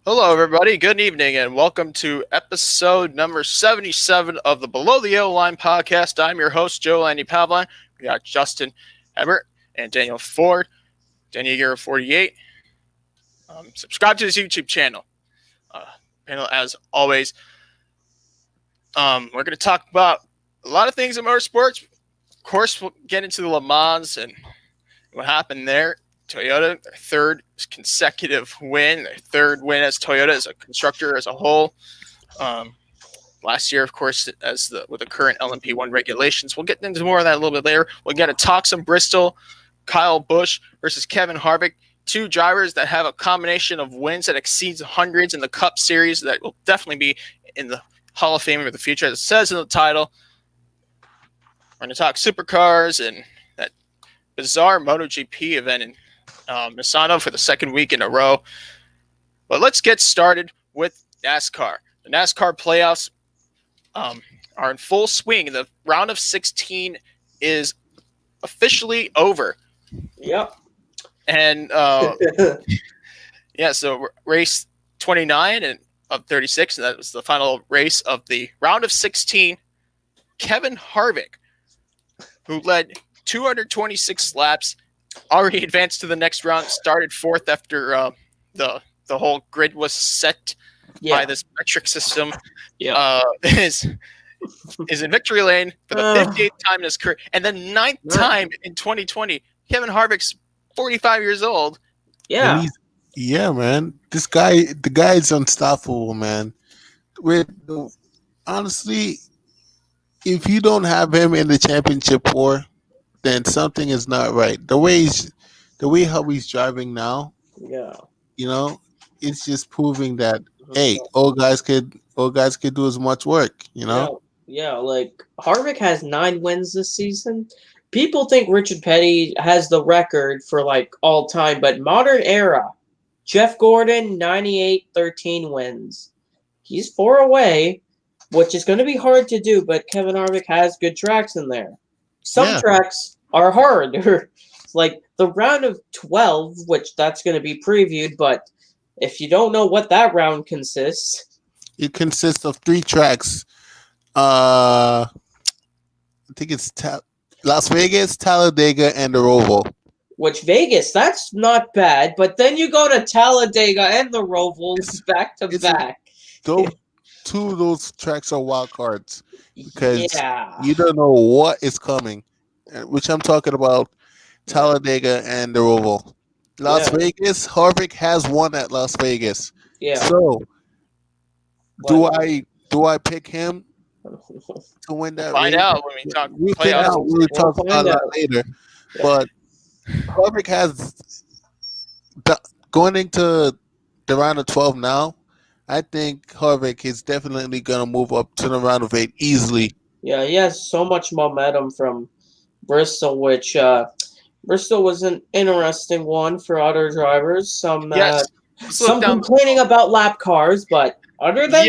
Hello, everybody. Good evening, and welcome to episode number 77 of the Below the Yellow Line podcast. I'm your host, Joe Landy Pavline. We got Justin Ebert and Daniel Ford, Daniel Year 48. Subscribe to this YouTube channel. As always, we're going to talk about a lot of things in motorsports. Of course, we'll get into the Le Mans and what happened there. Toyota, their third consecutive win, their third win as Toyota as a constructor as a whole. Last year, of course, with the current LMP1 regulations. We'll get into more of that a little bit later. We'll get to talk some Bristol, Kyle Busch versus Kevin Harvick, two drivers that have a combination of wins that exceeds hundreds in the Cup Series that will definitely be in the Hall of Fame of the future, as it says in the title. We're going to talk supercars and that bizarre MotoGP event in Misano for the second week in a row. But let's get started with NASCAR. The NASCAR playoffs are in full swing. The round of 16 is officially over. Yep. And so race 29 and of 36, and that was the final race of the round of 16. Kevin Harvick, who led 226 laps, already advanced to the next round, started fourth after the whole grid was set by this metric system. Is in victory lane for the 58th time in his career, and then ninth time in 2020. Kevin Harvick's 45 years old. Yeah, man. The guy is unstoppable, man. Honestly, if you don't have him in the championship war, then something is not right. The way how he's driving now, it's just proving that old guys could do as much work, like Harvick has 9 wins this season. People think Richard Petty has the record for like all time, but modern era, Jeff Gordon 13 wins. He's 4 away, which is going to be hard to do, but Kevin Harvick has good tracks in there. Some tracks are hard. It's like the round of 12, which that's going to be previewed, but if you don't know what that round consists. It consists of 3 tracks. I think it's Las Vegas, Talladega, and the Roval. Which Vegas, that's not bad, but then you go to Talladega and the Rovals back to back. 2 of those tracks are wild cards because you don't know what is coming, which I'm talking about Talladega and the Roval. Las Vegas, Harvick has won at Las Vegas. Yeah. So do I pick him to win that race? Find out when we talk playoffs. We'll talk about that later. Yeah. But Harvick has going into the round of 12 now. I think Harvick is definitely going to move up to the round of 8 easily. Yeah, he has so much momentum from Bristol, which Bristol was an interesting one for other drivers. Some complaining about lap cars, but other than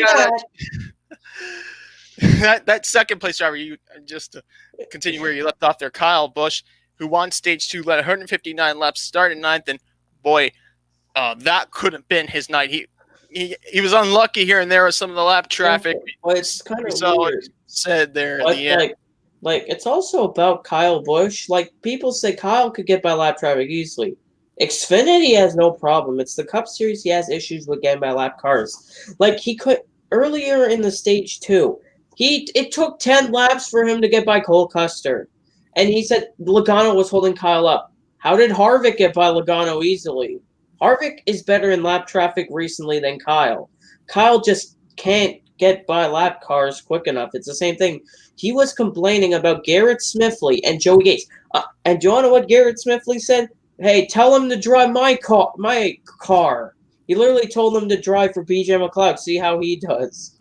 that second place driver, you just to continue where you left off there, Kyle Busch, who won stage 2, led 159 laps, started 9th, and boy, that could have been his night. He was unlucky here and there with some of the lap traffic. Well, it's kind of weird. Said there at the end. Like, it's also about Kyle Busch. Like, people say Kyle could get by lap traffic easily. Xfinity has no problem. It's the Cup Series he has issues with getting by lap cars. Like, he could, earlier in the stage 2, it took 10 laps for him to get by Cole Custer. And he said Logano was holding Kyle up. How did Harvick get by Logano easily? Harvick is better in lap traffic recently than Kyle. Kyle just can't get by lap cars quick enough. It's the same thing. He was complaining about Garrett Smithley and Joey Gates. And do you want to know what Garrett Smithley said? Hey, tell him to drive my car. He literally told him to drive for BJ McLeod. See how he does.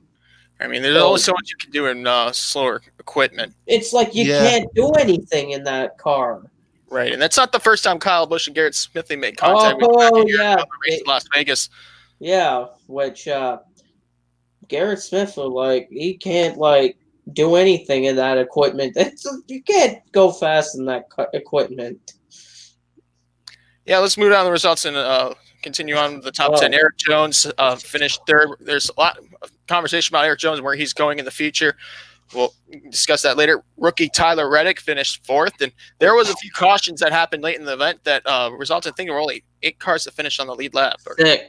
I mean, there's only so much you can do in slower equipment. It's like you can't do anything in that car. Right, and that's not the first time Kyle Busch and Garrett Smithley made contact with the race in Las Vegas. Yeah, which Garrett Smithley, he can't do anything in that equipment. You can't go fast in that equipment. Yeah, let's move down to the results in continue on with the top 10. Eric Jones finished third. There's a lot of conversation about Eric Jones and where he's going in the future. We'll discuss that later. Rookie Tyler Reddick finished fourth, and there was a few cautions that happened late in the event that resulted in, I think there were only 8 cars that finished on the lead lap.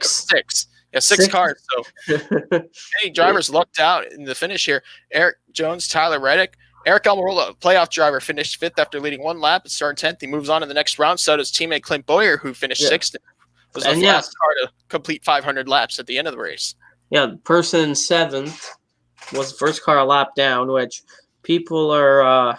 Six. Yeah, six cars. So many drivers lucked out in the finish here. Eric Jones, Tyler Reddick. Eric Almirola, playoff driver, finished 5th after leading 1 lap and starting 10th. He moves on to the next round. So does teammate Clint Boyer, who finished 6th. Was the last car to complete 500 laps at the end of the race. Yeah, the person 7th was the first car a lap down, which people are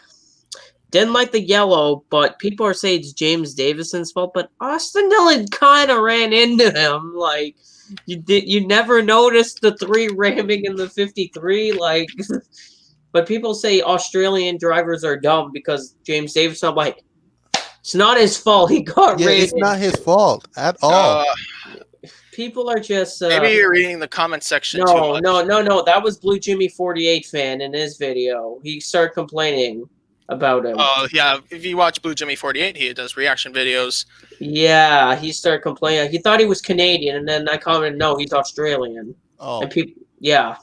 didn't like the yellow, but people are saying it's James Davison's fault. But Austin Dillon kind of ran into him. Like, you never noticed the 3 ramming in the 53. Like, but people say Australian drivers are dumb because James Davison. I'm like, it's not his fault. He got ran. It's not his fault at all. People are just maybe you're reading the comment section too much. No. That was Blue Jimmy 48 fan in his video. He started complaining about him. Oh yeah, if you watch Blue Jimmy 48, he does reaction videos. Yeah, he started complaining. He thought he was Canadian, and then I commented, no, he's Australian. Oh, and people, yeah.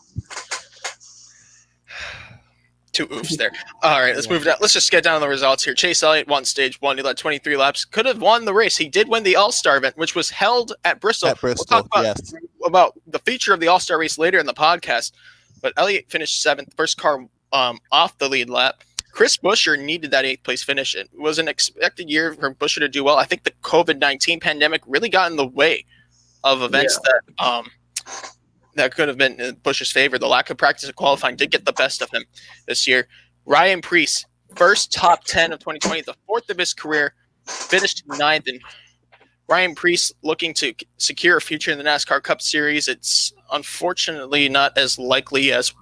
2 oofs there. All right, let's move down. Let's just get down to the results here. Chase Elliott won stage 1. He led 23 laps. Could have won the race. He did win the All-Star event, which was held at Bristol. We'll talk about the feature of the All-Star race later in the podcast. But Elliott finished 7th, first car off the lead lap. Chris Buescher needed that 8th place finish. It was an expected year for Buescher to do well. I think the COVID-19 pandemic really got in the way of events that could have been in Busch's favor. The lack of practice and qualifying did get the best of him this year. Ryan Preece, first top 10 of 2020, the 4th of his career, finished 9th. And Ryan Preece looking to secure a future in the NASCAR Cup Series. It's unfortunately not as likely as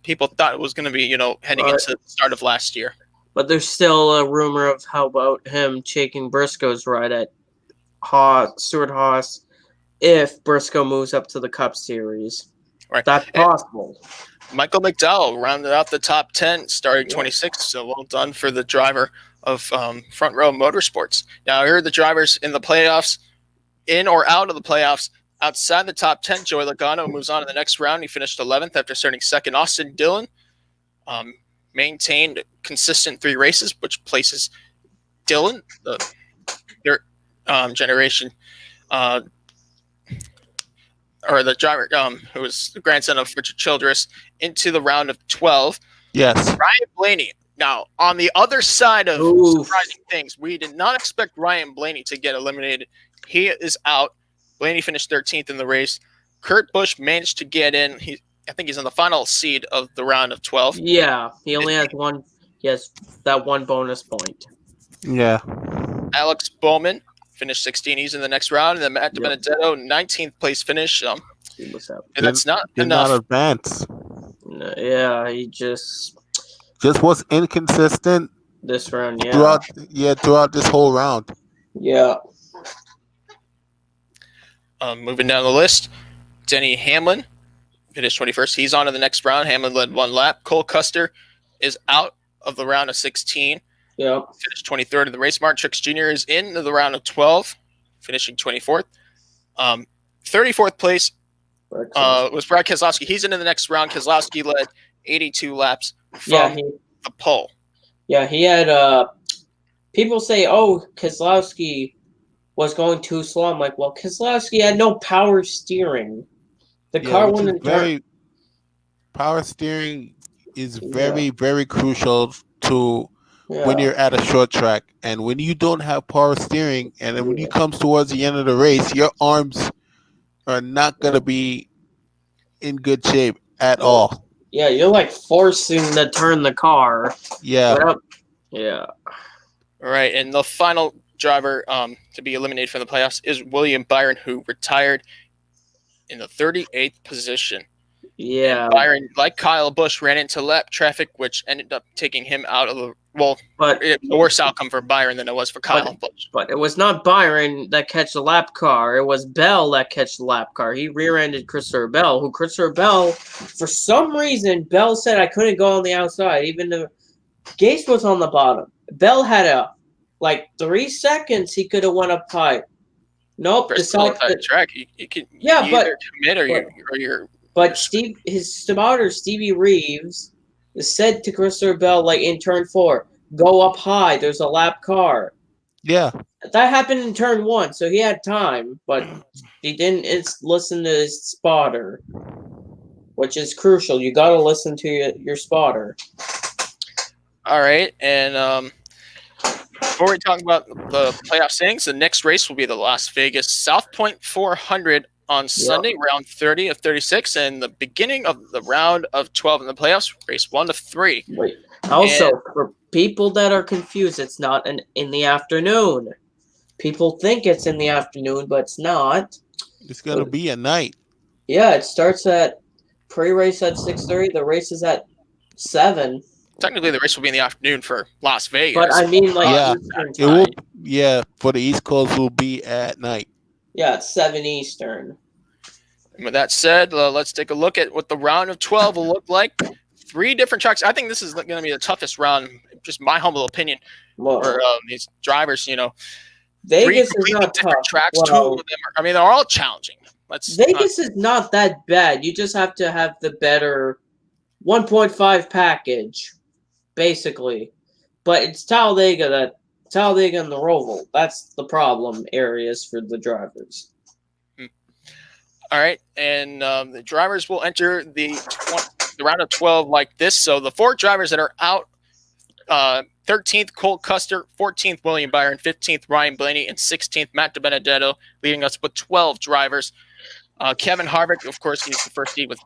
people thought it was going to be, heading into the start of last year. But there's still a rumor of how about him taking Briscoe's ride at Stuart Haas if Briscoe moves up to the Cup Series. Right. That's possible. Michael McDowell rounded out the top 10, starting 26th. So well done for the driver of Front Row Motorsports. Now, here are the drivers in the playoffs, in or out of the playoffs. Outside the top 10, Joey Logano moves on to the next round. He finished 11th after starting 2nd. Austin Dillon maintained consistent 3 races, which places Dillon, the third generation, or the driver who was the grandson of Richard Childress, into the round of 12. Yes. Ryan Blaney. Now, on the other side of surprising things, we did not expect Ryan Blaney to get eliminated. He is out. Blaney finished 13th in the race. Kurt Busch managed to get in. I think he's in the final seed of the round of 12. Yeah, he only has one. Yes, that one bonus point. Yeah. Alex Bowman finished 16. He's in the next round. And then Matt DiBenedetto, 19th place finish. And that's not enough. Not advance. No, yeah, he just was inconsistent this round. Yeah, throughout this whole round. Yeah. Moving down the list, Denny Hamlin finished 21st. He's on to the next round. Hamlin led 1 lap. Cole Custer is out of the round of 16. Yeah. Finished 23rd in the race. Martin Truex Jr. is into the round of 12, finishing 24th. 34th place was Brad Keselowski. He's into the next round. Keselowski led 82 laps from the pole. Yeah, he had people say, Keselowski was going too slow. I'm like, well, Keselowski had no power steering. The car wouldn't turn. Power steering is very, very crucial to when you're at a short track. And when you don't have power steering, and then when you come towards the end of the race, your arms are not going to be in good shape at all. Yeah, you're like forcing to turn the car. Yeah. Yeah. All right, and the final driver to be eliminated from the playoffs is William Byron, who retired in the 38th position. Yeah. And Byron, like Kyle Busch, ran into lap traffic, which ended up taking him out of the it was a worse outcome for Byron than it was for Kyle Busch. But it was not Byron that catch the lap car. It was Bell that catch the lap car. He rear-ended Christopher Bell, for some reason, Bell said I couldn't go on the outside, even though Gase was on the bottom. Bell had 3 seconds he could have went up high. Nope. Bristol track. You can either commit or you're. But his spotter Stevie Reeves said to Christopher Bell in turn 4, go up high. There's a lap car. Yeah. That happened in turn 1, so he had time, but he didn't listen to his spotter, which is crucial. You got to listen to your spotter. All right, and before we talk about the playoff standings, the next race will be the Las Vegas South Point 400 on Sunday, round 30 of 36, and the beginning of the round of 12 in the playoffs, race 1 of 3. Wait. Also, for people that are confused, it's not in the afternoon. People think it's in the afternoon, but it's not. It's going to be at night. Yeah, it starts at pre-race at 6:30. The race is at 7. Technically, the race will be in the afternoon for Las Vegas. But I mean, Eastern time. For the East Coast, will be at night. Yeah, it's 7 Eastern. And with that said, let's take a look at what the round of 12 will look like. 3 different tracks. I think this is going to be the toughest round, just my humble opinion, for these drivers. Vegas is not tough. Tracks. 2 of them they're all challenging. Vegas is not that bad. You just have to have the better 1.5 package, basically. But it's Talladega and the Roval. That's the problem areas for the drivers. All right, and the drivers will enter the round of 12 like this. So the 4 drivers that are out, 13th, Colt Custer, 14th, William Byron, 15th, Ryan Blaney, and 16th, Matt DiBenedetto, leaving us with 12 drivers. Kevin Harvick, of course, he's the first seed with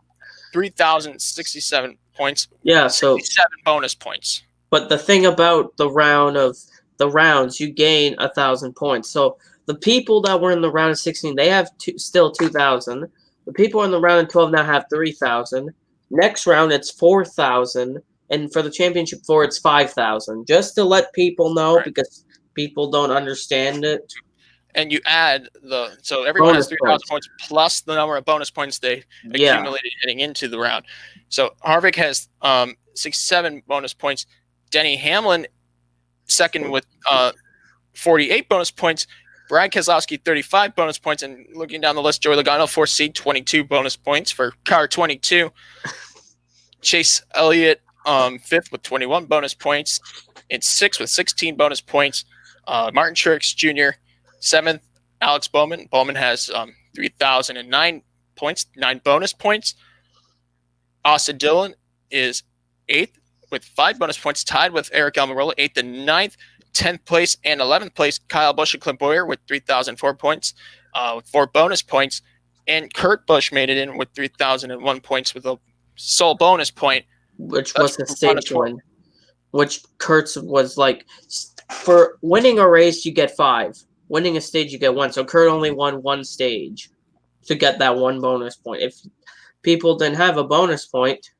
3,067 points. Yeah, so 7 bonus points. But the thing about the rounds, you gain 1,000 points. So the people that were in the round of 16, they have still 2,000. The people in the round of 12 now have 3,000. Next round, it's 4,000. And for the championship 4, it's 5,000. Just to let people know, because people don't understand it. And you add so everyone has 3,000 points plus the number of bonus points they accumulated heading into the round. So Harvick has 67 bonus points. Denny Hamlin second with 48 bonus points. Brad Keselowski 35 bonus points, and looking down the list, Joey Logano 4th seed 22 bonus points for car 22. Chase Elliott 5th with 21 bonus points. In 6th with 16 bonus points. Martin Truex Jr. 7th. Alex Bowman. Bowman has 3,009 points, 9 bonus points. Austin Dillon is 8th with 5 bonus points, tied with Eric Almirola, 8th and 9th. 10th place and 11th place, Kyle Busch and Clint Bowyer with 3,004 points, with 4 bonus points. And Kurt Busch made it in with 3,001 points with a sole bonus point. Which was a stage win. Which Kurt's was for winning a race, you get 5. Winning a stage, you get 1. So Kurt only won 1 stage to get that 1 bonus point. If people didn't have a bonus point,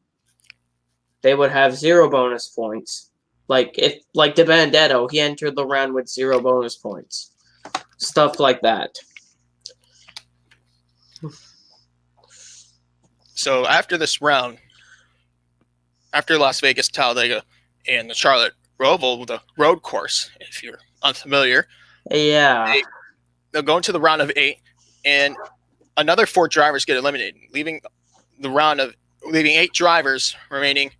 they would have 0 bonus points. Like DiBenedetto, he entered the round with 0 bonus points. Stuff like that. So after this round, after Las Vegas, Talladega, and the Charlotte Roval, the road course, if you're unfamiliar, they'll go into the round of 8, and another 4 drivers get eliminated, leaving 8 drivers remaining.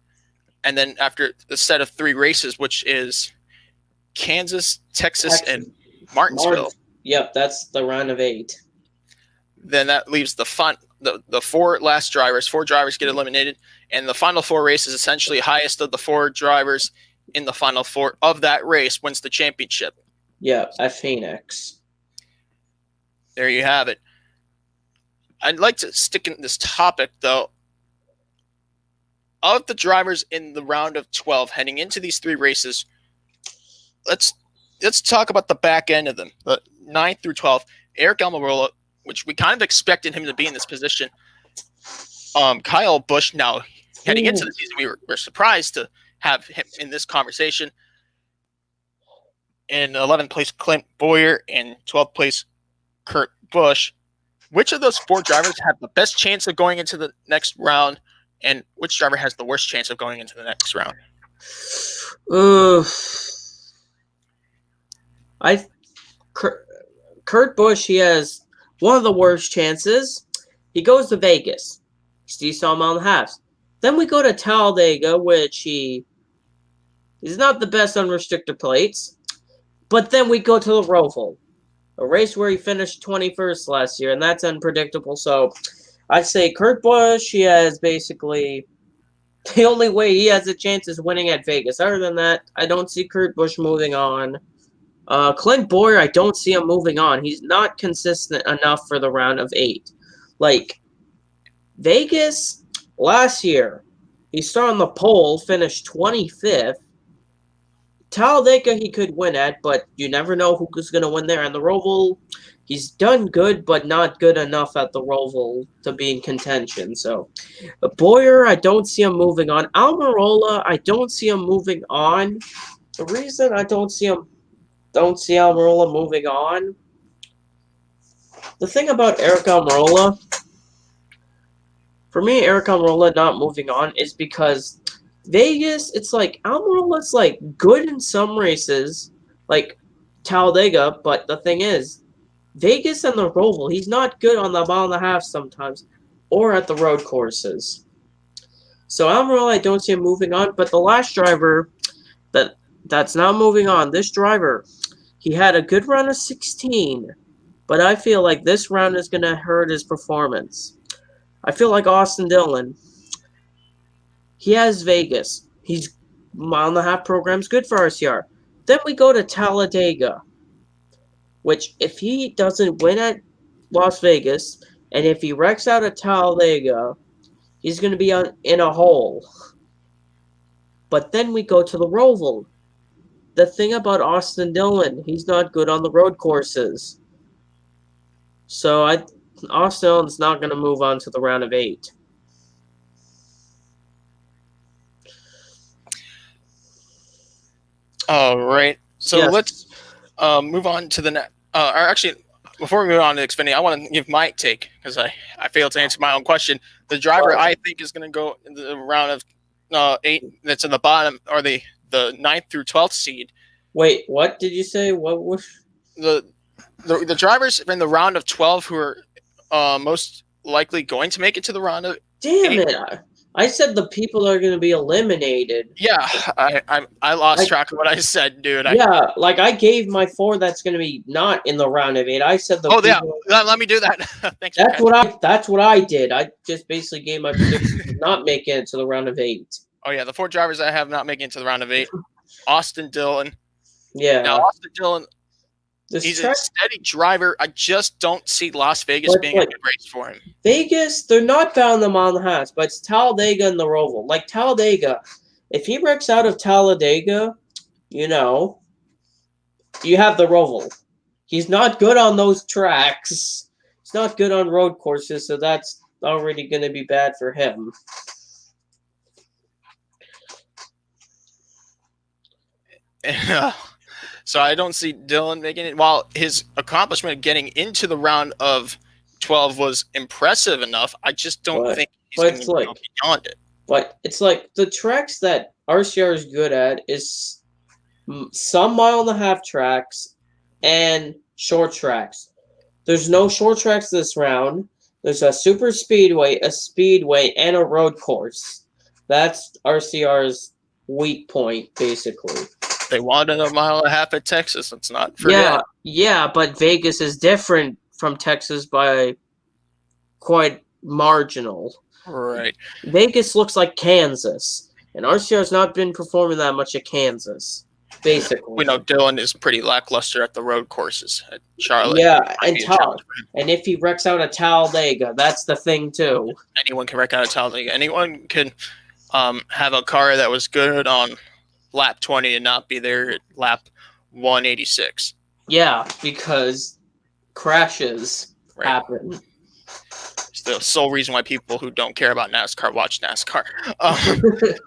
And then after the set of 3 races, which is Kansas, Texas, and Martinsville. Yep, that's the round of 8. Then that leaves the 4 last drivers. 4 drivers get eliminated, and the final 4 races, essentially highest of the 4 drivers in the final 4 of that race wins the championship. Yeah, at Phoenix. There you have it. I'd like to stick in this topic, though. Of the drivers in the round of 12 heading into these 3 races, let's talk about the back end of them. The 9th through 12th, Eric Almirola, which we kind of expected him to be in this position. Kyle Busch, now heading into the season, we were surprised to have him in this conversation. In 11th place, Clint Bowyer, and 12th place, Kurt Busch. Which of those 4 drivers have the best chance of going into the next round? And which driver has the worst chance of going into the next round? Kurt Busch, he has one of the worst chances. He goes to Vegas. He's on mile and a half. Then we go to Talladega, which he's not the best on restrictor plates. But then we go to the Roval, a race where he finished 21st last year, and that's unpredictable. So I'd say Kurt Busch, he has basically the only way he has a chance is winning at Vegas. Other than that, I don't see Kurt Busch moving on. Clint Bowyer, I don't see him moving on. He's not consistent enough for the round of 8. Like, Vegas, last year, he started on the pole, finished 25th. Talladega, he could win at, but you never know who's going to win there. And the Roval, he's done good, but not good enough at the Roval to be in contention. So, Bowyer, I don't see him moving on. Almirola, I don't see him moving on. The reason I don't see Almirola moving on, the thing about Eric Almirola, for me, Eric Almirola not moving on is because Vegas, it's like, Almirola's like good in some races, like Talladega, but the thing is, Vegas and the Roval, he's not good on the mile and a half sometimes, or at the road courses. So Almirola, I don't see him moving on, but the last driver that's not moving on, this driver, he had a good run of 16, but I feel like this round is going to hurt his performance. I feel like Austin Dillon, he has Vegas. He's mile and a half program's good for RCR. Then we go to Talladega, which if he doesn't win at Las Vegas, and if he wrecks out at Talladega, he's going to be in a hole. But then we go to the Roval. The thing about Austin Dillon, he's not good on the road courses. So Austin Dillon's not going to move on to the round of 8. All right. So let's move on to the next. Actually, before we move on to Xfinity, I want to give my take because I failed to answer my own question. The driver I think is going to go in the round of 8 that's in the bottom, or the 9th through 12th seed. Wait, what did you say? What was the drivers in the round of 12 who are most likely going to make it to the round of Damn 8. it. I said the people that are going to be eliminated. Yeah, I lost track of what I said, dude. I gave my 4 that's going to be not in the round of 8. I said the let me do that. Thanks. That's what I did. I just basically gave my prediction of not making it to the round of 8. Oh yeah, the 4 drivers I have not making it to the round of 8. Austin Dillon. Yeah. Now Austin Dillon, he's a steady driver. I just don't see Las Vegas being a good race for him. Vegas, they're not bound the mile and a half, but it's Talladega and the Roval. Like Talladega, if he wrecks out of Talladega, you have the Roval. He's not good on those tracks. He's not good on road courses, so that's already going to be bad for him. So I don't see Dillon making it. While his accomplishment of getting into the round of 12 was impressive enough, I just don't think he's going to go beyond it. But it's like the tracks that RCR is good at is some mile and a half tracks and short tracks. There's no short tracks this round. There's a super speedway, a speedway, and a road course. That's RCR's weak point, basically. They wanted a mile and a half at Texas. Let's not forget. Yeah, but Vegas is different from Texas by quite marginal. Right. Vegas looks like Kansas, and RCR's not been performing that much at Kansas, basically. We know Dillon is pretty lackluster at the road courses at Charlotte. Yeah, and if he wrecks out a Talladega, that's the thing, too. Anyone can wreck out a Talladega. Anyone can have a car that was good on lap 20 and not be there at lap 186. Yeah, because crashes happen. It's the sole reason why people who don't care about NASCAR watch NASCAR.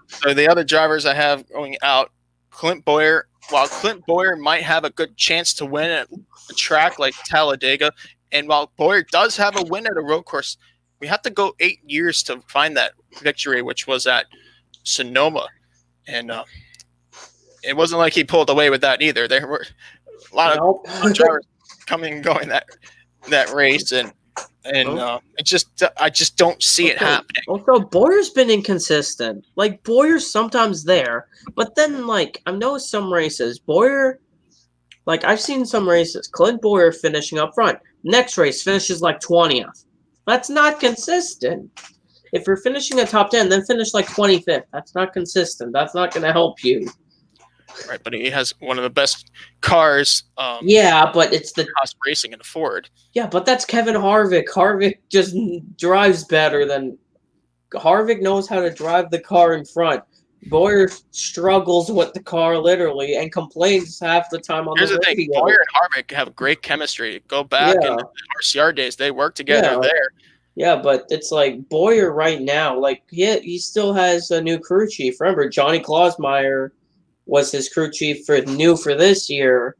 So the other drivers I have going out, Clint Bowyer. While Clint Bowyer might have a good chance to win at a track like Talladega, and while Bowyer does have a win at a road course, we have to go 8 years to find that victory, which was at Sonoma. And it wasn't like he pulled away with that either. There were a lot of drivers coming and going that race, and I just don't see it happening. Also, Bowyer's been inconsistent. Like, Bowyer's sometimes there, but then, like, I've noticed some races, Bowyer, like, I've seen some races, Clint Bowyer finishing up front. Next race finishes like 20th. That's not consistent. If you're finishing a top 10, then finish like 25th. That's not consistent. That's not going to help you. Right, but he has one of the best cars. Yeah, but it's the Haas Racing in a Ford. Yeah, but that's Kevin Harvick. Harvick just drives better than Harvick knows how to drive the car in front. Bowyer struggles with the car literally and complains half the time on Here's the thing: radio. Bowyer and Harvick have great chemistry. Go back in the RCR days; they worked together there. Yeah, but it's like Bowyer right now. Like, he still has a new crew chief. Remember, Johnny Klausmeier was his crew chief for this year.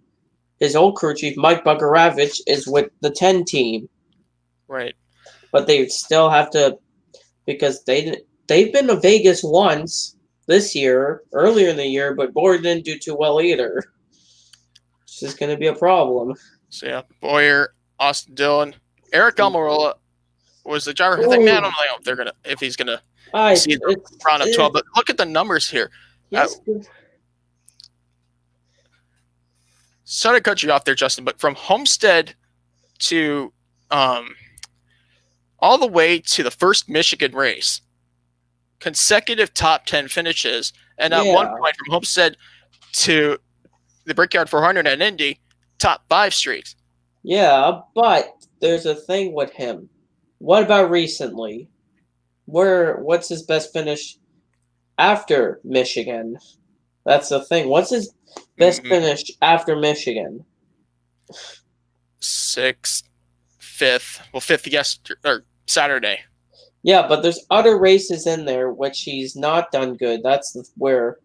His old crew chief, Mike Bugaravich, is with the 10 team. Right. But they still have to, because they've been to Vegas once this year, earlier in the year, but Bowyer didn't do too well either. It's just going to be a problem. So, yeah, Bowyer, Austin Dillon, Eric Almirola was the driver. I think, man, I don't know if he's gonna see the round of 12. But look at the numbers here. Yes. Sorry to cut you off there, Justin, but from Homestead to all the way to the first Michigan race, consecutive top 10 finishes, and at one point from Homestead to the Brickyard 400 at Indy, top 5 streaks. Yeah, but there's a thing with him. What about recently? What's his best finish after Michigan? That's the thing. What's his best finish after Michigan? 6th, 5th. Well, 5th Saturday. Yeah, but there's other races in there which he's not done good. That's where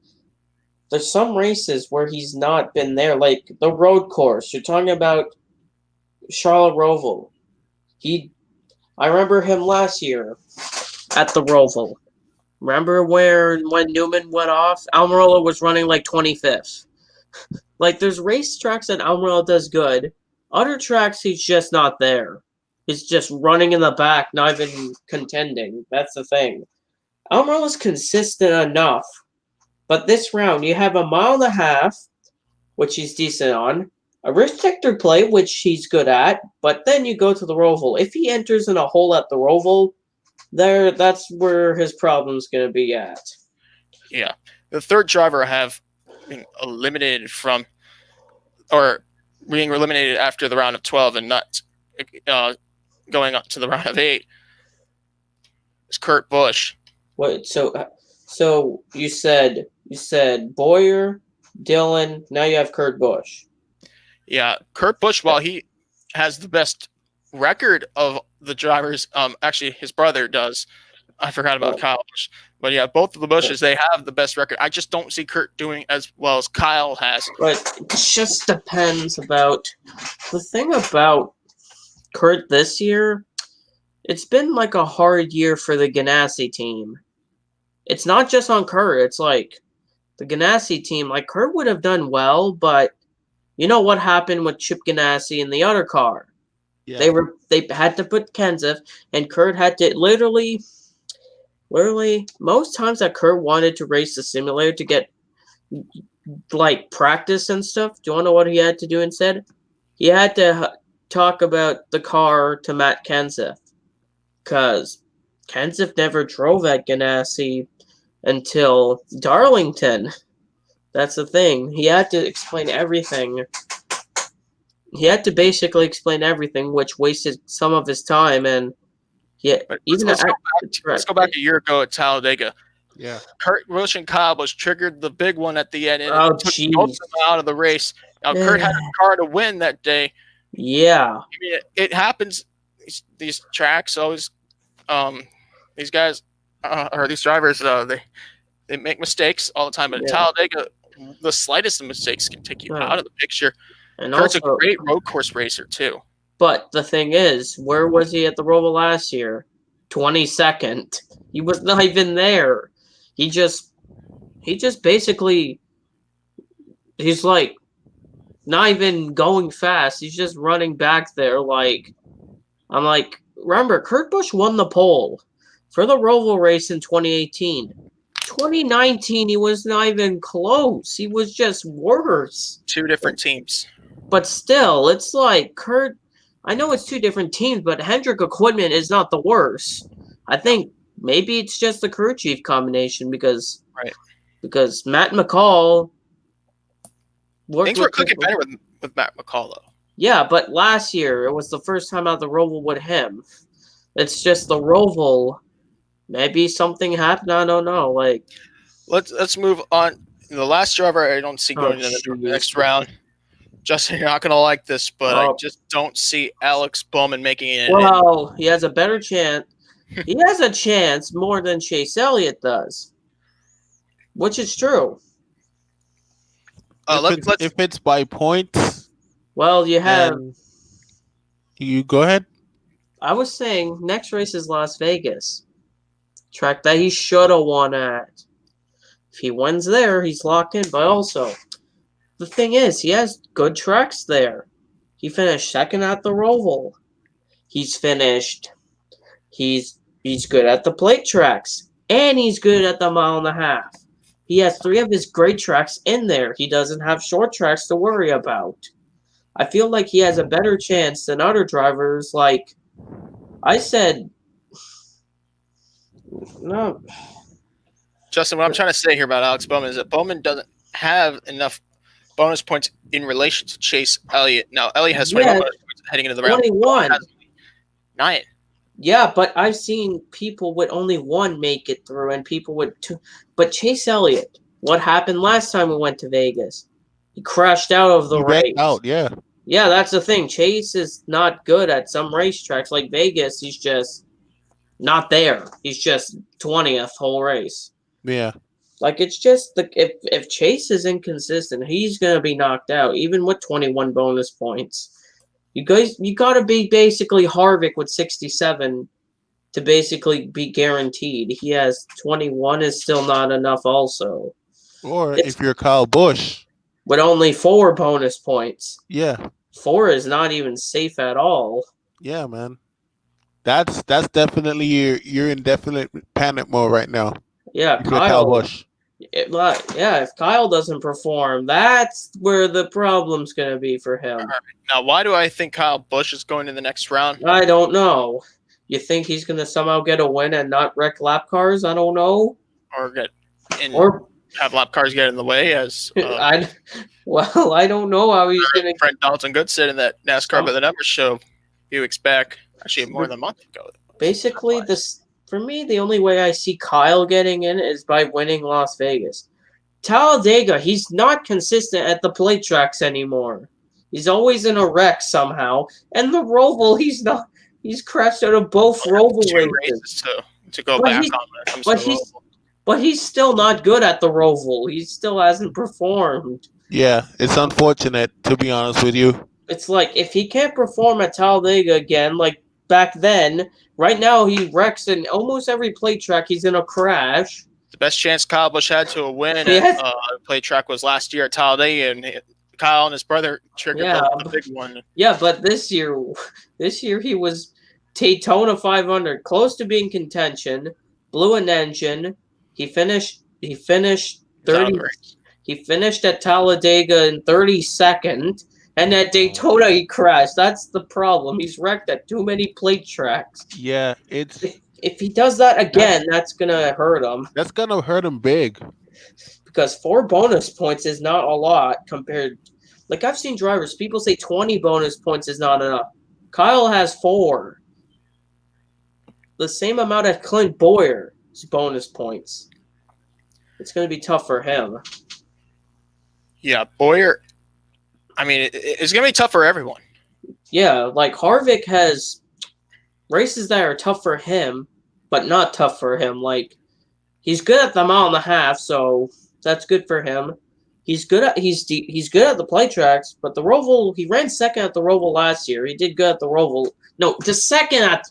there's some races where he's not been there, like the road course. You're talking about Charlotte Roval. I remember him last year at the Roval. Remember when Newman went off? Almirola was running like 25th. Like, there's race tracks that Almirola does good. Other tracks, he's just not there. He's just running in the back, not even contending. That's the thing. Almirola's consistent enough. But this round, you have 1.5 miles, which he's decent on. A risk detector plate, which he's good at. But then you go to the Roval. If he enters in a hole at the Roval, that's where his problem's going to be at. Yeah. The third driver I have been eliminated from, or being eliminated after the round of 12 and not going up to the round of 8 is Kurt Busch. What? So you said Bowyer, Dillon. Now you have Kurt Busch. Yeah, Kurt Busch, while he has the best record of the drivers, actually his brother does. I forgot about Kyle Busch. But yeah, both of the Bushes, they have the best record. I just don't see Kurt doing as well as Kyle has. But it just depends about the thing about Kurt this year. It's been like a hard year for the Ganassi team. It's not just on Kurt. It's like the Ganassi team. Like, Kurt would have done well, but you know what happened with Chip Ganassi in the other car? Yeah. They had to put Kenseth, and Kurt had to literally, most times that Kurt wanted to race the simulator to get like practice and stuff. Do you want to know what he had to do instead? He had to talk about the car to Matt Kenseth, because Kenseth never drove at Ganassi until Darlington. That's the thing. He had to explain everything. He had to basically explain everything, which wasted some of his time. And let's go back a year ago at Talladega. Yeah, Kurt Busch and Kyle Busch triggered the big one at the end, and it took both of them out of the race. Now, Kurt had a car to win that day. Yeah, I mean, it happens. These tracks always, these guys or these drivers, they make mistakes all the time. But at Talladega, the slightest of mistakes can take you out of the picture. And Kurt's also a great road course racer too. But the thing is, where was he at the Roval last year? 22nd. He was not even there. He just basically, he's like not even going fast. He's just running back there I'm like, remember, Kurt Busch won the pole for the Roval race in 2018. 2019, he was not even close. He was just worse. Two different teams. But still, it's like Kurt, I know it's two different teams, but Hendrick equipment is not the worst. I think maybe it's just the crew chief combination because Matt McCall things were cooking better with Matt McCall, though. Yeah, but last year, it was the first time out the Roval with him. It's just the Roval. Maybe something happened. I don't know. Let's move on. The last driver I don't see going into the next round. Justin, you're not going to like this, but I just don't see Alex Bowman making it. Well, he has a better chance. He has a chance more than Chase Elliott does, which is true. If it's by points. Well, you have. You go ahead. I was saying next race is Las Vegas. Track that he should have won at. If he wins there, he's locked in. But also, the thing is, he has good tracks there. He finished second at the Roval. He's good at the plate tracks. And he's good at the mile and a half. He has 3 of his great tracks in there. He doesn't have short tracks to worry about. I feel like he has a better chance than other drivers. Like I said, no. Justin, what I'm trying to say here about Alex Bowman is that Bowman doesn't have enough bonus points in relation to Chase Elliott. Now, Elliott has 21 bonus points heading into the round. 21. 9. Yeah, but I've seen people with only 1 make it through and people with 2. But Chase Elliott, what happened last time we went to Vegas? He crashed out of the race. Yeah. Yeah, that's the thing. Chase is not good at some racetracks like Vegas. He's just not there. He's just 20th whole race. Yeah. Like, it's just if Chase is inconsistent, he's gonna be knocked out, even with 21 bonus points. You gotta be basically Harvick with 67 to basically be guaranteed. He has 21 is still not enough also. Or if you're Kyle Busch. With only 4 bonus points. Yeah. 4 is not even safe at all. Yeah, man. That's definitely you're in definite panic mode right now. Yeah, Kyle Busch. If Kyle doesn't perform, that's where the problem's going to be for him. Right. Now, why do I think Kyle Busch is going to the next round? I don't know. You think he's going to somehow get a win and not wreck lap cars? I don't know. Or have lap cars get in the way as I don't know how he's going to. Brent Donaldson Goodson in that NASCAR by the Numbers show a few weeks back, actually more than a month ago. Basically, for me, the only way I see Kyle getting in is by winning Las Vegas. Talladega, he's not consistent at the plate tracks anymore. He's always in a wreck somehow. And the Roval, he's not. He's crashed out of both Roval races. To go back on when it comes to Roval. But he's still not good at the Roval. He still hasn't performed. Yeah, it's unfortunate, to be honest with you. It's like, if he can't perform at Talladega again, like back then, right now he wrecks in almost every plate track. He's in a crash. The best chance Kyle Busch had to a win at the plate track was last year at Talladega, and Kyle and his brother triggered the big one. Yeah, but this year he was Daytona 500, close to being contention, blew an engine. He finished 30. He finished at Talladega in 32nd, and at Daytona he crashed. That's the problem. He's wrecked at too many plate tracks. Yeah, if he does that again, that's gonna hurt him. That's gonna hurt him big. Because 4 bonus points is not a lot compared. Like, I've seen drivers, people say 20 bonus points is not enough. Kyle has 4. The same amount as Clint Bowyer's bonus points. It's going to be tough for him. Yeah, Bowyer. I mean, it's going to be tough for everyone. Yeah, like Harvick has races that are tough for him, but not tough for him. Like, he's good at the mile and a half, so that's good for him. He's good at the play tracks, but the Roval, he ran second at the Roval last year. He did good at the Roval. No, the second at.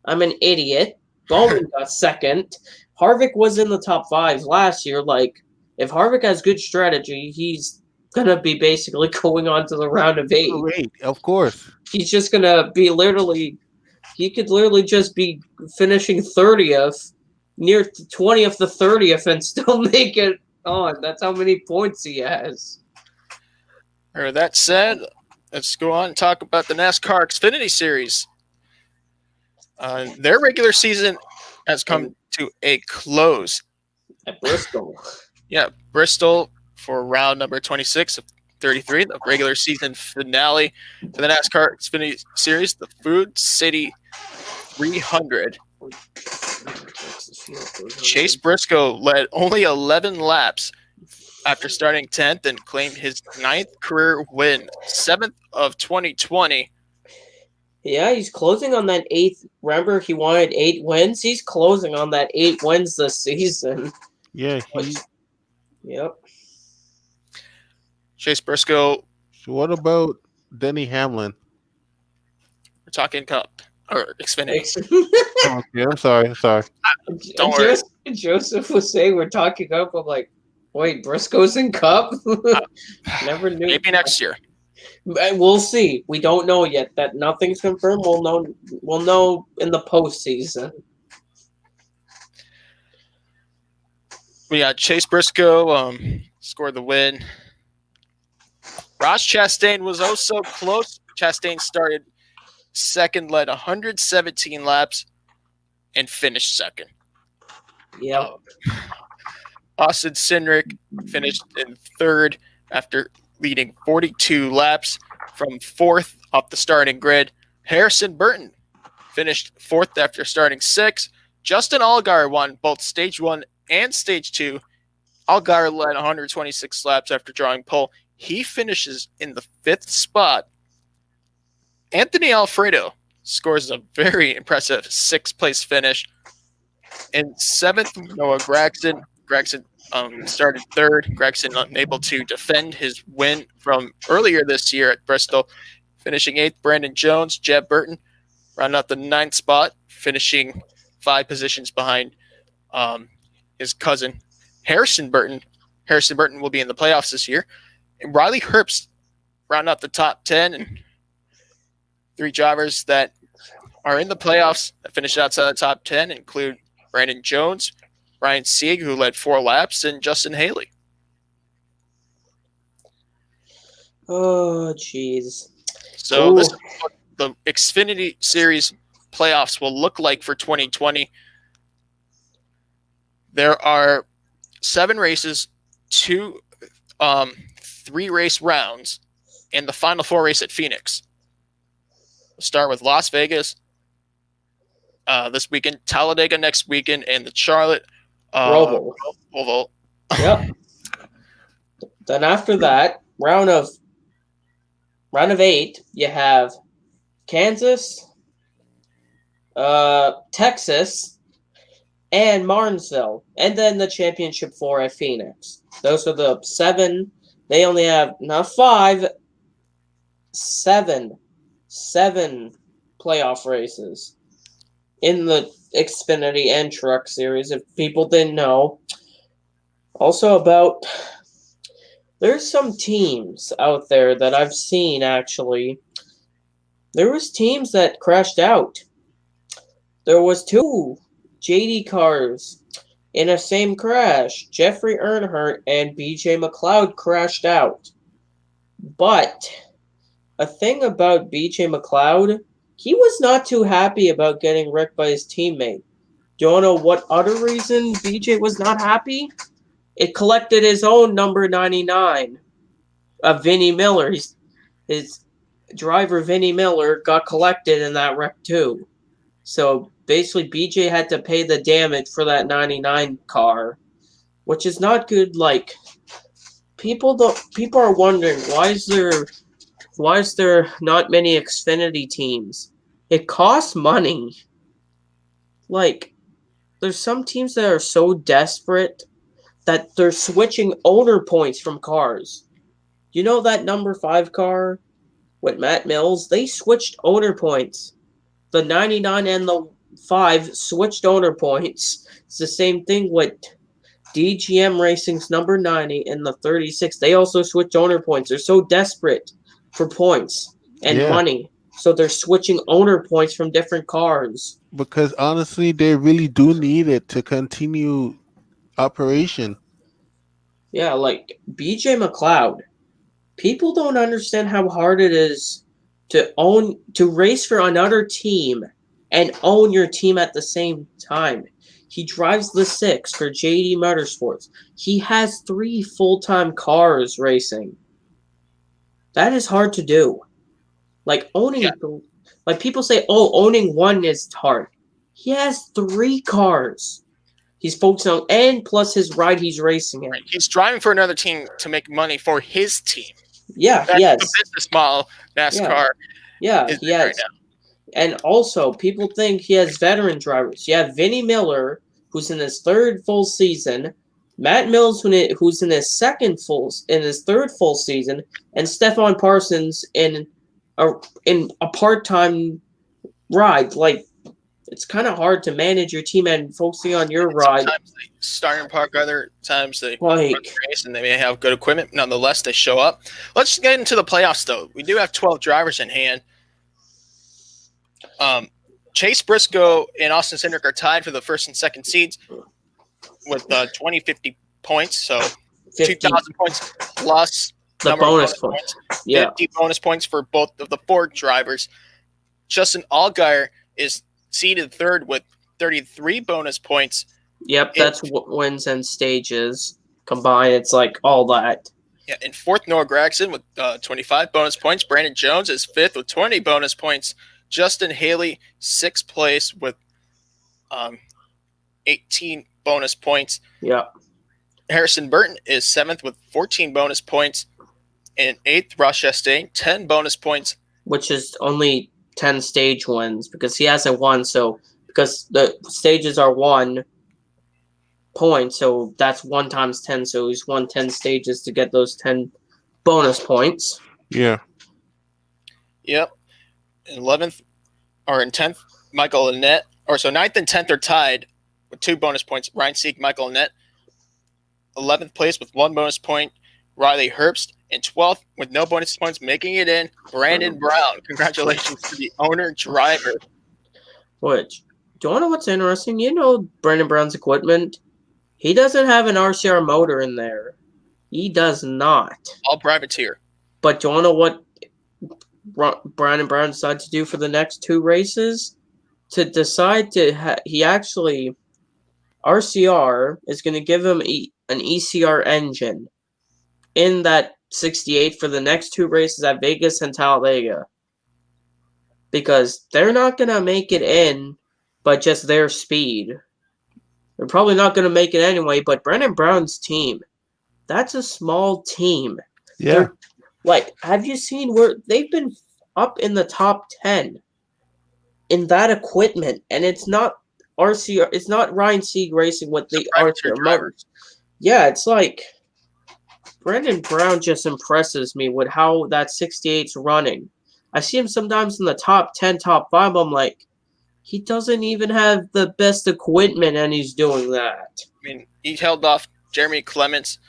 I'm an idiot. Bowman got second. Harvick was in the top 5 last year. Like, if Harvick has good strategy, he's going to be basically going on to the round of 8. Of course. He's just going to be he could literally just be finishing 30th, near 20th to 30th, and still make it on. That's how many points he has. Or that said, let's go on and talk about the NASCAR Xfinity Series. Their regular season has come to a close. At Bristol. Yeah, Bristol for round number 26 of 33, the regular season finale for the NASCAR Xfinity Series, the Food City 300. Chase Briscoe led only 11 laps after starting 10th and claimed his 9th career win, 7th of 2020. Yeah, he's closing on that 8th. Remember, he wanted 8 wins? He's closing on that 8 wins this season. Yeah. Yep. Chase Briscoe. So what about Denny Hamlin? We're talking Cup or Xfinity. Okay, I'm sorry. Don't worry. Joseph was saying we're talking Cup. I'm like, wait, Briscoe's in Cup? Never knew. Maybe next year. We'll see. We don't know yet. That nothing's confirmed. We'll know in the postseason. We got Chase Briscoe scored the win. Ross Chastain was also close. Chastain started second, led 117 laps, and finished second. Yeah. Austin Cindric finished in third after leading 42 laps from fourth up the starting grid. Harrison Burton finished fourth after starting sixth. Justin Allgaier won both Stage 1 and Stage 2. Allgaier led 126 laps after drawing pole. He finishes in the 5th spot. Anthony Alfredo scores a very impressive 6th place finish. In 7th, Noah Gragson. Gragson started 3rd. Gragson unable to defend his win from earlier this year at Bristol. Finishing 8th, Brandon Jones. Jeb Burton rounding out the 9th spot, finishing 5 positions behind his cousin, Harrison Burton. Harrison Burton will be in the playoffs this year. And Riley Herbst round out the top 10, and 3 drivers that are in the playoffs that finished outside the top 10 include Brandon Jones, Ryan Sieg, who led 4 laps, and Justin Haley. Oh, jeez. So this is what the Xfinity Series playoffs will look like for 2020. There are 7 races, 3 race rounds, and the final 4 race at Phoenix. We'll start with Las Vegas this weekend, Talladega next weekend, and the Charlotte Roval. Yep. Then after that, round of 8, you have Kansas, Texas, and Martinsville, and then the championship 4 at Phoenix. Those are the 7. They only have not 5, 7 playoff races in the Xfinity and Truck Series, if people didn't know. Also there's some teams out there that I've seen, actually. There was teams that crashed out. There was 2 JD cars in a same crash. Jeffrey Earnhardt and BJ McLeod crashed out. But a thing about BJ McLeod, he was not too happy about getting wrecked by his teammate. Do you want to know what other reason BJ was not happy? It collected his own number 99 of Vinnie Miller. His driver, Vinnie Miller, got collected in that wreck too. So basically, BJ had to pay the damage for that 99 car, which is not good. Like, people are wondering, why is there not many Xfinity teams? It costs money. Like, there's some teams that are so desperate that they're switching owner points from cars. You know that number 5 car with Matt Mills? They switched owner points. The 99 and the 5 switched owner points. It's the same thing with DGM Racing's number 90 and the 36. They also switch owner points. They're so desperate for points and money. So they're switching owner points from different cars. Because honestly, they really do need it to continue operation. Yeah, like BJ McLeod. People don't understand how hard it is to race for another team and own your team at the same time. He drives the 6 for JD Motorsports. He has 3 full-time cars racing. That is hard to do. Like like people say, owning one is hard. He has 3 cars. He's focusing on, and plus his ride he's racing in. He's driving for another team to make money for his team. Yeah, That's the business model NASCAR. Yeah, he has. Right now. And also, people think he has veteran drivers. You have Vinnie Miller, who's in his 3rd full season, Matt Mills, who's in his 3rd full season, and Stefan Parsons in a part-time ride. Like, it's kind of hard to manage your team and focusing on your ride. Sometimes they start in park, other times they run the race, and they may have good equipment. Nonetheless, they show up. Let's get into the playoffs, though. We do have 12 drivers in hand. Chase Briscoe and Austin Cindric are tied for the 1st and 2nd seeds with 2050 points. So 2,000 points plus the bonus points. 50 bonus points for both of the 4 drivers. Justin Allgaier is seeded 3rd with 33 bonus points. Yep, that's wins and stages combined. It's like all that. Yeah, in 4th, Noah Gragson with 25 bonus points. Brandon Jones is 5th with 20 bonus points. Justin Haley, 6th place with 18 bonus points. Yeah. Harrison Burton is 7th with 14 bonus points. And 8th, Ross Chastain, 10 bonus points. Which is only 10 stage wins because he hasn't won. So, because the stages are 1 point, so that's 1 times 10. So he's won 10 stages to get those 10 bonus points. Yeah. Yep. In 11th, or in 10th, Michael Annett. Or so 9th and 10th are tied with 2 bonus points. Ryan Sieg, Michael Annett. 11th place with 1 bonus point, Riley Herbst. And 12th with no bonus points, making it in, Brandon Brown. Congratulations to the owner driver. Which, do you want to know what's interesting? You know Brandon Brown's equipment? He doesn't have an RCR motor in there. He does not. All privateer. But do you want to know what Brandon Brown decided to do for the next 2 races? To decide to he actually RCR is going to give him an ECR engine in that 68 for the next 2 races at Vegas and Talladega. Because they're not going to make it in by just their speed. They're probably not going to make it anyway, but Brandon Brown's team, that's a small team. Yeah. Have you seen where they've been up in the top 10 in that equipment? And it's not RCR, it's not Ryan Sieg racing with the RCR motors. Yeah, it's like Brandon Brown just impresses me with how that 68's running. I see him sometimes in the top 10, top 5. I'm like, he doesn't even have the best equipment, and he's doing that. I mean, he held off Jeremy Clements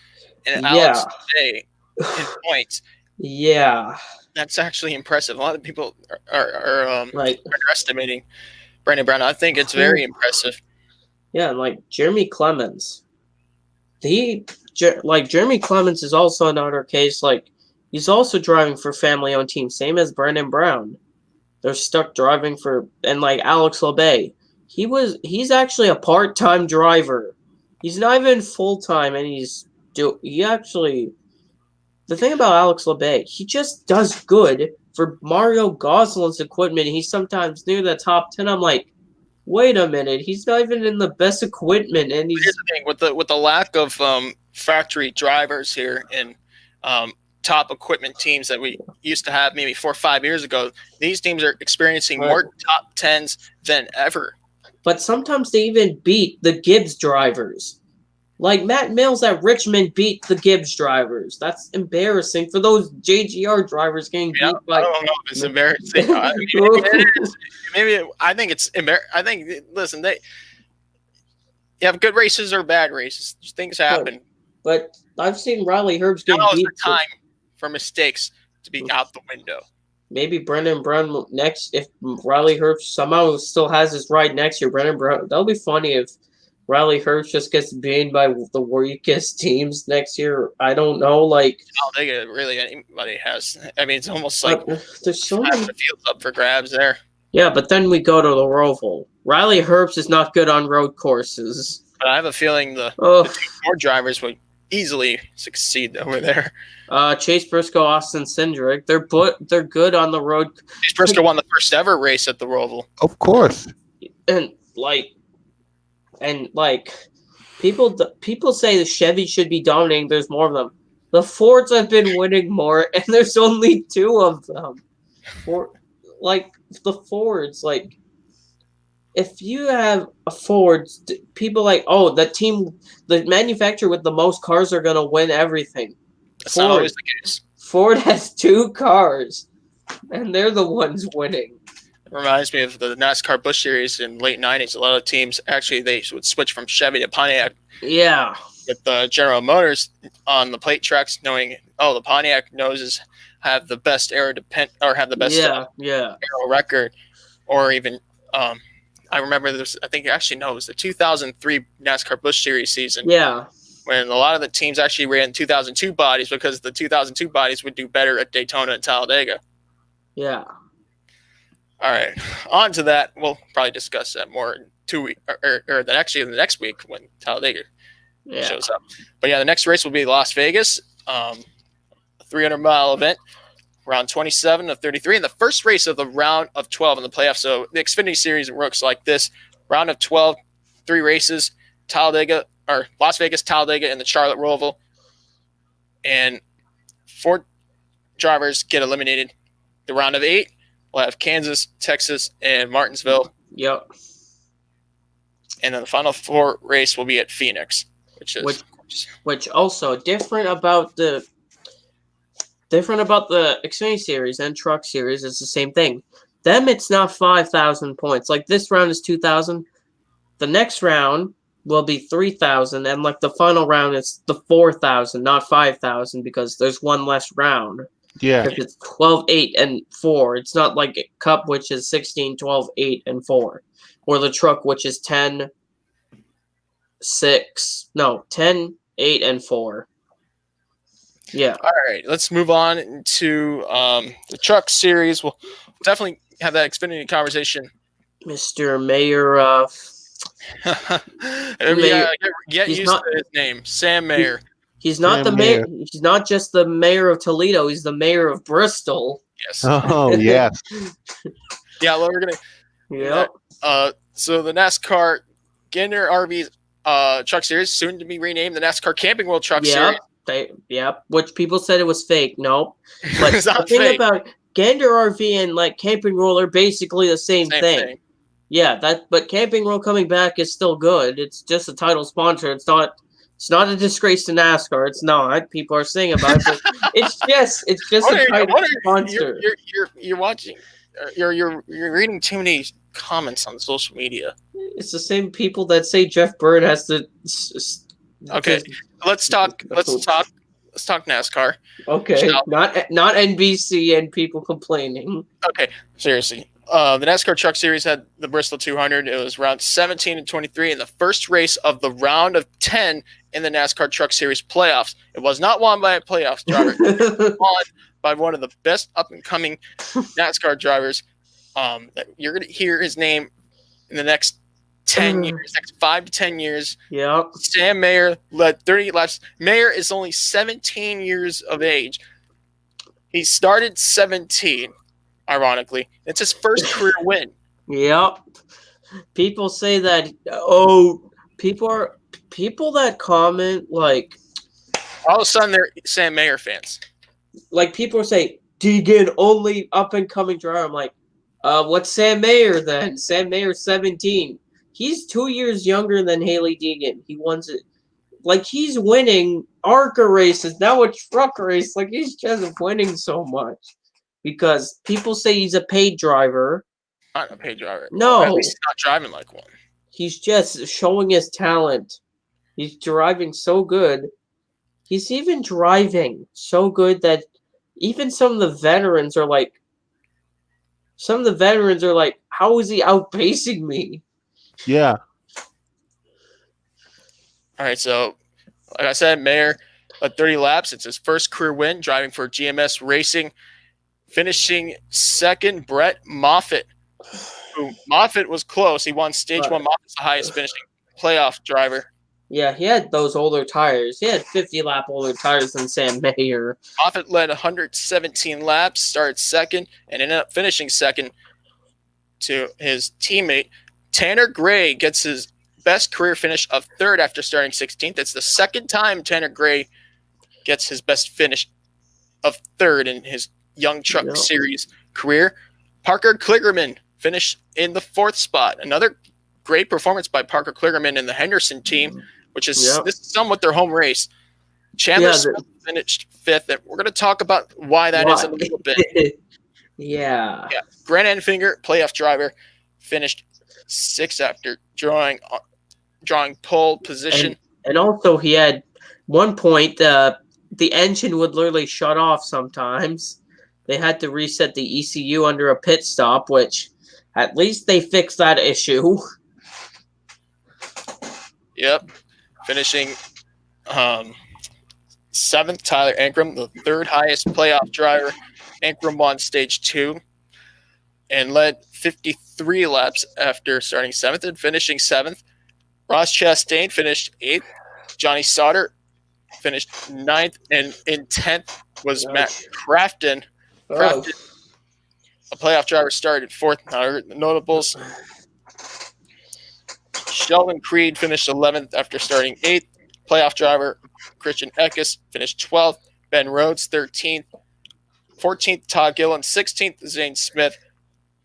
and Alex Day in points. Yeah. That's actually impressive. A lot of people are underestimating Brandon Brown. I think it's very impressive. Yeah, and like Jeremy Clements. Jeremy Clements is also another case. Like, he's also driving for family-owned teams, same as Brandon Brown. They're stuck driving for, and like Alex LeBay, he's actually a part-time driver. He's not even full-time, and the thing about Alex LeBay, he just does good for Mario Gosling's equipment. He's sometimes near the top 10. I'm like, wait a minute, he's not even in the best equipment, and he's. Here's the thing with the lack of factory drivers here and top equipment teams that we used to have maybe 4 or 5 years ago. These teams are experiencing more top 10s than ever. But sometimes they even beat the Gibbs drivers. Like Matt Mills at Richmond beat the Gibbs drivers. That's embarrassing for those JGR drivers getting beat by. I don't know if it's embarrassing. I mean, maybe it is. Maybe I think it's embarrassing. I think, listen, You have good races or bad races. Things happen. But I've seen Riley Herbst get Now is beat. the time for mistakes to be out the window. Maybe Brendon next, if Riley Herbst somehow still has his ride next year, that'll be funny if Riley Herbst just gets beaten by the weakest teams next year. I don't know, like. I don't think really anybody has. I mean, it's almost like there's so many the field's up for grabs there. Yeah, but then we go to the Roval. Riley Herbst is not good on road courses. But I have a feeling the two more drivers would easily succeed over there. Chase Briscoe, Austin Cindric, they're good on the road. Chase Briscoe won the first ever race at the Roval. Of course. And people say the Chevy should be dominating. There's more of them. The Fords have been winning more, and there's only 2 of them. The Fords, if you have a Ford, people the manufacturer with the most cars are going to win everything. That's not always the case. Ford has 2 cars, and they're the ones winning. It reminds me of the NASCAR Busch Series in late 90s. A lot of teams, actually, they would switch from Chevy to Pontiac. Yeah. With the General Motors on the plate tracks, knowing, the Pontiac noses have the best aero record, or even I remember this. I think it was the 2003 NASCAR Busch Series season. Yeah, when a lot of the teams actually ran 2002 bodies because the 2002 bodies would do better at Daytona and Talladega. Yeah. All right, on to that. We'll probably discuss that more in 2 weeks, or the next week when Talladega shows up. But yeah, the next race will be Las Vegas, a 300-mile event. Round 27 of 33, and the first race of the round of 12 in the playoffs. So the Xfinity Series works like this: round of 12, 3 races, Las Vegas, Talladega, and the Charlotte Roval, and 4 drivers get eliminated. The round of 8, we'll have Kansas, Texas, and Martinsville. Yep. And then the final 4 race will be at Phoenix, which also different about the Xfinity Series and Truck Series is the same thing. Them, it's not 5,000 points. Like, this round is 2,000. The next round will be 3,000, and the final round is the 4,000, not 5,000, because there's one less round. Yeah. If it's 12, 8, and 4. It's not like a Cup, which is 16, 12, 8, and 4. Or the Truck, which is 10, 8, and 4. Yeah. All right, let's move on to the Truck Series. We'll definitely have that Xfinity conversation. Mr. Mayor of... Get used to his name, Sam Mayer. He's not the mayor. He's not just the mayor of Toledo. He's the mayor of Bristol. Yes. Oh, yes. Yeah, we're going to... Yep. So the NASCAR Gander RV Truck Series, soon to be renamed the NASCAR Camping World Truck Series. Which people said it was fake. No, but it's not the thing fake. about Gander RV and Camping World are basically the same thing. Yeah, but Camping World coming back is still good. It's just a title sponsor. It's not a disgrace to NASCAR. It's not. People are saying about it. But it's just a title sponsor. You're watching. You're reading too many comments on social media. It's the same people that say Jeff Byrne has to. Okay, let's talk NASCAR. Okay, not NBC and people complaining. Okay, seriously. The NASCAR Truck Series had the Bristol 200. It was round 17 and 23 in the first race of the round of 10 in the NASCAR Truck Series playoffs. It was not won by a playoffs driver. It was won by one of the best up-and-coming NASCAR drivers. That you're going to hear his name in the next 10 years, next 5 to 10 years. Yeah. Sam Mayer led 38 laps. Mayer is only 17 years of age. He started 17, ironically. It's his first career win. Yep. People say that, people that comment, all of a sudden they're Sam Mayer fans. People say, Deegan, only up-and-coming driver. I'm like, what's Sam Mayer then? Sam Mayer's 17. He's 2 years younger than Haley Deegan. He wants it. He's winning ARCA races, now a truck race. He's just winning so much. Because people say he's a paid driver. Not a paid driver. No. Or at least he's not driving like one. he's just showing his talent. He's driving so good. He's even driving so good that even some of the veterans are like, how is he outpacing me? Yeah. All right, so like I said, Mayer led 30 laps. It's his first career win driving for GMS Racing. Finishing second, Brett Moffitt. Moffitt was close. He won stage one. Moffitt's the highest finishing playoff driver. Yeah, he had those older tires. He had 50-lap older tires than Sam Mayer. Moffitt led 117 laps, started second, and ended up finishing second to his teammate. Tanner Gray gets his best career finish of third after starting 16th. It's the second time Tanner Gray gets his best finish of third in his Young Truck Series career. Parker Kligerman finished in the fourth spot. Another great performance by Parker Kligerman and the Henderson team, which is this is somewhat their home race. Chandler Smith finished fifth, and we're going to talk about why that is in a little bit. Yeah. Brent Enfinger, playoff driver, finished sixth after drawing pole position. And also he had one point, the engine would literally shut off sometimes. They had to reset the ECU under a pit stop, which at least they fixed that issue. Yep. Finishing seventh, Tyler Ankrum, the third highest playoff driver. Ankrum won stage 2 and led 53 laps after starting seventh and finishing seventh. Ross Chastain finished eighth. Johnny Sauter finished ninth, and in 10th was Matt Crafton. A playoff driver, started fourth. Notables. Sheldon Creed finished 11th after starting 8th. Playoff driver Christian Eckes finished 12th. Ben Rhodes 13th. 14th Todd Gillen. 16th Zane Smith.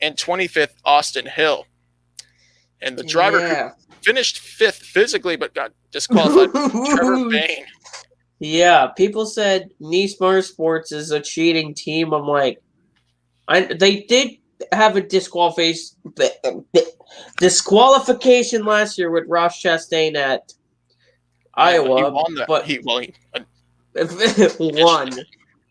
And 25th Austin Hill. And the driver who finished 5th physically but got disqualified, Trevor Bayne. Yeah, people said Nice Motorsports is a cheating team. I'm like, they did have a disqualification last year with Ross Chastain at Iowa. He won but he won.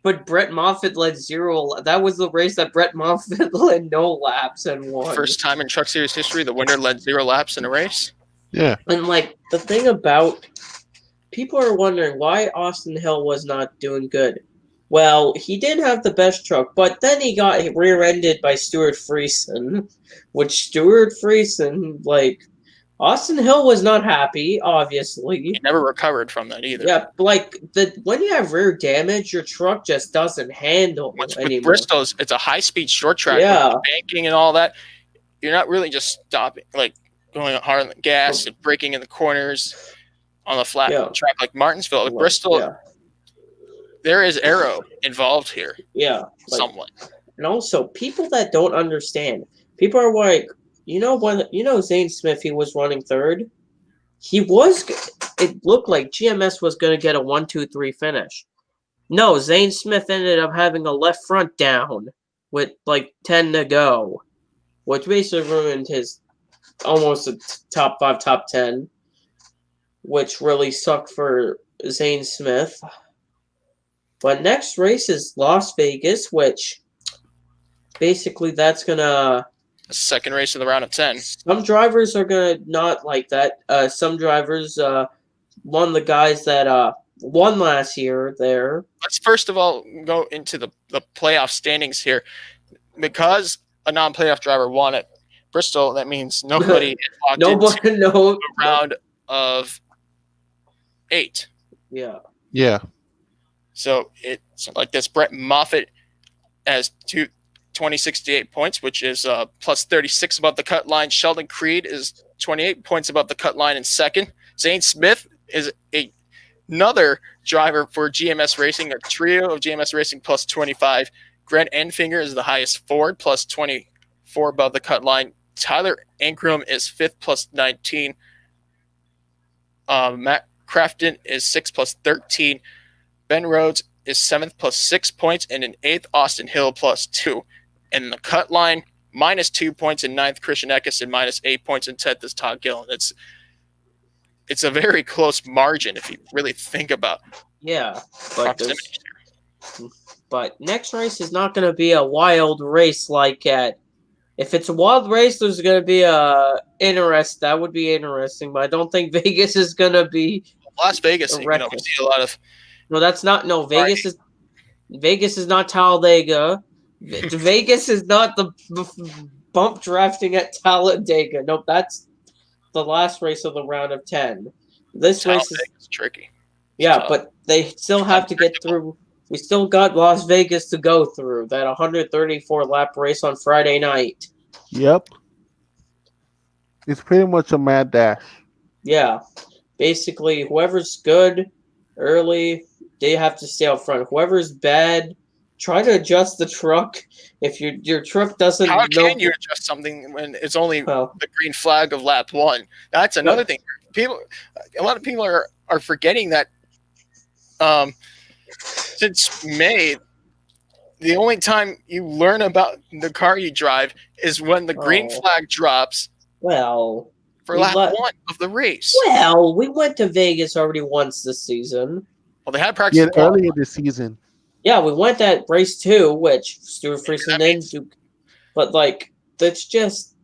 But Brett Moffitt led 0. That was the race that Brett Moffitt led no laps and won. First time in Truck Series history, the winner led 0 laps in a race. Yeah. And like the thing about people are wondering why Austin Hill was not doing good. Well, he did have the best truck, but then he got rear-ended by Stuart Friesen, which Stuart Friesen, like, Austin Hill was not happy, obviously. He never recovered from that either. Yeah, like, when you have rear damage, your truck just doesn't handle anymore. With Bristol's, it's a high-speed short track with banking and all that. You're not really just stopping, like, going hard on the gas and braking in the corners on a flat track like Martinsville. With Bristol, there is aero involved here. Yeah. Somewhat. And also, people that don't understand, people are like, Zane Smith, he was running third. It looked like GMS was going to get a 1-2-3 finish. No, Zane Smith ended up having a left front down with like 10 to go, which basically ruined his almost a top 5, top 10, which really sucked for Zane Smith. But next race is Las Vegas, which basically that's going to... Second race of the round of 10. Some drivers are going to not like that. Some drivers, one of the guys that won last year there. Let's first of all go into the playoff standings here. Because a non-playoff driver won at Bristol, that means nobody is locked into the round of 8. Yeah. Yeah. So it's like this. Brett Moffitt has 2068 points, which is plus 36 above the cut line. Sheldon Creed is 28 points above the cut line in second. Zane Smith is another driver for GMS Racing, a trio of GMS Racing plus 25. Brent Enfinger is the highest Ford, plus 24 above the cut line. Tyler Ankrum is 5th, plus 19. Matt Crafton is 6th, plus 13. Ben Rhodes is 7th, plus 6 points. And in 8th, Austin Hill, plus 2. And the cut line, -2 points in 9th, Christian Eckes, and -8 points in 10th is Todd Gillen. It's a very close margin if you really think about proximity. But next race is not going to be a wild race like at. If it's a wild race, there's going to be that would be interesting, but I don't think Vegas is going to be Las Vegas. We see a lot of. No, that's not. No, Vegas is not Talladega. Vegas is not the bump drafting at Talladega. Nope, that's the last race of the round of 10. This race is tricky. Yeah, but they still have to get through. We still got Las Vegas to go through, that 134-lap race on Friday night. Yep. It's pretty much a mad dash. Yeah. Basically, whoever's good early, they have to stay out front. Whoever's bad, try to adjust the truck. If your truck doesn't... How can you adjust something when it's only the green flag of lap 1? That's another thing. A lot of people are forgetting that since May, the only time you learn about the car you drive is when the green flag drops. Well, for lap 1 of the race. Well, we went to Vegas already once this season. Well, they had practice earlier this season. Yeah, we went at race 2, which Stuart Friesen didn't do. But that's just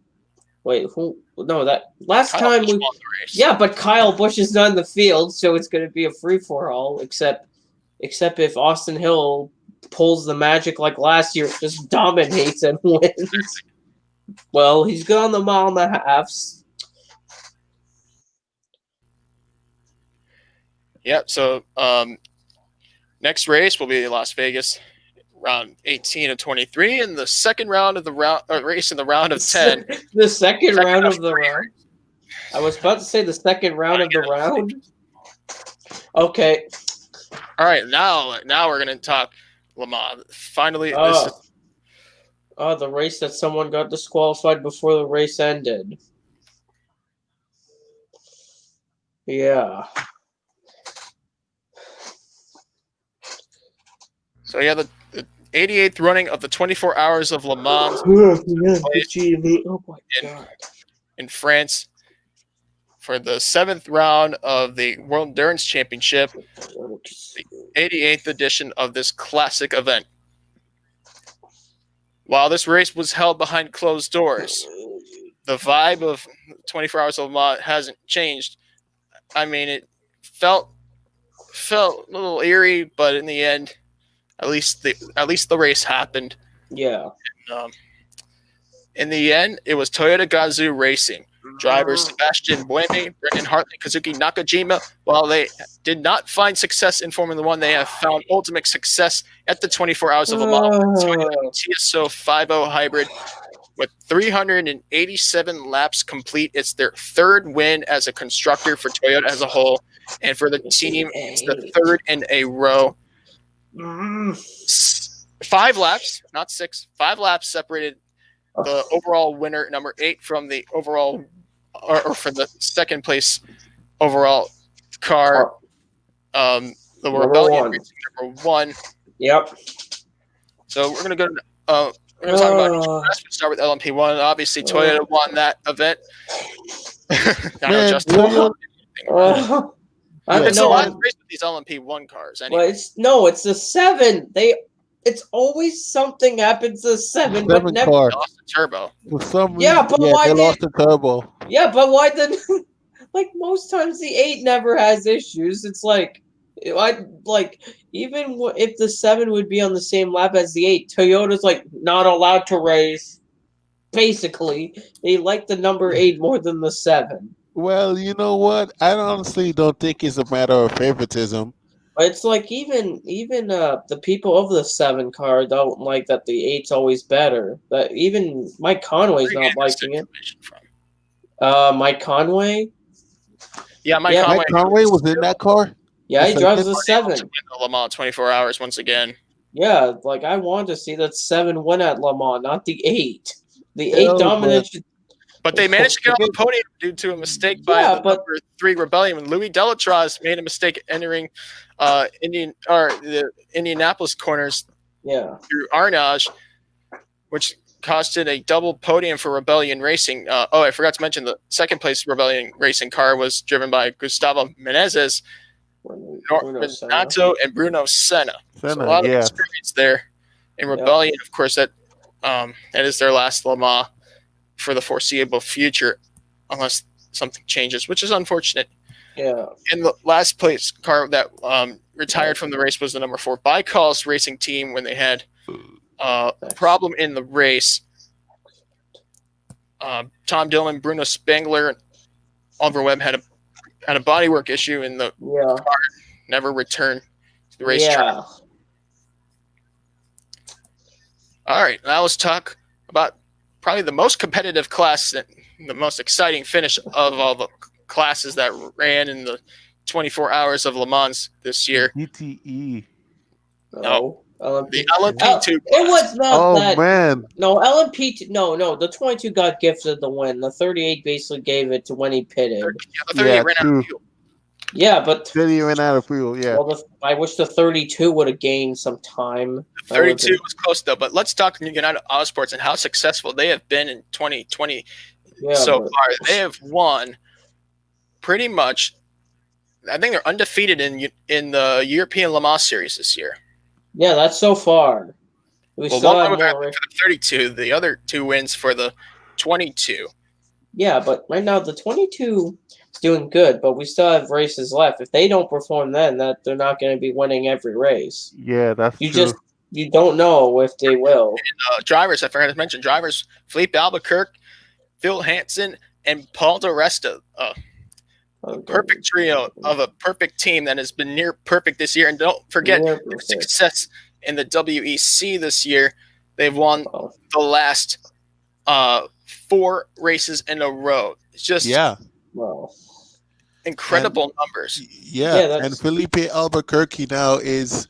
that last time we. Yeah, but Kyle Busch is not in the field, so it's going to be a free for all. Except if Austin Hill pulls the magic like last year, just dominates and wins. Well, he's good on the mile and a halves. Yep. So next race will be Las Vegas, round 18 of 23, and the second round of the race in the round of 10. The second round of the round. I was about to say the second round of the round. Okay. All right, now we're gonna talk Le Mans. Finally, the race that someone got disqualified before the race ended. Yeah. So yeah, the 88th running of the 24 Hours of Le Mans in France for the 7th round of the World Endurance Championship, the 88th edition of this classic event. While this race was held behind closed doors, the vibe of 24 Hours of Le Mans hasn't changed. I mean, it felt a little eerie, but in the end, at least the race happened. Yeah. And, in the end, it was Toyota Gazoo Racing. Drivers Sébastien Buemi, Brendon, Hartley, Kazuki, Nakajima. While they did not find success in Formula One, they have found ultimate success at the 24 Hours of Le Mans. TSO 50 hybrid with 387 laps complete. It's their 3rd win as a constructor for Toyota as a whole, and for the team, it's the 3rd in a row. 5 laps, not 6. 5 laps separated the overall winner, number 8, from the overall, or from the second place overall car. The Rebellion Racing number 1. Yep. So we're gonna go. We're gonna talk about each class. We'll start with LMP1. Obviously, Toyota won that event. I know Justin. It's the last race with these LMP1 cars. Anyway. Well, it's the 7. It's always something happens to 7, but never lost the turbo. For some reason, they lost the turbo. Yeah, but why then? Like most times, the 8 never has issues. It's even if the 7 would be on the same lap as the 8, Toyota's not allowed to race. Basically, they like the number 8 more than the 7. Well, you know what? I honestly don't think it's a matter of favoritism. It's even the people of the 7 car don't like that the 8's always better. That even Mike Conway's not liking it. Mike Conway? Yeah, Mike Conway was in that car? Yeah, he drives the 7. The Le Mans 24 Hours once again. Yeah, I wanted to see that 7 win at Le Mans, not the 8. The 8 dominated. But they managed to get on the podium due to a mistake by the number 3 Rebellion when Louis Delatraz made a mistake entering the Indianapolis corners through Arnage, which costed a double podium for Rebellion Racing. I forgot to mention the second place Rebellion Racing car was driven by Gustavo Menezes, Norman Nato, and Bruno Senna. So a lot of experience there in Rebellion. Of course, that is their last Le Mans for the foreseeable future, unless something changes, which is unfortunate. Yeah. And the last place car that retired from the race was the number 4 Bicalls Racing Team when they had a problem in the race. Tom Dillon, Bruno Spengler, and Oliver Webb had a bodywork issue, and the car never returned to the racetrack. All right, now let's talk about probably the most competitive class and the most exciting finish of all the classes that ran in the 24 hours of Le Mans this year. DTE. No. The LMP2. It was not that. Oh, man. No, LMP2. No. The 22 got gifted the win. The 38 basically gave it to when he pitted. The 38 ran out of fuel. Yeah, but 30 ran out of fuel, yeah. Well, I wish the 32 would have gained some time. The 32 was close, though. But let's talk United Autosports and how successful they have been in 2020 so far. They have won pretty much. I think they're undefeated in the European Le Mans Series this year. Yeah, that's so far. One for the 32, the other 2 wins for the 22. Yeah, but right now the 22 is doing good, but we still have races left. If they don't perform then, that they're not going to be winning every race. Yeah, that's true. You don't know if they will. And, drivers, I forgot to mention, Felipe Albuquerque, Phil Hansen, and Paul Di Resta. A perfect trio of a perfect team that has been near perfect this year. And don't forget their success in the WEC this year. They've won the last 4 races in a row. It's just incredible numbers. Yeah, and Felipe Albuquerque now is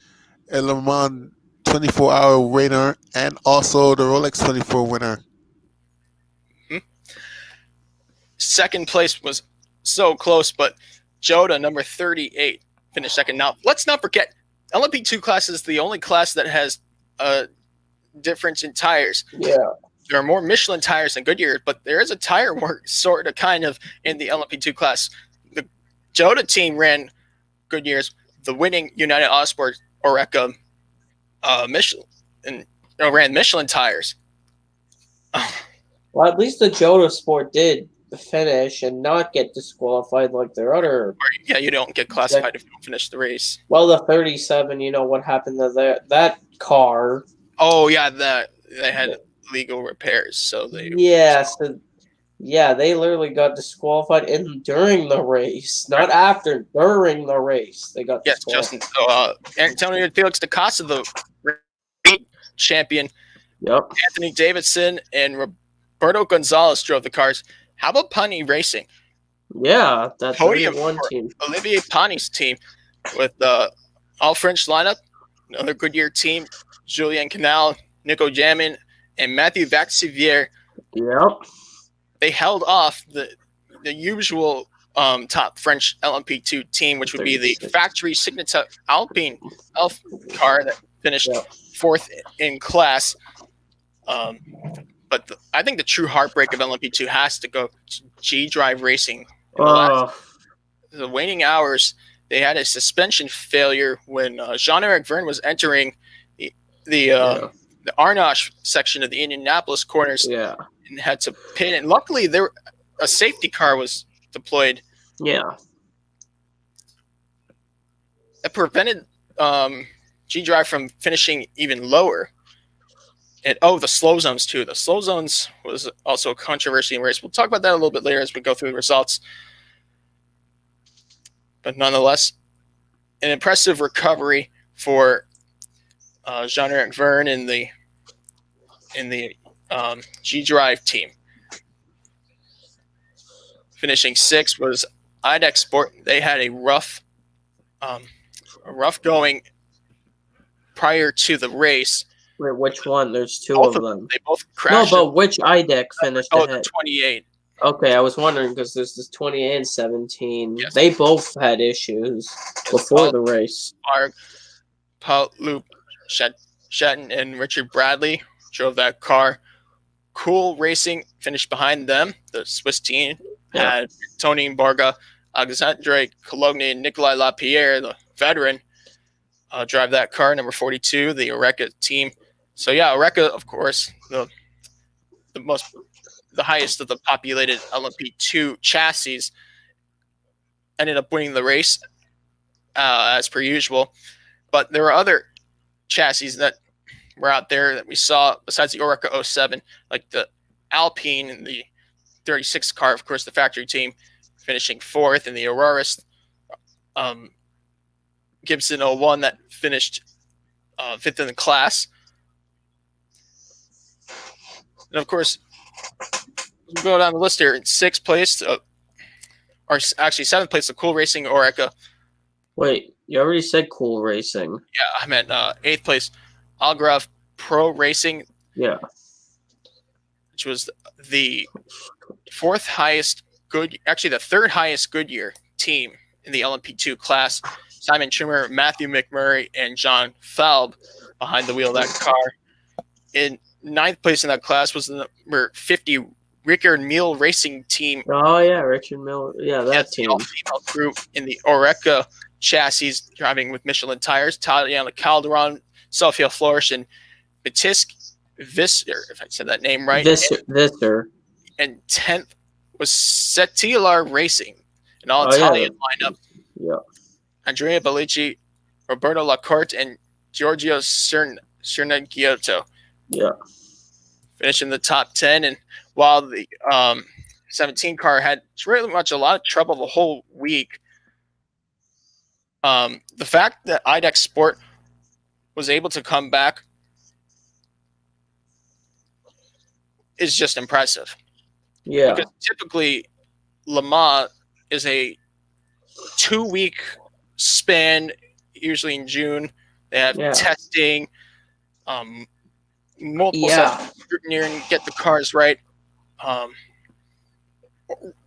a Le Mans 24-hour winner and also the Rolex 24 winner. Second place was so close, but Jota, number 38, finished second. Now, let's not forget, LMP2 class is the only class that has a difference in tires. Yeah. There are more Michelin tires than Goodyear, but there is a tire war sort of kind of in the LMP2 class. The Jota team ran Goodyear's, the winning United Autosport Oreca Michelin, and ran Michelin tires. Well, at least the Jota Sport did finish and not get disqualified like their other. Yeah, you don't get classified if you don't finish the race. Well, the 37, you know what happened to that car? Oh yeah, they had legal repairs, so they. Yeah, they literally got disqualified during the race, not after. During the race, they got disqualified. Justin. So, Antonio Felix da Costa, the champion. Yep. Anthony Davidson and Roberto Gonzalez drove the cars. How about Pani Racing? Yeah, that's podium one team. Olivier Pani's team with the all-French lineup. Another Goodyear team. Julien Canal, Nico Jamin, and Mathieu Vaxivière. Yep. They held off the usual top French LMP2 team, which would be the factory signature Alpine Elf car that finished 4th in class. But I think the true heartbreak of LMP2 has to go to G-Drive Racing. The waning hours, they had a suspension failure when Jean-Eric Verne was entering the Arnoch section of the Indianapolis corners and had to pit. And luckily, a safety car was deployed. Yeah. It prevented G-Drive from finishing even lower. And the slow zones too. The slow zones was also a controversy in race. We'll talk about that a little bit later as we go through the results. But nonetheless, an impressive recovery for Jean-Eric Verne in the G-Drive team. Finishing 6th was IDEX Sport. They had a rough going prior to the race. Wait, which one? There's 2 of them. They both crashed. No, but which IDEC finished ahead? The 28. Okay, I was wondering because there's this 28 and 17. Yes. They both had issues before the race. Paul Luke Shetton and Richard Bradley drove that car. Cool Racing finished behind them. The Swiss team had Tony Borga, Alexandre Cologne, and Nikolai Lapierre, the veteran, drive that car, number 42, the ARCA team. So yeah, ARCA, of course, the highest of the populated LMP2 chassis, ended up winning the race as per usual. But there were other chassis that were out there that we saw besides the ARCA 07, like the Alpine and the 36 car, of course, the factory team finishing fourth, and the Auroras Gibson 01 that finished fifth in the class. And of course, we'll go down the list here. In sixth place, or actually seventh place, the Cool Racing ARCA. Wait, you already said Cool Racing. Yeah, I meant eighth place, Algrove Pro Racing. Yeah. Which was the fourth highest actually the third highest Goodyear team in the LMP2 class. Simon Trimmer, Matthew McMurray, and John Falb behind the wheel of that car. In ninth place in that class was the number 50 Rickard Mille Racing team. Oh, yeah, Richard Mille. Yeah, that team. All-female crew in the ARCA chassis, driving with Michelin tires. Tatiana Calderon, Sophia Flores, and Batisk Visser, if I said that name right. Visser. And 10th was Setilar Racing, an all-Italian lineup. Yeah. Andrea Bellici, Roberto Lacorte, and Giorgio Cernaghiotto. Yeah. Finished in the top 10. And while the 17 car had really much a lot of trouble the whole week, the fact that IDEX Sport was able to come back is just impressive. Yeah. Because typically Le Mans is a 2-week span, usually in June. They have testing, multiple sets of scrutiny and get the cars right.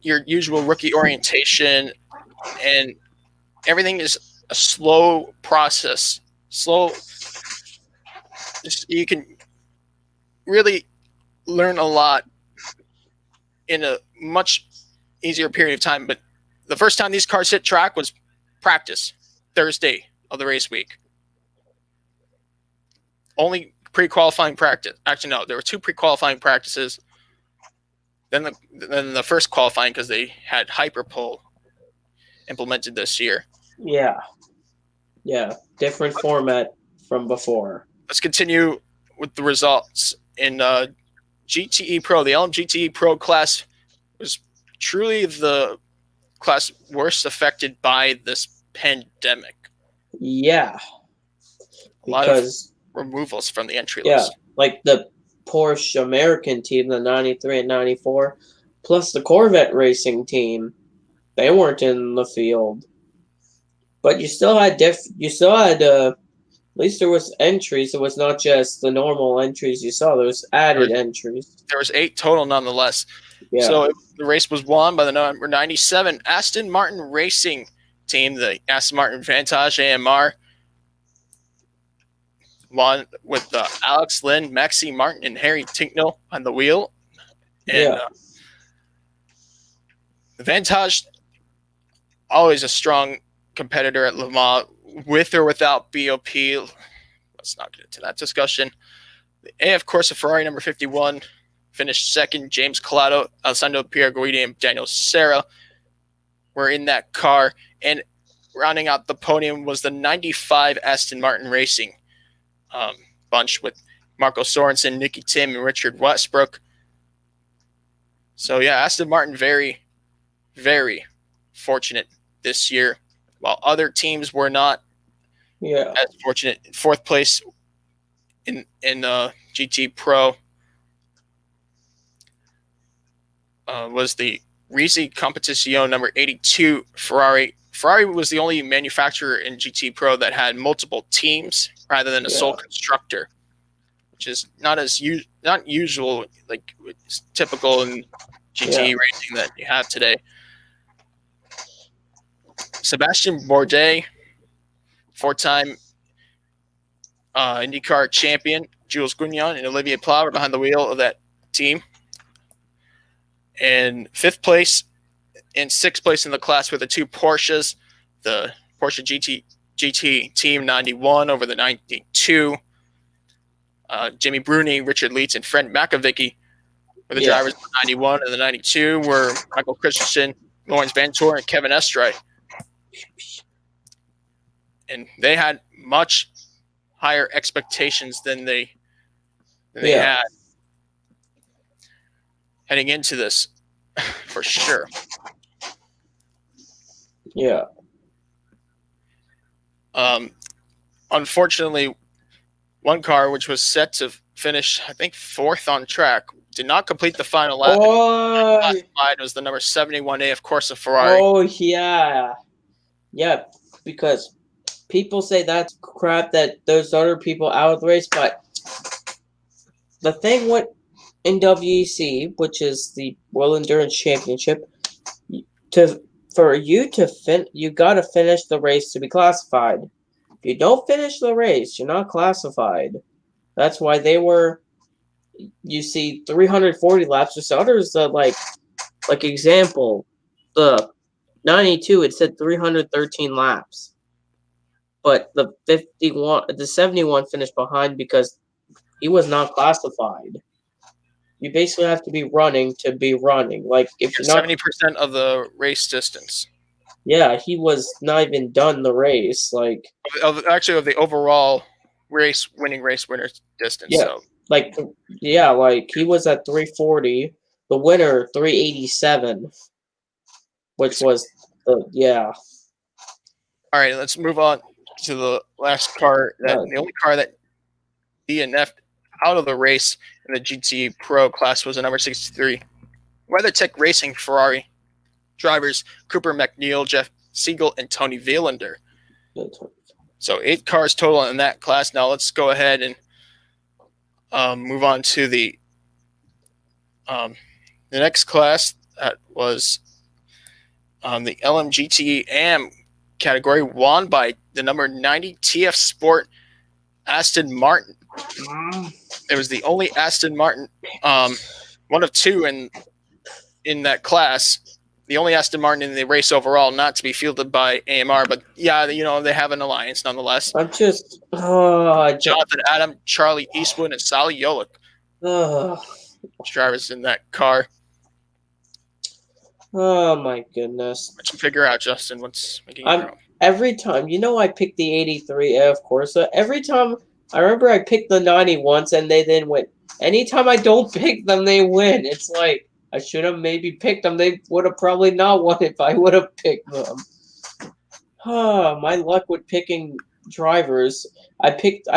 Your usual rookie orientation, and everything is a slow process. You can really learn a lot in a much easier period of time. But the first time these cars hit track was practice, Thursday of the race week. Only pre-qualifying practice. Actually, no, there were 2 pre-qualifying practices. Then the first qualifying, because they had hyperpole implemented this year. Yeah. Yeah. Different format from before. Let's continue with the results in GTE Pro. The LMGTE Pro class was truly the class worst affected by this pandemic. Yeah. A lot of removals from the entry list. Yeah, like the Porsche American team, the 93 and 94, plus the Corvette Racing team, they weren't in the field. But you still had at least there was entries. It was not just the normal entries you saw. There was added entries. There was 8 total nonetheless. Yeah. So the race was won by the number 97 Aston Martin Racing team, the Aston Martin Vantage AMR. Won with Alex Lynn, Maxi Martin, and Harry Tinknell on the wheel. And the Vantage, always a strong competitor at Le Mans, with or without BOP. Let's not get into that discussion. The AF Corsa Ferrari number 51 finished second. James Collado, Alessandro Pierguidi, and Daniel Serra were in that car. And rounding out the podium was the 95 Aston Martin Racing bunch with Marco Sorensen, Nicky Tim, and Richard Westbrook. So yeah, Aston Martin very, very fortunate this year, while other teams were not as fortunate. Fourth place in GT Pro was the Risi Competizione number 82 Ferrari. Ferrari was the only manufacturer in GT Pro that had multiple teams rather than a sole constructor, which is not usual, like it's typical in GT racing that you have today. Sébastien Bourdais, 4-time IndyCar champion, Jules Gounon and Olivier Pla were behind the wheel of that team. And 5th place and 6th place in the class were the 2 Porsches, the Porsche GT Team 91 over the 92. Jimmy Bruni, Richard Leeds, and Fred McAvicky were the drivers of the 91, and the 92 were Michael Christensen, Lawrence Vantor, and Kevin Estray. And they had much higher expectations than they had heading into this, for sure. Yeah. Unfortunately, one car, which was set to finish, I think, 4th on track, did not complete the final lap. Classified was the number 71 AF Corsa Ferrari. Oh, yeah. Yeah, because people say that's crap that those other people out of the race, but the thing with NWEC, which is the World Endurance Championship, you gotta finish the race to be classified. If you don't finish the race, you're not classified. That's why they were, you see, 340 laps. There's others that, like example, the 92, it said 313 laps. But the 71 finished behind because he was not classified. You basically have to be running to be running. Like, if you're not 70% of the race distance. Yeah, he was not even done the race. Like, of the overall winning race winner distance. Yeah, so. like he was at 340. The winner 387, which was All right, let's move on to the last car. The only car that DNF'd out of the race in the GT Pro class was the number 63 WeatherTech Racing Ferrari drivers Cooper McNeil, Jeff Siegel, and Tony Vielander. So 8 cars total in that class. Now let's go ahead and move on to the next class. That was the LMGT AM category, won by the number 90 TF Sport Aston Martin. It was the only Aston Martin, one of 2 in that class. The only Aston Martin in the race overall not to be fielded by AMR, but yeah, they have an alliance nonetheless. I'm just Jonathan Adam, Charlie Eastwood, and Sally Yolik. Drivers in that car. Oh my goodness! What you figure out, Justin? What's making you wrong? Every time, I picked the 83 AF Corsa. Every time, I remember I picked the 90 once and they then win. Anytime I don't pick them, they win. It's like, I should have maybe picked them. They would have probably not won if I would have picked them. My luck with picking drivers. I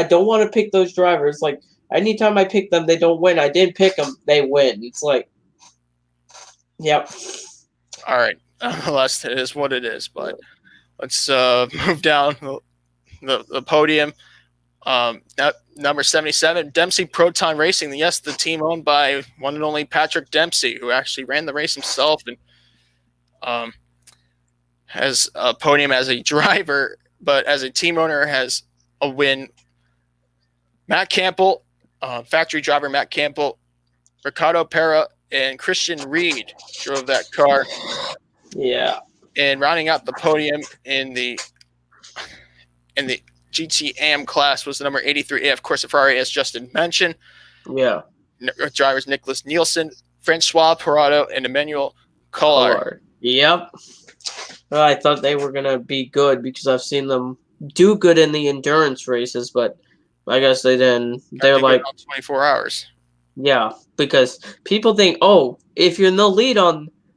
don't want to pick those drivers. Like, anytime I pick them, they don't win. I didn't pick them, they win. It's like, yep. All right. It is what it is, but let's move down the podium. Number 77, Dempsey Proton Racing. Yes, the team owned by one and only Patrick Dempsey, who actually ran the race himself and has a podium as a driver, but as a team owner has a win. Matt Campbell, factory driver Matt Campbell, Ricardo Pera, and Christian Reed drove that car. Yeah. And rounding out the podium in the GT-AM class was the number 83 AF Corsa Ferrari, as Justin mentioned. Yeah. Drivers Nicholas Nielsen, Francois Parado, and Emmanuel Collard. Yep. Well, I thought they were going to be good because I've seen them do good in the endurance races, but I guess they didn't. They're like 24 hours. Yeah, because people think, if you're in the lead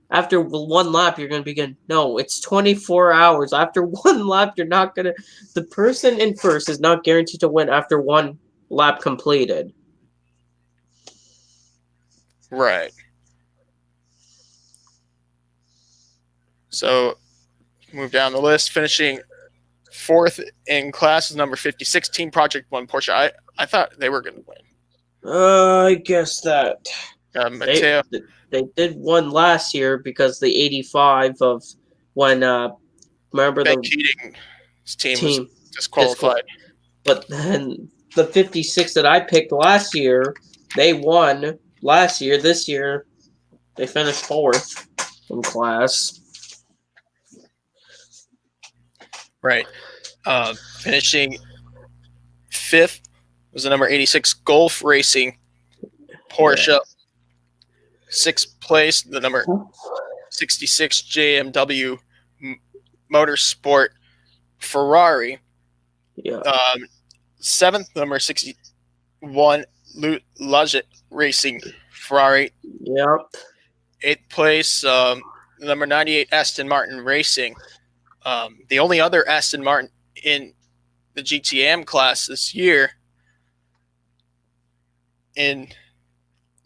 after one lap, you're going to be good. No, it's 24 hours. After one lap, you're not going to... The person in first is not guaranteed to win after one lap completed. Right. So, move down the list. Finishing 4th in class is number 56, Team Project 1 Porsche. I thought they were going to win. I guess that... Mateo. They did one last year because the 85 of when remember Ben the Keating's team was disqualified. But then the 56 that I picked last year, they won last year. This year, they finished 4th in class. Right. Finishing 5th was the number 86 Golf Racing Porsche. Yeah. 6th place, the number 66 JMW Motorsport Ferrari. Yeah. 7th, number 61 Luget Racing Ferrari. Yep. 8th place, number 98 Aston Martin Racing. The only other Aston Martin in the GTM class this year. In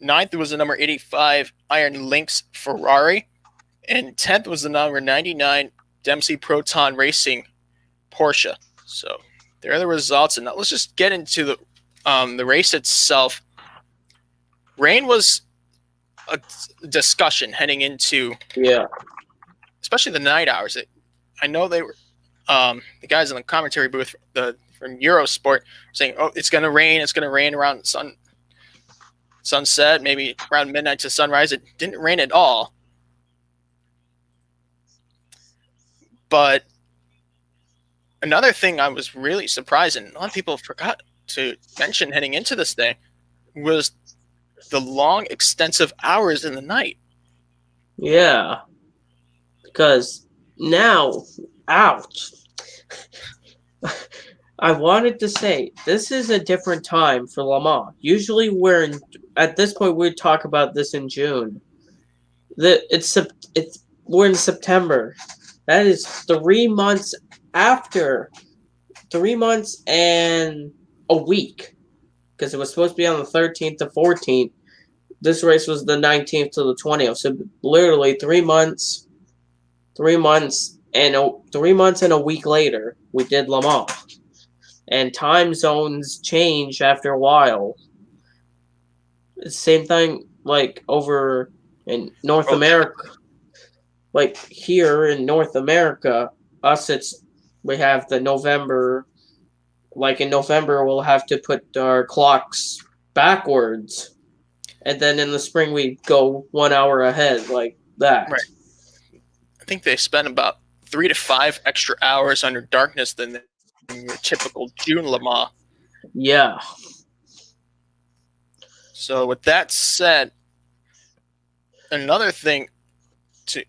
9th was the number 85 Iron Lynx Ferrari. And 10th was the number 99 Dempsey Proton Racing Porsche. So there are the results. And now let's just get into the race itself. Rain was a discussion heading into, especially the night hours. I know they were the guys in the commentary booth from Eurosport were saying, "Oh, it's going to rain. It's going to rain around sunset, maybe around midnight to sunrise." It didn't rain at all. But another thing I was really surprised, and a lot of people forgot to mention heading into this thing, was the long, extensive hours in the night. Yeah. Because now, ouch. I wanted to say, this is a different time for Le Mans. Usually at this point, we talk about this in June. We're in September. That is 3 months after. 3 months and a week. Because it was supposed to be on the 13th to 14th. This race was the 19th to the 20th. So literally 3 months. 3 months and 3 months and a week later, we did Le Mans. And time zones change after a while. It's the same thing like over in North America. Like here in North America, we have the November. Like in November, we'll have to put our clocks backwards. And then in the spring, we go 1 hour ahead, like that. Right. I think they spend about 3 to 5 extra hours under darkness than your typical June Le Mans. Yeah. So with that said, another thing to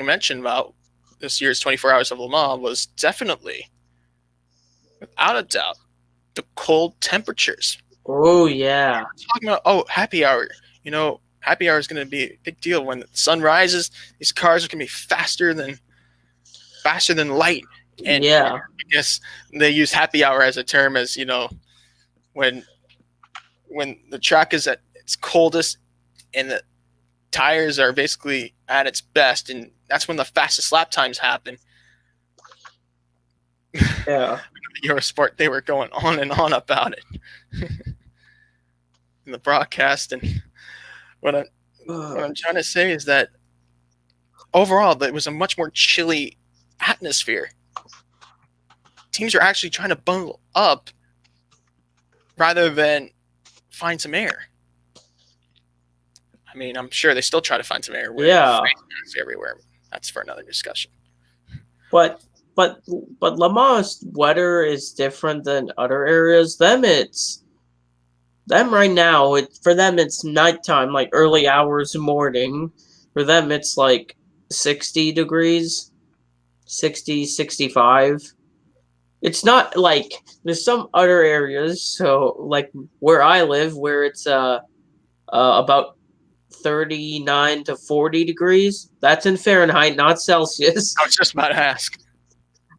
mention about this year's 24 Hours of Le Mans was definitely, without a doubt, the cold temperatures. Oh, yeah. Talking about, happy hour. Happy hour is going to be a big deal. When the sun rises, these cars are going to be faster than light. And I guess they use happy hour as a term as, when the track is at its coldest and the tires are basically at its best, and that's when the fastest lap times happen. Yeah. Eurosport, they were going on and on about it in the broadcast. And what I'm trying to say is that overall, it was a much more chilly atmosphere. Teams are actually trying to bundle up rather than find some air. I mean, I'm sure they still try to find some air. Everywhere. That's for another discussion. But Le Mans weather is different than other areas. Right now, for them it's nighttime, like early hours morning. For them it's like 60 degrees, 60, 65. It's not like there's some other areas, so like where I live, where it's about 39 to 40 degrees. That's in Fahrenheit, not Celsius. I was just about to ask.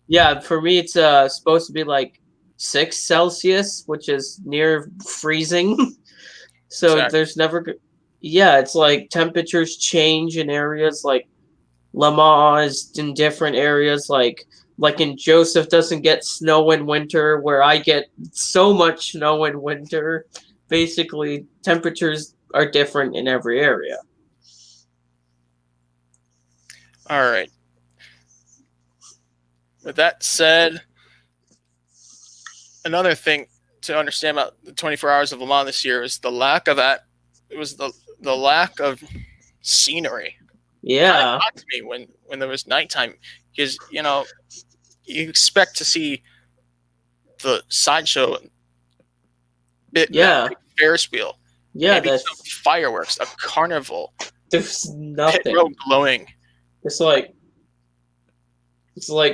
Yeah, for me it's supposed to be like 6 Celsius, which is near freezing. So exactly. There's never... Yeah, it's like temperatures change in areas like Le Mans, in different areas, like in Joseph doesn't get snow in winter, where I get so much snow in winter. Basically, temperatures are different in every area. All right. With that said, another thing to understand about the 24 Hours of Le Mans this year is the lack of was the lack of scenery. Yeah. It got to me when there was nighttime, because you expect to see the sideshow, big Ferris wheel, maybe some fireworks, a carnival. There's nothing. Pit road glowing. It's like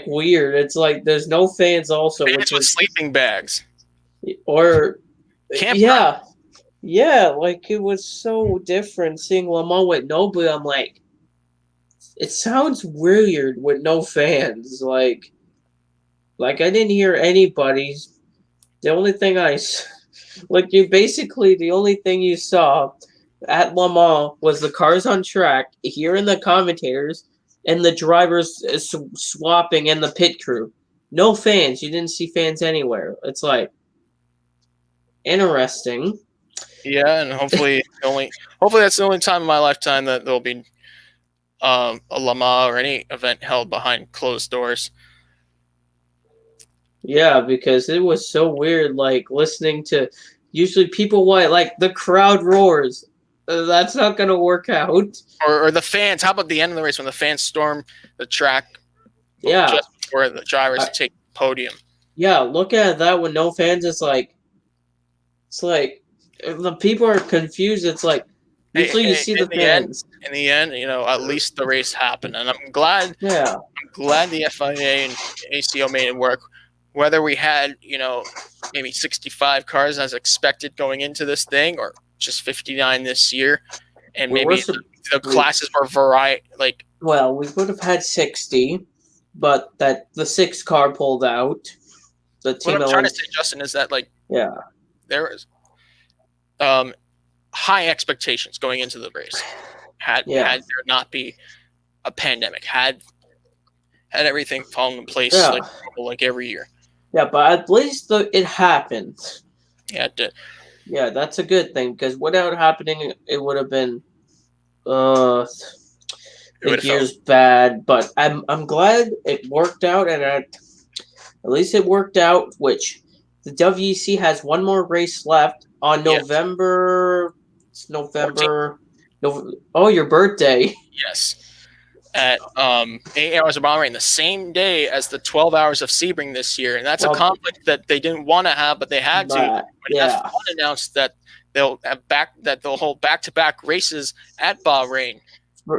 weird. It's like there's no fans also. Fans with sleeping bags. Or camp. Yeah, like it was so different seeing Le Mans with nobody. I'm like, it sounds weird with no fans. Like I didn't hear anybody. The only thing the only thing you saw at Le Mans was the cars on track, hearing the commentators, and the drivers swapping and the pit crew. No fans. You didn't see fans anywhere. It's like interesting. Yeah, and hopefully that's the only time in my lifetime that there'll be a Le Mans or any event held behind closed doors. Yeah, because it was so weird, like listening to usually people like the crowd roars. That's not going to work out. Or the fans. How about the end of the race when the fans storm the track? Yeah, just before the drivers take the podium. Yeah, look at that with no fans. It's like the people are confused. It's like usually you see the fans. In the end, at least the race happened, and I'm glad. Yeah, I'm glad the FIA and ACO made it work. Whether we had, maybe 65 cars as expected going into this thing, or just 59 this year, and maybe the classes were variety. Well, we would have had 60, but the 6 car pulled out. What I'm trying to say, Justin, is that there was high expectations going into the race. Had there not be a pandemic, had everything fallen in place like every year. Yeah, but at least it happened. Yeah, it did. Yeah, that's a good thing, because without happening, it would have been years bad. But I'm glad it worked out, and at least it worked out. Which the WEC has one more race left on November. It's November. Your birthday. Yes. At 8 hours of Bahrain, the same day as the 12 hours of Sebring this year, and that's a conflict that they didn't want to have, but they had to. When F1 announced that they'll hold back-to-back races at Bahrain.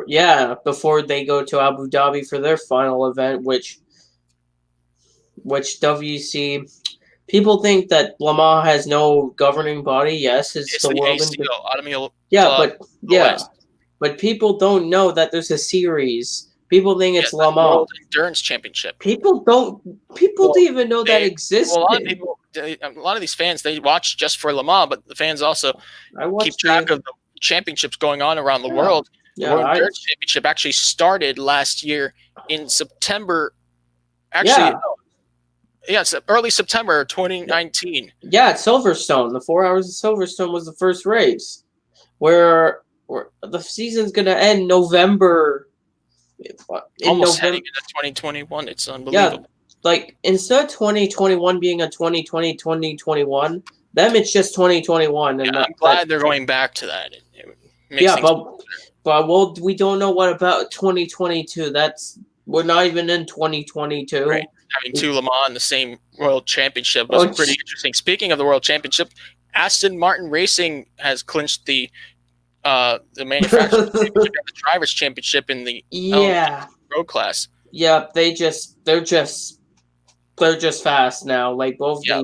Yeah, before they go to Abu Dhabi for their final event, which WEC. People think that Le Mans has no governing body. Yes, it's the world. But people don't know that there's a series. People think it's Le Mans. World Endurance Championship. People don't even know that exists. Well, a lot of these fans, they watch just for Le Mans, but the fans also keep track of the championships going on around the world. The World Endurance Championship actually started last year in September. It's early September 2019. Yeah, at Silverstone. The 4 hours of Silverstone was the first race. Where the season's going to end November. Almost heading into 2021. It's unbelievable. Yeah, instead of 2021 being a 2020-2021, them it's just 2021. And I'm glad they're going back to that. But we don't know what about 2022. We're not even in 2022. Right. Having 2 Le Mans in the same World Championship was pretty interesting. Speaking of the World Championship, Aston Martin Racing has clinched the manufacturers championship and the drivers championship in the road class. Yeah, they're just fast now. Like both. Yeah,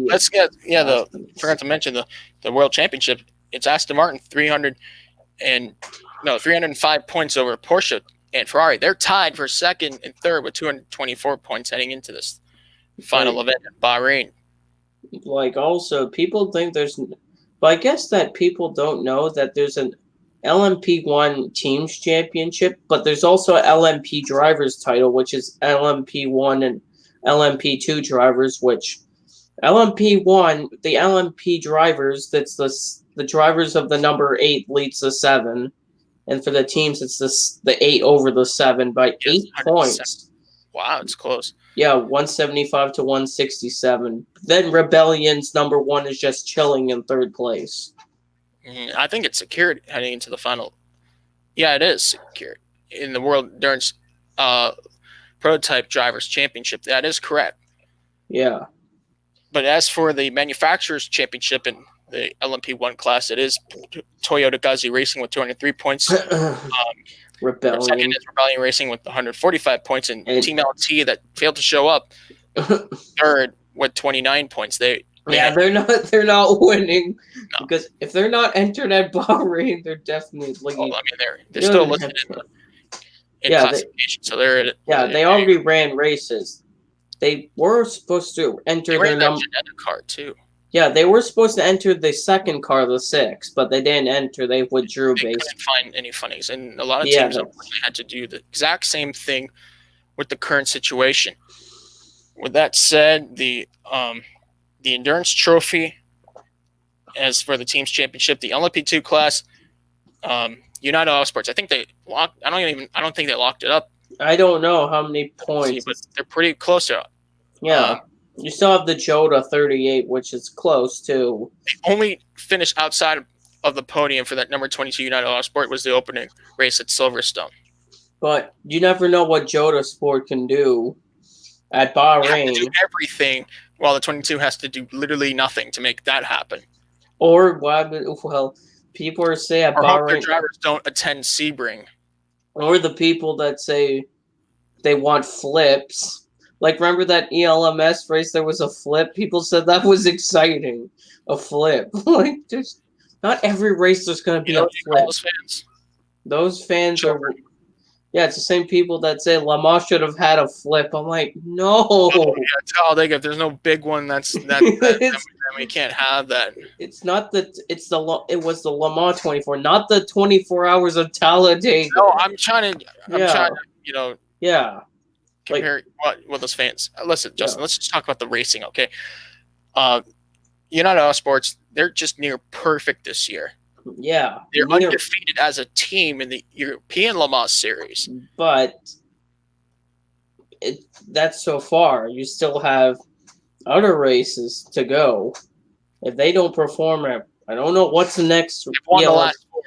forgot to mention the World Championship. It's Aston Martin 305 points over Porsche and Ferrari. They're tied for second and third with 224 points heading into this final event in Bahrain. Also, people think there's. But I guess that people don't know that there's an LMP1 Teams Championship, but there's also an LMP Drivers title, which is LMP1 and LMP2 drivers, which LMP1, the LMP drivers, that's the drivers of the number 8 leads the 7. And for the teams, it's the 8 over the 7 by 8 points. Wow, it's close. Yeah, 175 to 167. Then Rebellion's number 1 is just chilling in 3rd place. I think it's secured heading into the final. Yeah, it is secured in the World Endurance Prototype Drivers Championship. That is correct. Yeah. But as for the Manufacturers Championship in the LMP1 class, it is Toyota Gazoo Racing with 203 points. Rebellion. Second is Rebellion Racing with 145 points, and Team LT that failed to show up third with 29 points. They're not winning because if they're not entered at Bahrain, they're definitely like. Well, I mean, they're still listed in classification, so they're they already ran races. They were supposed to enter their number car too. Yeah, they were supposed to enter the second car, the 6, but they didn't enter. They withdrew. They couldn't find any fundings, and a lot of teams had to do the exact same thing with the current situation. With that said, the endurance trophy, as for the team's championship, the LMP2 class, United Auto Sports. I think they locked. I don't think they locked it up. I don't know how many points, but they're pretty close to it. Yeah. You still have the Jota 38, which is close too. The only finish outside of the podium for that number 22 United Auto Sport was the opening race at Silverstone. But you never know what Jota Sport can do at Bahrain. They have to do everything, while the 22 has to do literally nothing to make that happen. Or, people are saying at Bahrain, their drivers don't attend Sebring. Or the people that say they want flips. Like, remember that ELMS race? There was a flip. People said that was exciting. A flip. Like, there's not every race there's going to be a flip. Those fans are. Yeah, it's the same people that say Lamar should have had a flip. I'm like, no. Oh, yeah, it's all they get. There's no big one. We can't have that. It's not that. It was the Le Mans 24, not the 24 hours of Talladega. No, I'm trying to. Yeah. Compare what those fans. Listen, Justin. Let's just talk about the racing, okay? United Auto Sports, they're just near perfect this year. Yeah. They're undefeated as a team in the European Le Mans Series. But that's so far. You still have other races to go. If they don't perform, I don't know what's the next. They've won the last 4.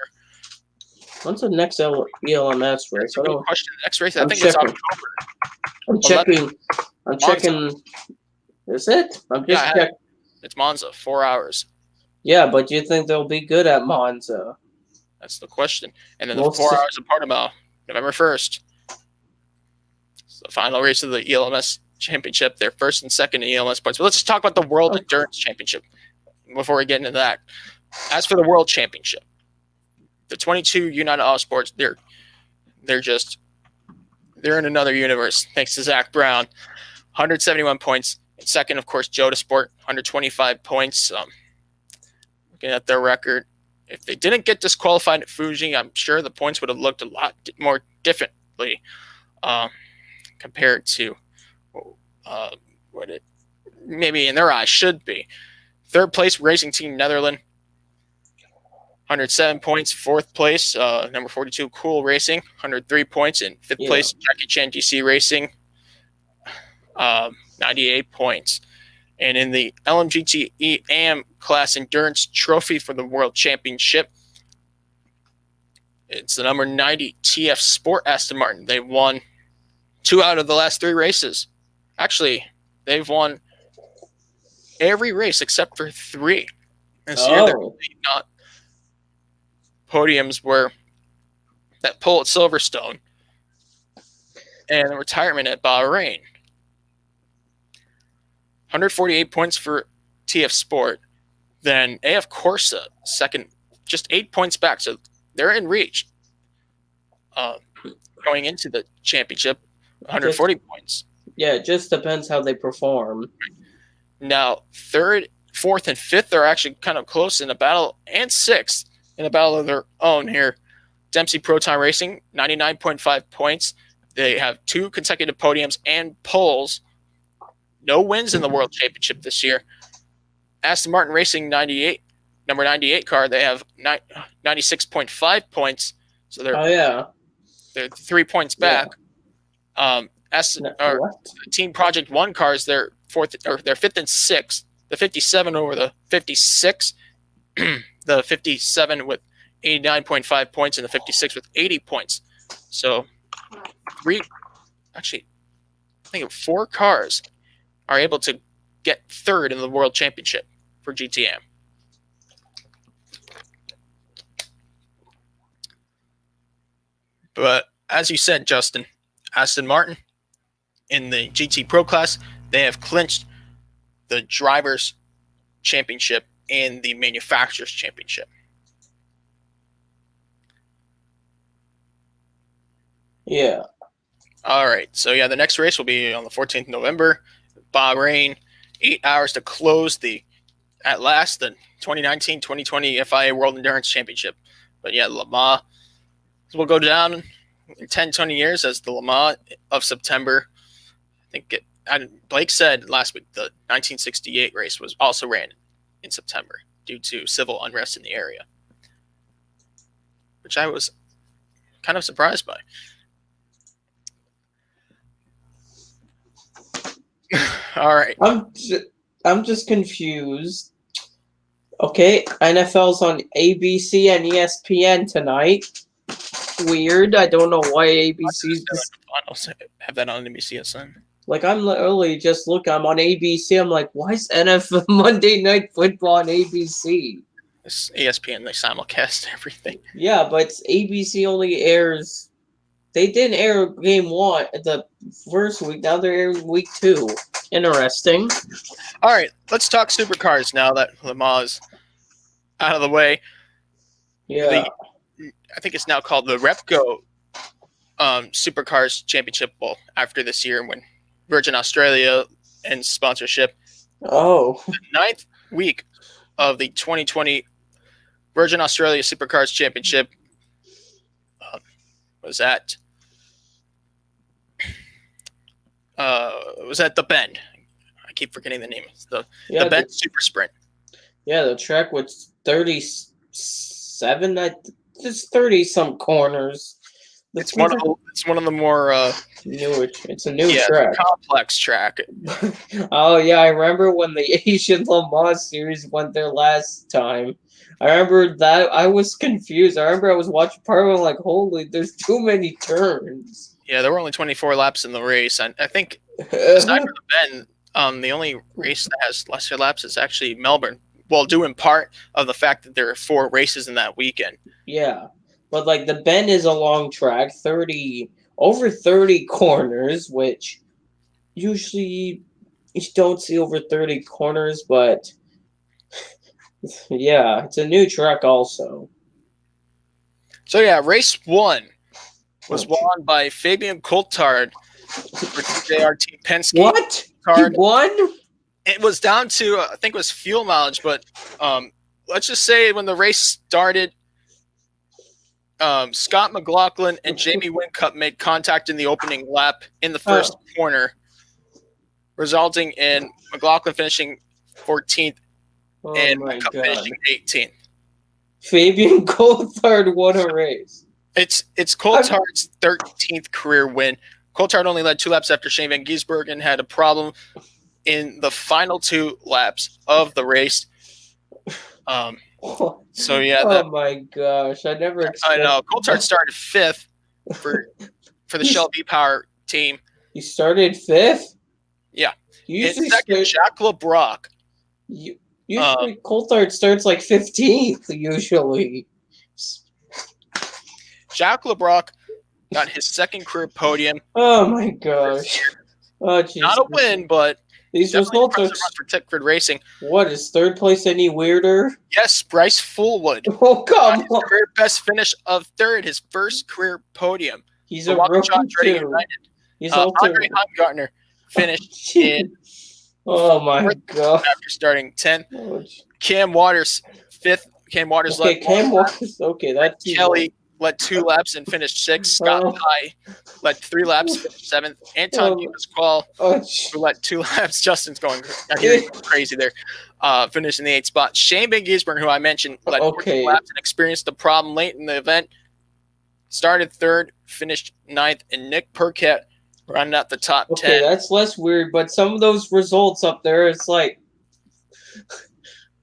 When's the next ELMS race? I don't know. The next race, I think it's October. I'm checking. Is it? I'm just checking. It's Monza, 4 hours. Yeah, but do you think they'll be good at Monza? That's the question. And then the 4 hours of Portimao, November 1st. It's the final race of the ELMS Championship. They're first and second in ELMS points. But let's just talk about the World Endurance Championship before we get into that. As for the World Championship, the 22 United Auto Sports, they're in another universe. Thanks to Zach Brown, 171 points. And second, of course, Jota Sport, 125 points. Looking at their record, if they didn't get disqualified at Fuji, I'm sure the points would have looked a lot more differently compared to what it maybe in their eyes should be. Third place, Racing Team Netherlands, 107 points. Fourth place, number 42, Cool Racing, 103 points. And fifth place, Jackie Chan GC Racing, 98 points. And in the LMGT AM class endurance trophy for the World Championship, it's the number 90 TF Sport Aston Martin. They won 2 out of the last 3 races. Actually, they've won every race except for 3. This year, they're not. Podiums were that pole at Silverstone and the retirement at Bahrain. 148 points for TF Sport. Then AF Corsa, second, just 8 points back. So they're in reach going into the championship, 140 points. Yeah, it just depends how they perform. Now, third, fourth, and fifth are actually kind of close in a battle, and sixth in a battle of their own here. Dempsey Proton Racing, 99.5 points. They have 2 consecutive podiums and poles. No wins in the World Championship this year. Aston Martin Racing 98, number 98 car, they have 96.5 points. So they're 3 points back. Team Project 1 cars, they're fifth and sixth. The 57 over the 56. The the 57 with 89.5 points, and the 56 with 80 points. So I think 4 cars are able to get third in the World Championship for GTM. But as you said, Justin, Aston Martin in the GT Pro class, they have clinched the Drivers' Championship and the Manufacturers' Championship. Yeah. All right. So, the next race will be on the 14th of November, Bahrain. 8 hours to close the 2019-2020 FIA World Endurance Championship. But, Le Mans will go down in 10, 20 years as the Le Mans of September. Blake said last week the 1968 race was also ran in September due to civil unrest in the area, which I was kind of surprised by. All right. I'm just confused. Okay, NFL's on ABC and ESPN tonight. Weird. I don't know why ABC's have that on NBC SN. Like, I'm literally just looking. I'm on ABC. I'm like, why is NFL Monday Night Football on ABC? It's ESPN. They simulcast everything. Yeah, but ABC only airs. They didn't air game 1 the first week. Now they're airing week 2. Interesting. All right, let's talk supercars now that Le Mans is out of the way. Yeah. I think it's now called the Repco Supercars Championship Bowl after this year when Virgin Australia ends sponsorship. Oh. The 9th week of the 2020 Virgin Australia Supercars Championship was at the Bend. I keep forgetting the name. The Bend SuperSprint. Yeah, the track was 37. Just 30-some corners. It's one of the more newer. It's a new track. Complex track. Oh yeah, I remember when the Asian Le Mans series went there last time. I remember that I was confused. I remember I was watching part of it like, holy, there's too many turns. Yeah, there were only 24 laps in the race. I think aside from the Bend, the only race that has lesser laps is actually Melbourne. Well, due in part of the fact that there are 4 races in that weekend. Yeah, but like the Bend is a long track, over 30 corners, which usually you don't see over 30 corners, but yeah, it's a new track also. So race 1 was won by Fabian Coulthard for JRT Penske. What? He won? It was down to, I think it was fuel mileage, but let's just say when the race started, Scott McLaughlin and Jamie Whincup made contact in the opening lap in the first corner, resulting in McLaughlin finishing 14th and Whincup finishing 18th. Fabian Coulthard won a race. It's Coulthard's 13th career win. Coulthard only led 2 laps after Shane Van Gisbergen had a problem in the final 2 laps of the race. Oh my gosh! I never expected. I know. Coulthard started 5th for the Shell V-Power team. He started 5th? Yeah. Usually second, Jack LeBrock. Usually Coulthard starts like 15th, usually. Jack LeBrock got his 2nd career podium. Oh my gosh. Oh, geez. Not a win, but these results are for Tickford Racing. What, is 3rd place any weirder? Yes, Bryce Fullwood. Oh, come on. Career best finish of 3rd, his first career podium. He's a rookie too. He's Andre Heimgartner finished in oh my god. After starting 10th. Oh, Cam Waters 5th. Cam Waters led. Cam Waters. Okay, that's Kelly led 2 laps and finished 6th. Scott Pye led 3 laps, finished 7th. Anton Pasquale, who led 2 laps. Justin's going crazy there. Finished in the 8th spot. Shane Van Gisbergen, who I mentioned, led 14 laps and experienced a problem late in the event. Started 3rd, finished 9th, and Nick Percat rounded out the top 10. Okay, that's less weird, but some of those results up there, it's like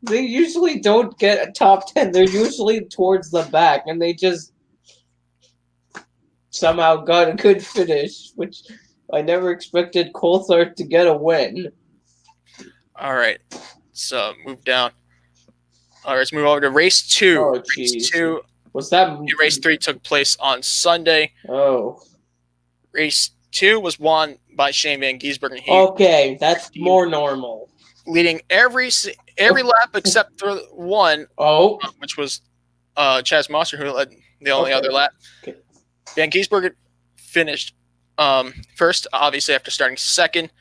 They usually don't get a top 10. They're usually towards the back, and they just somehow got a good finish, which I never expected Coulthard to get a win. All right, so move down. All right, let's move over to race 2. Oh, race 2. Was that race 3 took place on Sunday. Oh. Race 2 was won by Shane Van Gisbergen. Okay, that's more normal. Leading every lap except for one. Oh. Which was Chaz Mosser, who led the only other lap. Okay. Van Gisbergen finished first, obviously, after starting second,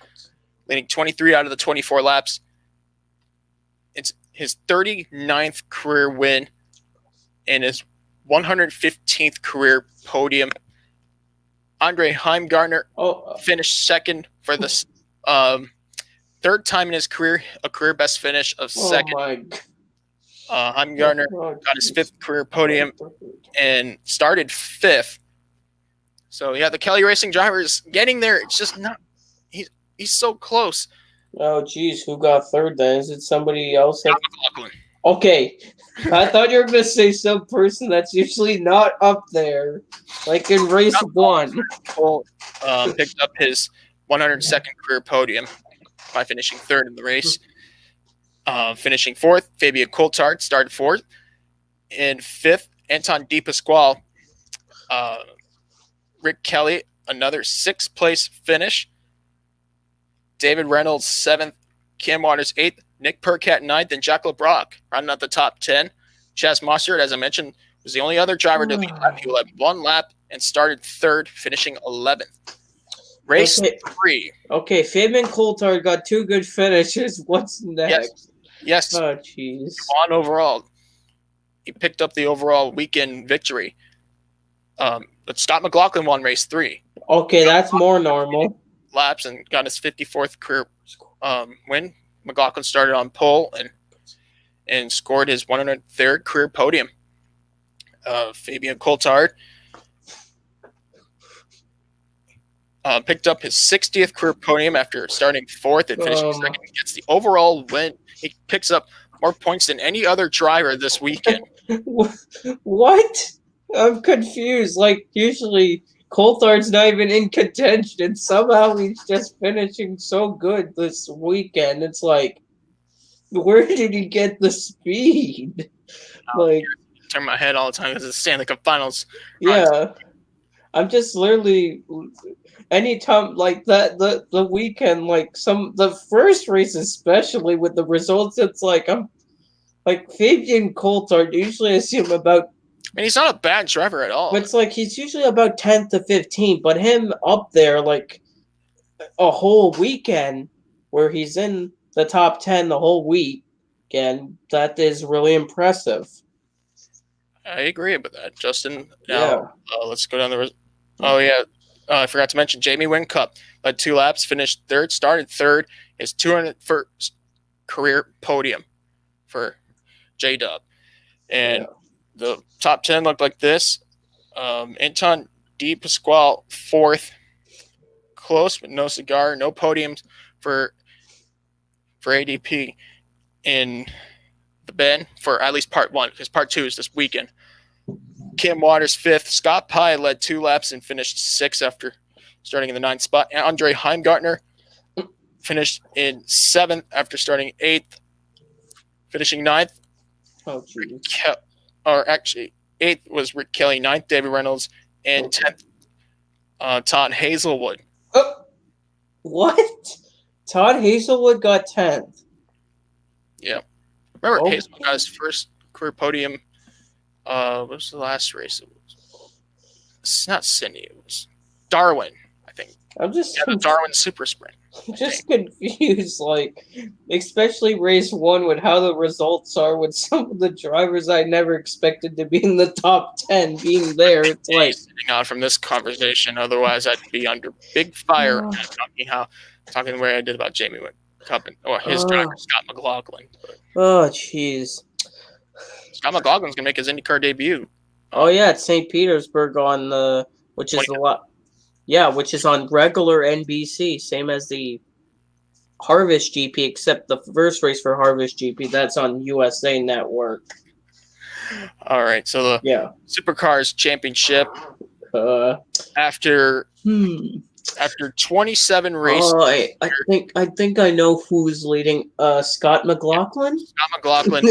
leading 23 out of the 24 laps. It's his 39th career win and his 115th career podium. Andre Heimgartner finished second for the third time in his career, a career best finish of second. Oh my God. Heimgartner got his 5th career podium and started 5th. So yeah, the Kelly Racing driver is getting there. It's just not. He's so close. Oh geez, who got 3rd then? Is it somebody else? McLaughlin. Okay, I thought you were going to say some person that's usually not up there, like in race 1. Cole picked up his 102nd career podium by finishing 3rd in the race. Finishing 4th, Fabian Coulthard started 4th. In 5th, Anton De Pasquale. Rick Kelly, another 6th place finish. David Reynolds, 7th. Cam Waters, 8th. Nick Percat, 9th. And Jack LeBrock rounding out the top 10. Chaz Mosser, as I mentioned, was the only other driver to lead lap. He led 1 lap and started 3rd, finishing 11th. Race 3. Okay, Fabian Coulthard got 2 good finishes. What's next? Yes. Oh, jeez. On overall, he picked up the overall weekend victory. But Scott McLaughlin won race 3. Okay, that's more normal. Laps and got his 54th career win. McLaughlin started on pole and scored his 103rd career podium. Fabian Coulthard picked up his 60th career podium after starting 4th and finishing 2nd. He gets the overall win. He picks up more points than any other driver this weekend. What? I'm confused. Like, usually Coulthard's not even in contention, and somehow he's just finishing so good this weekend. It's like, where did he get the speed? Like, I turn my head all the time because it's Stanley Cup Finals. Yeah. I'm just literally, anytime like that, the weekend, like the first race especially with the results, it's like, I'm like Fabian Coulthard, usually I see him about. And he's not a bad driver at all. It's like he's usually about 10th to 15th, but him up there like a whole weekend where he's in the top 10 the whole week, and that is really impressive. I agree with that, Justin. Now, let's go down the. Oh yeah, I forgot to mention Jamie Whincup led 2 laps, finished 3rd, started 3rd, his 201st career podium for J-Dub, and the top 10 looked like this. Anton De Pasquale 4th, close but no cigar, no podiums for ADP in the Bend for at least part 1, because part 2 is this weekend. Cam Waters 5th. Scott Pye led 2 laps and finished 6th after starting in the 9th spot. And Andre Heimgartner finished in 7th after starting 8th, finishing 9th. Oh, geez. Or actually, 8th was Rick Kelly, 9th David Reynolds, and 10th Todd Hazelwood. What? Todd Hazelwood got 10th. Yeah. Remember, Hazelwood got his first career podium. What was the last race? It was. It's not Sydney. It was Darwin, I think. I'm just the Darwin SuperSprint. Just confused, like, especially race one with how the results are with some of the drivers I never expected to be in the top 10 being there. It's like sitting out from this conversation, otherwise I'd be under big fire talking the way I did about Jamie Cup or his driver Scott McLaughlin. Oh, jeez. Scott McLaughlin's gonna make his IndyCar debut. Oh yeah, it's St. Petersburg on the which is on regular NBC, same as the Harvest GP, except the first race for Harvest GP, that's on USA Network. All right, so the Supercars Championship. After 27 races. I think I know who's leading. Scott McLaughlin. Scott McLaughlin,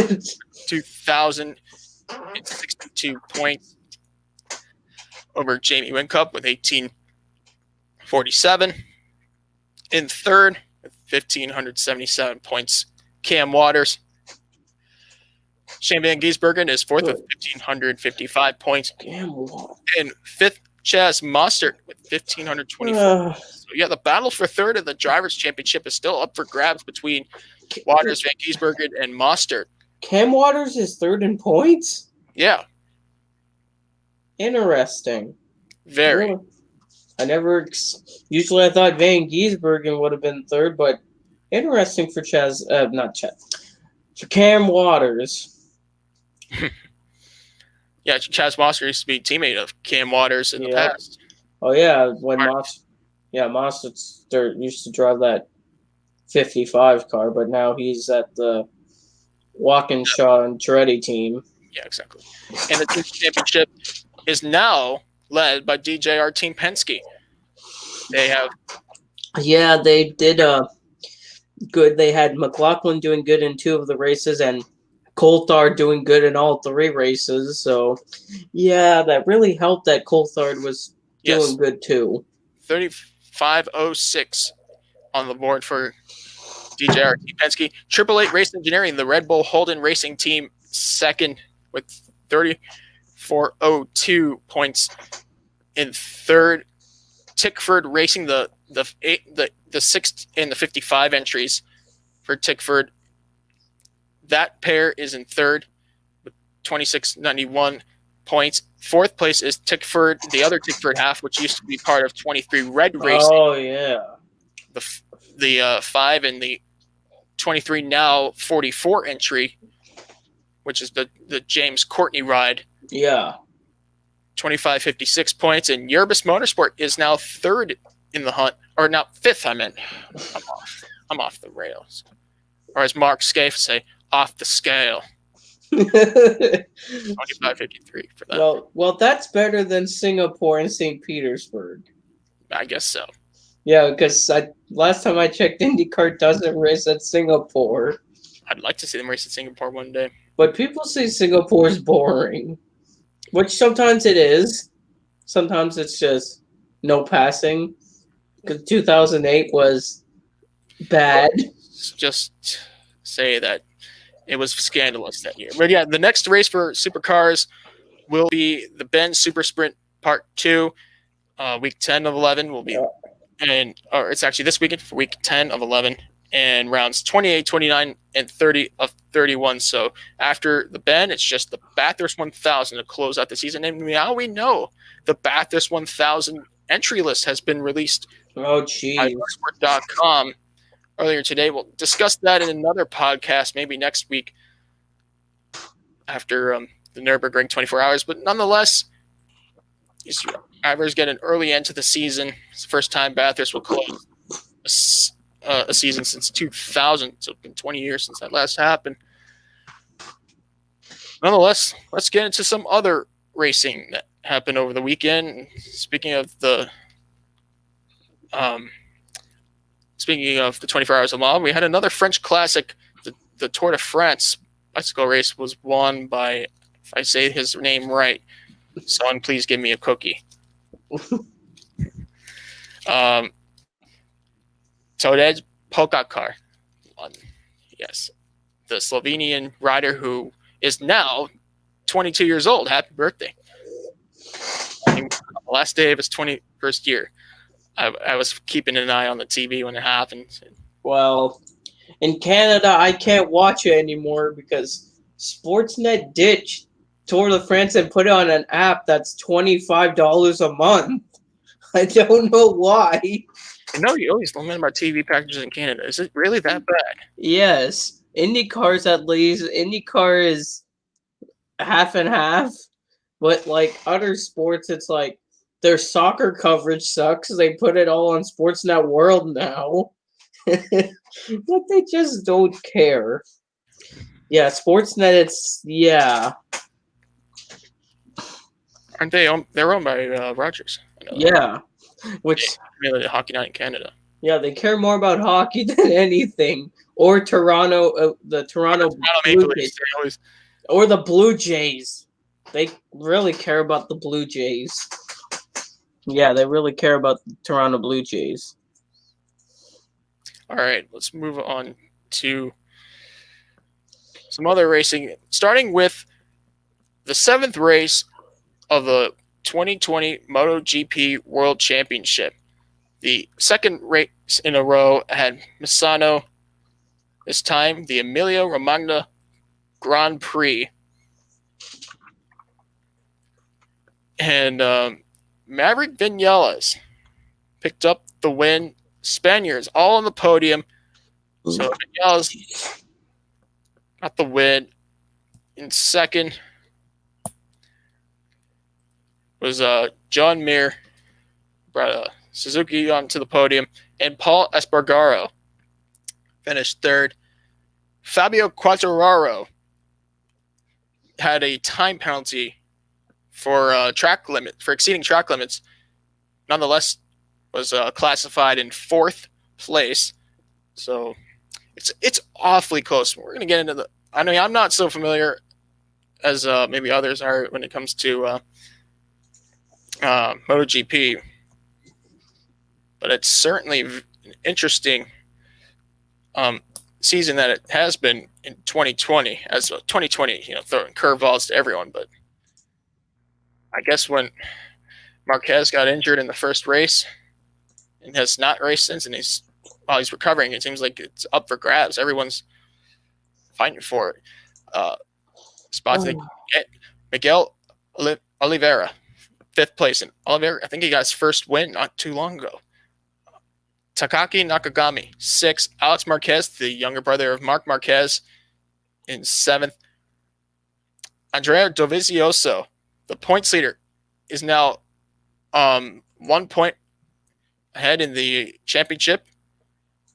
2,062 points over Jamie Whincup with 1,847. In third, with 1,577 points, Cam Waters. Shane Van Gisbergen is fourth with 1,555 points. And fifth, Chaz Mostert with 1,524. So the battle for third of the Drivers' Championship is still up for grabs between Waters, Van Gisbergen, and Mostert. Cam Waters is third in points? Yeah. Interesting. Very. Usually I thought Van Gisbergen would have been third, but interesting for for Cam Waters. Yeah, Chaz Mostert used to be a teammate of Cam Waters in the past. Oh yeah, when Mostert used to drive that 55 car, but now he's at the Walkinshaw and Andretti team. Yeah, exactly. And the team championship is now led by DJR Team Penske. They have. Yeah, they did good. They had McLaughlin doing good in 2 of the races and Coulthard doing good in all 3 races. So, yeah, that really helped that Coulthard was doing good too. 35.06 on the board for DJR Team Penske. Triple Eight Race Engineering, the Red Bull Holden Racing Team, second with 34.02 points. In third, Tickford Racing, the sixth in the 55 entries for Tickford. That pair is in third with 26.91 points. Fourth place is Tickford, the other Tickford half, which used to be part of 23 Red Racing. Oh, yeah. The 5 and the 23 now 44 entry, which is the James Courtney ride. Yeah. 25.56 points. And Yerbis Motorsport is now third in the hunt. Or not fifth, I meant. I'm off the rails. Or as Mark Scaife say, off the scale. 25.53 for that. Well, that's better than Singapore and St. Petersburg. I guess so. Yeah, because last time I checked, IndyCar doesn't race at Singapore. I'd like to see them race at Singapore one day. But people say Singapore is boring, which sometimes it is. Sometimes it's just no passing. Because 2008 was bad. Just say that it was scandalous that year. But yeah, the next race for Supercars will be the Bend SuperSprint Part 2. Week 10 of 11 will be, or it's actually this weekend for week 10 of 11, and rounds 28, 29, and 30 of 31. So after the Bend, it's just the Bathurst 1000 to close out the season. And now we know the Bathurst 1000 entry list has been released. Oh, geez. By motorsport.com. Earlier today. We'll discuss that in another podcast, maybe next week after the Nürburgring 24 hours. But nonetheless, these drivers get an early end to the season. It's the first time Bathurst will close a season since 2000. So it's been 20 years since that last happened. Nonetheless, let's get into some other racing that happened over the weekend. Speaking of the 24 Hours of Le Mans, we had another French classic. The Tour de France bicycle race was won by, if I say his name right, someone please give me a cookie. Tadej Pogačar won. Yes. The Slovenian rider who is now 22 years old. Happy birthday. The last day of his 21st year. I was keeping an eye on the TV when it happened. Well, in Canada, I can't watch it anymore because Sportsnet ditched Tour de France and put it on an app that's $25 a month. I don't know why. I know you always lament about TV packages in Canada. Is it really that bad? Yes. IndyCar's at least. IndyCar is half and half. But like other sports, it's like their soccer coverage sucks. They put it all on Sportsnet World now. But they just don't care. Yeah, Sportsnet, Aren't they they're owned by Rogers. Yeah. Which, really Hockey Night in Canada. Yeah, they care more about hockey than anything. Or Toronto, the Toronto Blue Jays. Or the Blue Jays. They really care about the Blue Jays. Yeah, they really care about the Toronto Blue Jays. All right, let's move on to some other racing, starting with the 7th race of the 2020 MotoGP World Championship. The second race in a row had Misano, this time the Emilia Romagna Grand Prix. And Maverick Viñales picked up the win. Spaniards all on the podium. So Viñales got the win. In second was John Mir, brought Suzuki onto the podium, and Paul Espargaro finished third. Fabio Quartararo had a time penalty for exceeding track limits. Nonetheless, was classified in 4th place. So it's awfully close. We're going to get into I'm not so familiar as maybe others are when it comes to MotoGP, but it's certainly an interesting season that it has been in 2020. As 2020, throwing curveballs to everyone, but I guess when Marquez got injured in the first race and has not raced since, and he's recovering, it seems like it's up for grabs. Everyone's fighting for it. Spots they get. Miguel Oliveira, 5th place. And Oliveira, I think he got his first win not too long ago. Takaki Nakagami, 6th. Alex Marquez, the younger brother of Marc Marquez, in 7th. Andrea Dovizioso, the points leader, is now 1 point ahead in the championship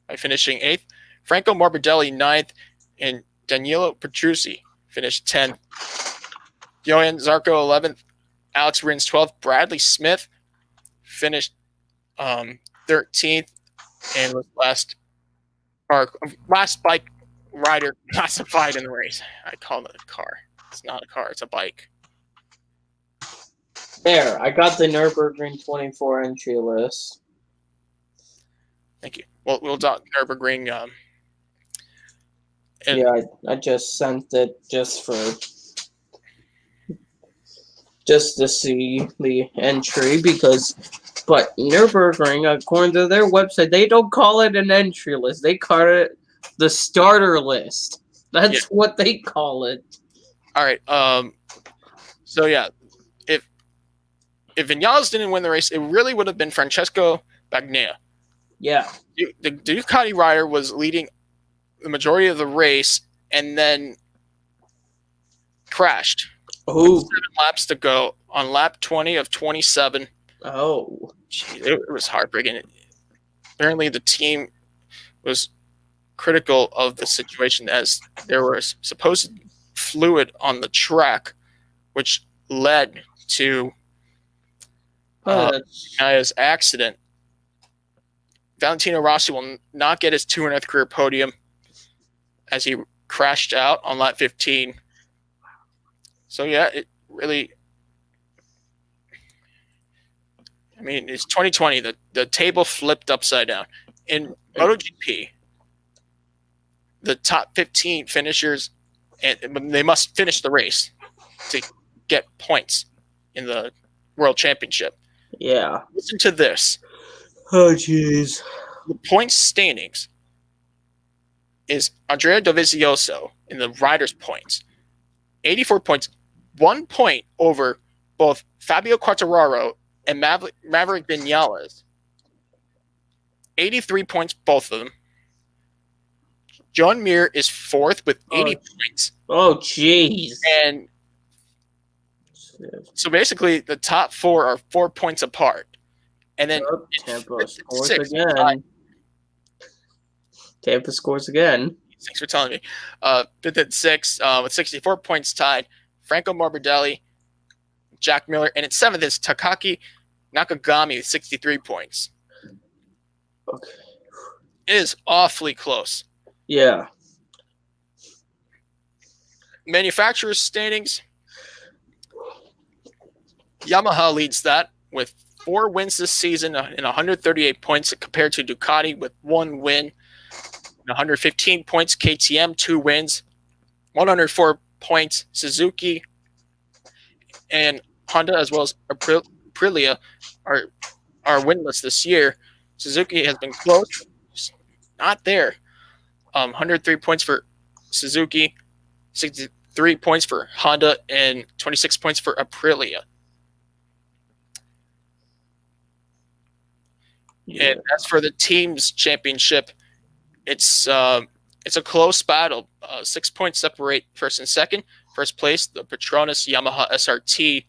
by finishing 8th. Franco Morbidelli, 9th. And Danilo Petrucci finished 10th. Johan Zarco, 11th. Alex Rins, 12th. Bradley Smith finished 13th and was last bike rider classified in the race. I call it a car. It's not a car. It's a bike. There, I got the Nürburgring 24 entry list. Thank you. We'll talk Nürburgring. Yeah, I just sent it just to see the entry but Nürburgring, according to their website, they don't call it an entry list. They call it the starter list. That's what they call it. All right. So yeah, if Viñales didn't win the race, it really would have been Francesco Bagnaia. Yeah. The Ducati rider was leading the majority of the race and then crashed. Oh. 7 laps to go on lap 20 of 27. Oh. Gee, it was heartbreaking. Apparently the team was critical of the situation as there was supposed fluid on the track, which led to Bagnia's accident. Valentino Rossi will not get his 200th career podium as he crashed out on lap 15. So yeah, it really, I mean, it's 2020. The table flipped upside down. In MotoGP, the top 15 finishers, and they must finish the race to get points in the World Championship. Yeah. Listen to this. Oh, jeez. The points standings is Andrea Dovizioso in the riders' points. 84 points, 1 point over both Fabio Quartararo and Maverick Viñales. 83 points, both of them. John Mir is 4th with 80 points. Oh, jeez. And so basically, the top 4 are 4 points apart. And then Tampa scores again. Tampa scores again. Thanks for telling me. Fifth at 6 with 64 points tied. Franco Morbidelli, Jack Miller, and at 7th is Takaki Nakagami with 63 points. Okay. It is awfully close. Yeah. Manufacturers standings. Yamaha leads that with 4 wins this season and 138 points compared to Ducati with 1 win. 115 points, KTM 2 wins, 104 points, Suzuki and Honda as well as Aprilia are winless this year. Suzuki has been close, not there. 103 points for Suzuki, 63 points for Honda, and 26 points for Aprilia. Yeah. And as for the teams championship, it's a close battle. 6 points separate first and second. First place, the Petronas Yamaha SRT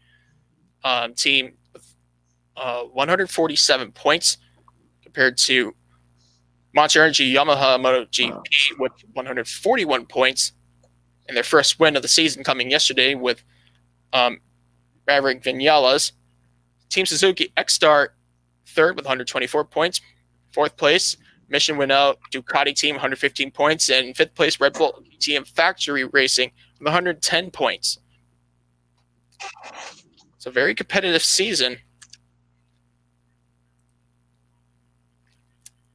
team with 147 points compared to Monster Energy Yamaha Moto GP with 141 points. And their first win of the season coming yesterday with Maverick Viñales. Team Suzuki X-Star third with 124 points. Fourth place, Mission Winnow Ducati team, 115 points. And fifth place, Red Bull TM Factory Racing with 110 points. It's a very competitive season.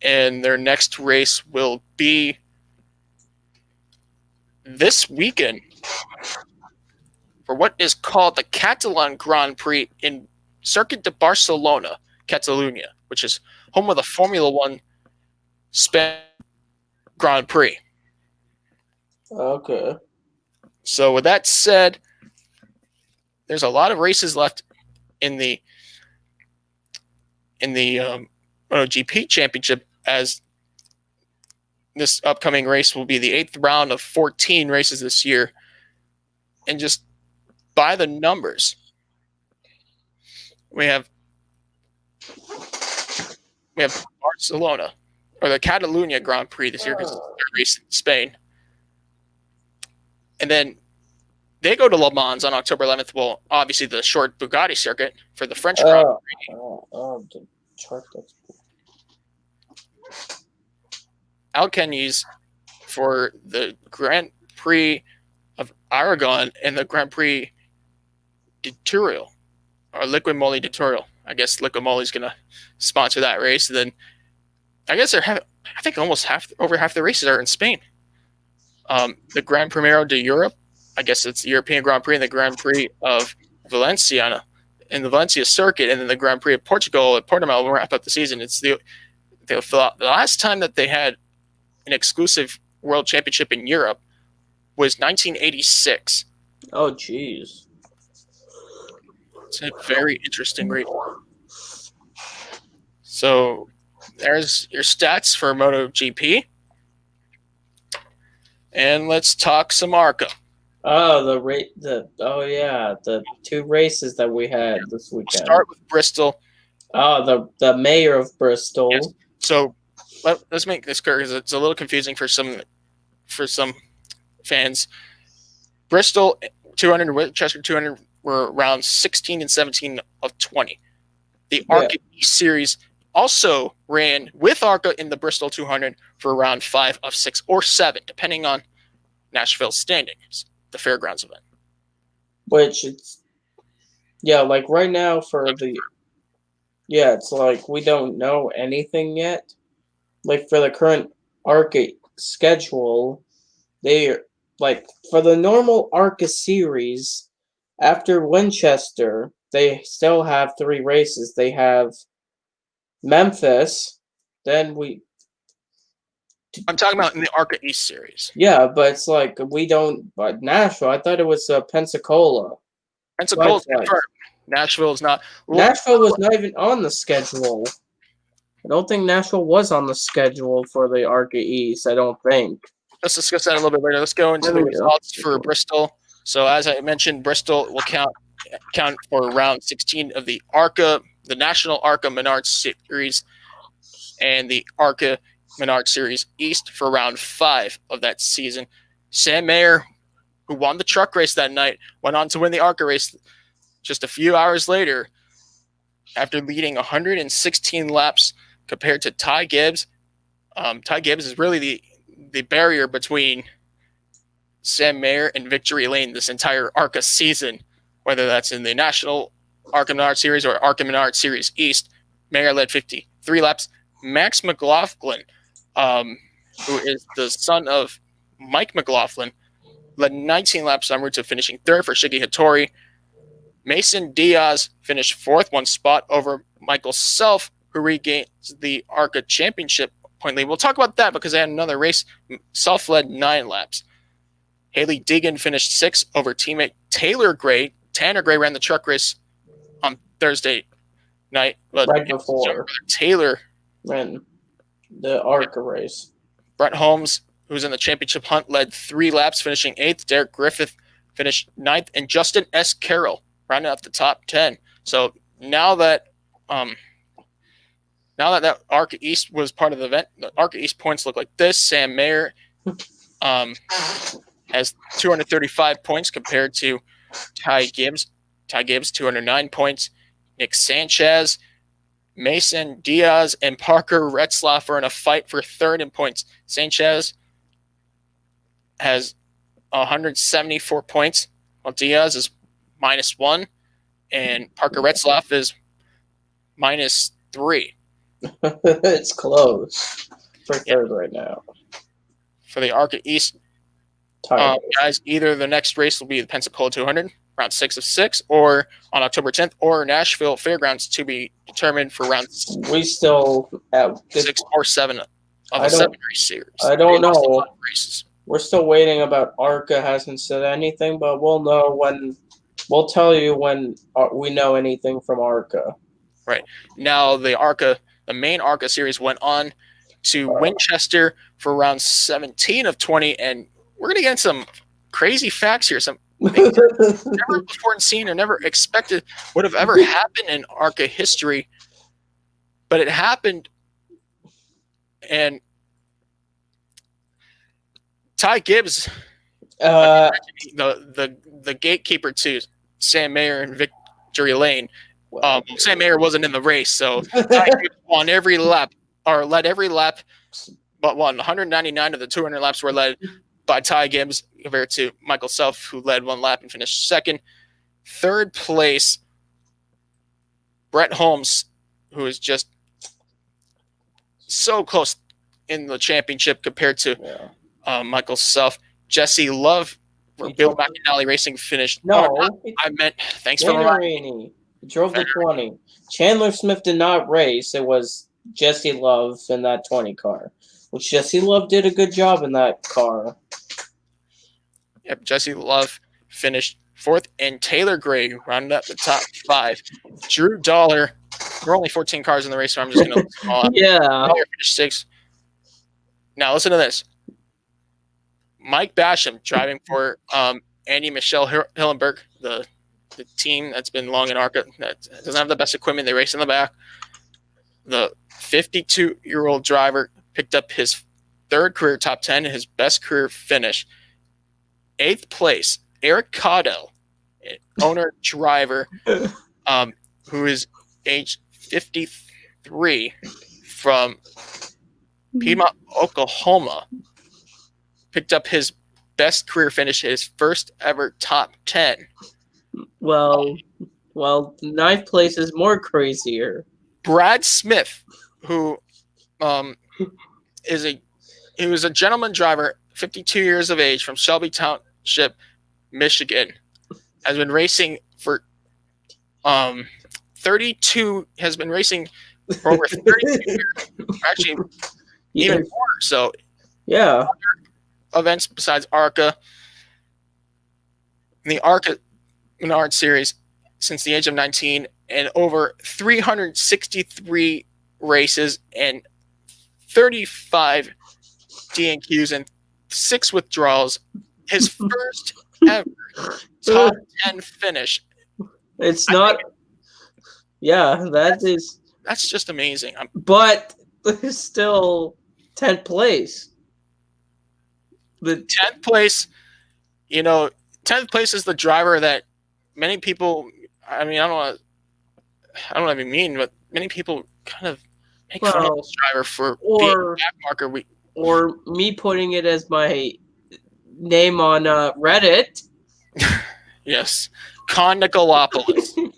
And their next race will be this weekend for what is called the Catalan Grand Prix in Circuit de Barcelona, Catalunya, which is home of the Formula One Spain Grand Prix. Okay. So with that said, there's a lot of races left in the MotoGP Championship, as this upcoming race will be the 8th round of 14 races this year. And just by the numbers, we have Barcelona, or the Catalunya Grand Prix this year, because it's their race in Spain. And then they go to Le Mans on October 11th. Well, obviously the short Bugatti circuit for the French Grand Prix. The chart, that's cool. Alcanis for the Grand Prix of Aragon and the Grand Prix de Turiel, or Liquid Moly de Turiel. I guess Liquid Moly is going to sponsor that race. And then I guess I think almost over half the races are in Spain. The Gran Premio de Europe, I guess it's the European Grand Prix, and the Grand Prix of Valencia in the Valencia circuit, and then the Grand Prix of Portugal at Portimao will wrap up the season. It's the last time that they had an exclusive world championship in Europe was 1986. Oh, jeez. It's a very interesting race. So there's your stats for MotoGP. And let's talk some ARCA. Oh, the 2 races that we had this weekend. We'll start with Bristol. Oh, the mayor of Bristol. Yes. So let's make this clear, because it's a little confusing for some fans. Bristol 200 and Winchester 200 were around 16 and 17 of 20. The ARCA Series also ran with ARCA in the Bristol 200 for around 5 of 6 or 7, depending on Nashville's standings, the fairgrounds event. Which it's like right now for it's like we don't know anything yet. Like for the current ARCA schedule, they like for the normal ARCA series after Winchester, they still have 3 races. They have Memphis, then I'm talking about in the ARCA East series. Yeah, but it's like we don't. But Nashville, I thought it was Pensacola. Pensacola's confirmed. Nashville is not. Nashville was not even on the schedule. I don't think Nashville was on the schedule for the ARCA East. I don't think. Let's discuss that a little bit later. Let's go into the results for Bristol. So as I mentioned, Bristol will count for round 16 of the ARCA, the National ARCA Menards Series, and the ARCA Menard Series East for round 5 of that season. Sam Mayer, who won the truck race that night, went on to win the ARCA race just a few hours later after leading 116 laps compared to Ty Gibbs. Ty Gibbs is really the barrier between Sam Mayer and victory lane this entire ARCA season, whether that's in the National ARCA Menard Series or ARCA Menard Series East. Mayer led 53 laps. Max McLaughlin, who is the son of Mike McLaughlin, led 19 laps en route to finishing third for Shiggy Hattori. Mason Diaz finished fourth, one spot over Michael Self, who regains the ARCA Championship point lead. We'll talk about that because they had another race. Self led 9 laps. Haley Deegan finished sixth over teammate Taylor Gray. Tanner Gray ran the truck race on Thursday night. But right before Taylor ran the ARCA race. Brett Holmes, who's in the championship hunt, led 3 laps, finishing 8th. Derek Griffith finished 9th. And Justin S. Carroll rounded out the top 10. So now that that ARCA East was part of the event, the ARCA East points look like this. Sam Mayer has 235 points compared to Ty Gibbs. Ty Gibbs, 209 points. Nick Sanchez, Mason Diaz, and Parker Retzlaff are in a fight for third in points. Sanchez has 174 points, while Diaz is -1, and Parker Retzlaff is -3. It's close for third right now. For the ARCA East, guys, either the next race will be the Pensacola 200, round 6 of 6, or on October 10th, or Nashville Fairgrounds to be determined for round we still have 6 or 7 of a 7-race series. I don't know. We're still waiting about ARCA. Hasn't said anything, but we'll know when. We'll tell you when we know anything from ARCA. Right. Now, the main ARCA series went on to Winchester for round 17 of 20, and we're going to get some crazy facts here. Some things never before seen or never expected would have ever happened in ARCA history, but it happened. And Ty Gibbs, the gatekeeper to Sam Mayer and victory lane. Sam Mayer wasn't in the race, so Ty Gibbs won every lap, or led every lap, but won 199 of the 200 laps were led by Ty Gibbs compared to Michael Self, who led 1 lap and finished second. Third place, Brett Holmes, who is just so close in the championship compared to Michael Self. Jesse Love from Bill McAnally Racing finished. Thanks for reminding me. He drove the 20. Chandler Smith did not race. It was Jesse Love in that 20 car, which Jesse Love did a good job in that car. Yep, Jesse Love finished 4th, and Taylor Gray rounded up the top 5. Drew Dollar, there were only 14 cars in the race, so I'm just going to list them all up. Yeah. Dollar finished 6th. Now listen to this. Mike Basham driving for Andy Michelle Hillenberg, the team that's been long in ARCA, that doesn't have the best equipment. They race in the back. The 52-year-old driver picked up his 3rd career top 10, his best career finish. 8th place, Eric Caudell, owner driver, who is age 53 from Piedmont, Oklahoma, picked up his best career finish, his first ever top 10. Well, the 9th place is more crazier. Brad Smith, who he was a gentleman driver, 52 years of age, from Shelby Township, Michigan, has been racing for 32. Has been racing for over 32 years. Actually, even more. So, yeah. Events besides ARCA. In the ARCA Menard Series since the age of 19, and over 363 races and 35 DNQs and 6 withdrawals. His first ever top 10 finish. It's not. That's just amazing. But still, 10th place. The 10th place, 10th place is the driver that many people, I don't want to be mean, but many people kind of make fun of this driver for being a backmarker. Or me putting it as my name on Reddit. Yes. Nikolopoulos.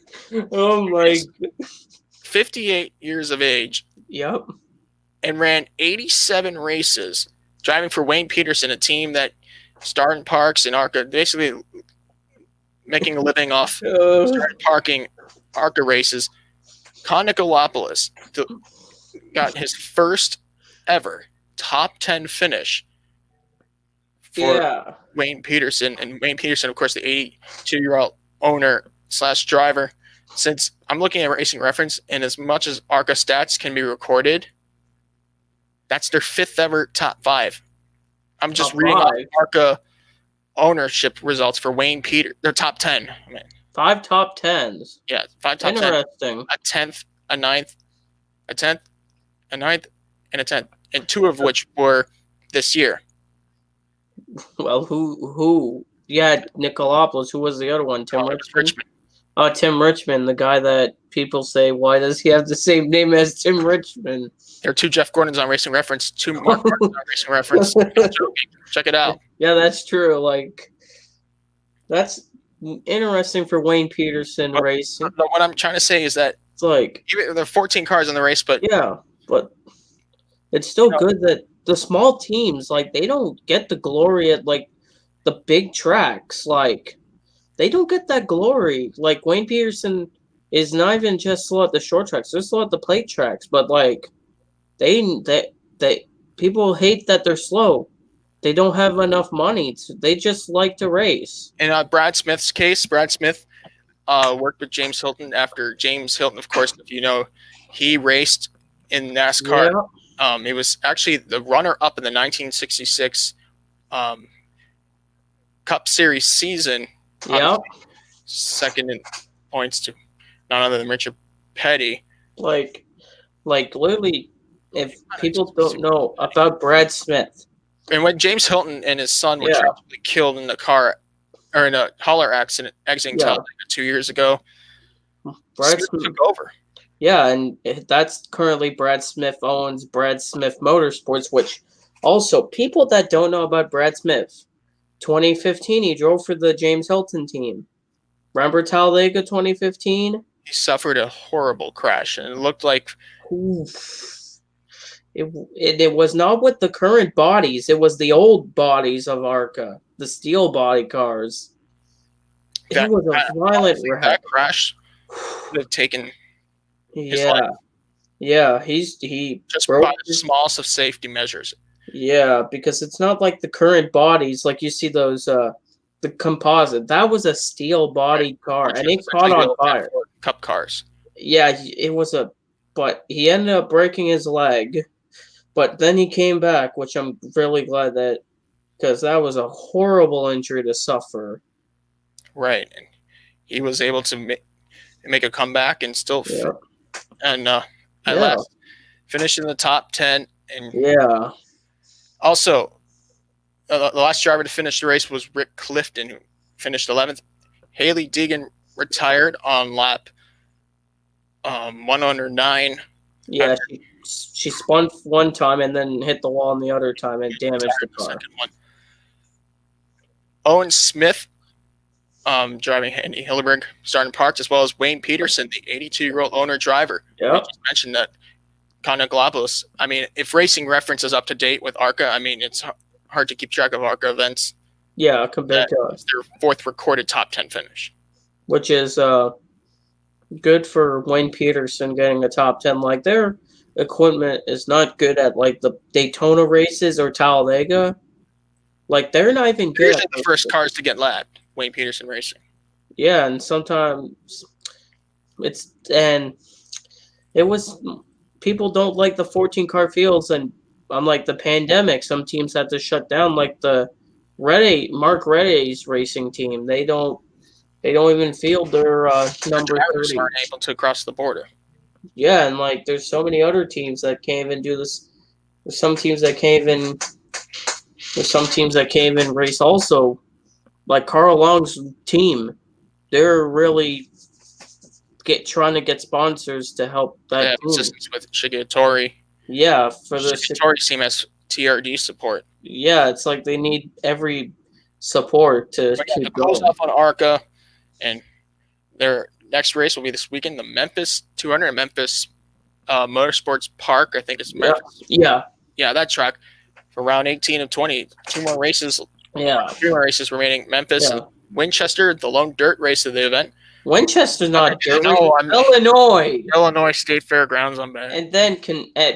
Oh my. 58 years of age. Yep. And ran 87 races, driving for Wayne Peterson, a team that started parks in ARCA, basically making a living off starting parking ARCA races. Nikolopoulos got his first ever top 10 finish for Wayne Peterson. And Wayne Peterson, of course, the 82-year-old owner / driver. Since I'm looking at Racing Reference, and as much as ARCA stats can be recorded, that's their 5th ever top 5. I'm just reading off ARCA ownership results for Wayne Peter. Their top 10. 5 top 10s. Yeah, 5 top 10. Interesting. A 10th, a 9th, a 10th, a 9th, and a 10th. And 2 of which were this year. Well, who? Yeah, Nikolopoulos. Who was the other one? Tim Richmond. Oh, Tim Richmond, the guy that people say, why does he have the same name as Tim Richmond? There are 2 Jeff Gordons on Racing Reference, 2 Mark Gordons on Racing Reference. Check it out. Yeah, that's true. That's interesting for Wayne Peterson racing. What I'm trying to say is that it's like there are 14 cars in the race, but but it's still good that the small teams, they don't get the glory at the big tracks. They don't get that glory. Wayne Peterson is not even just slow at the short tracks; they're slow at the plate tracks. But they people hate that they're slow. They don't have enough money. They just like to race. In Brad Smith's case, Brad Smith worked with James Hilton after James Hilton, of course, if you know, he raced in NASCAR. Yeah. He was actually the runner-up in the 1966 Cup Series season. Yeah. Second in points to none other than Richard Petty. Literally, if people don't know about Brad Smith. And when James Hilton and his son were tragically killed in a car or in a hauler accident exiting Talladega 2 years ago, Brad Smith took over. Yeah, and that's currently Brad Smith owns Brad Smith Motorsports, which also people that don't know about Brad Smith, 2015 he drove for the James Hilton team. Remember Talladega 2015? He suffered a horrible crash, and it looked like it was not with the current bodies. It was the old bodies of ARCA, the steel body cars. It was a violent wreck. That crash would have taken his life. Yeah, he just by the smallest of safety measures. Yeah, because it's not like the current bodies, like you see those the composite. That was a steel bodied car, and it caught on fire. Cup cars. Yeah, but he ended up breaking his leg. But then he came back, which I'm really glad that, because that was a horrible injury to suffer. Right, and he was able to make a comeback and still, at last finish in the top 10. And also, the last driver to finish the race was Rick Clifton, who finished 11th. Haley Deegan retired on lap 109. Yeah, she spun one time and then hit the wall on the other time and damaged the car. Second one. Owen Smith driving Andy Hilleberg starting parts, as well as Wayne Peterson, the 82-year-old owner-driver. Yeah. I just mentioned that Galapagos. If Racing Reference is up to date with ARCA, it's hard to keep track of ARCA events. Yeah, compared to us. Their 4th recorded top 10 finish. Which is good for Wayne Peterson getting a top 10. Their equipment is not good at the Daytona races or Talladega. They're not even good. Usually the first cars to get lapped, Wayne Peterson Racing. Yeah, and sometimes it was people don't like the 14-car fields, and unlike the pandemic, some teams had to shut down, the Mark Reddy's racing team. They don't even field their number 30. Aren't able to cross the border. Yeah, and there's so many other teams that can't even do this. There's some teams that can't even race. Also, like Carl Long's team, they're really trying to get sponsors to help that team. Assistance with Shigetori. Yeah, for the Shigetori team has TRD support. Yeah, it's like they need every support to keep going. Close off on ARCA, and their next race will be this weekend, the Memphis 200 Memphis Motorsports Park. I think it's Memphis. Yeah, that track for round 18 of 20. 2 more races. Yeah, 3 more races remaining. Memphis and Winchester, the lone dirt race of the event. Winchester's not dirt. No, Illinois State Fairgrounds. I'm bad. And then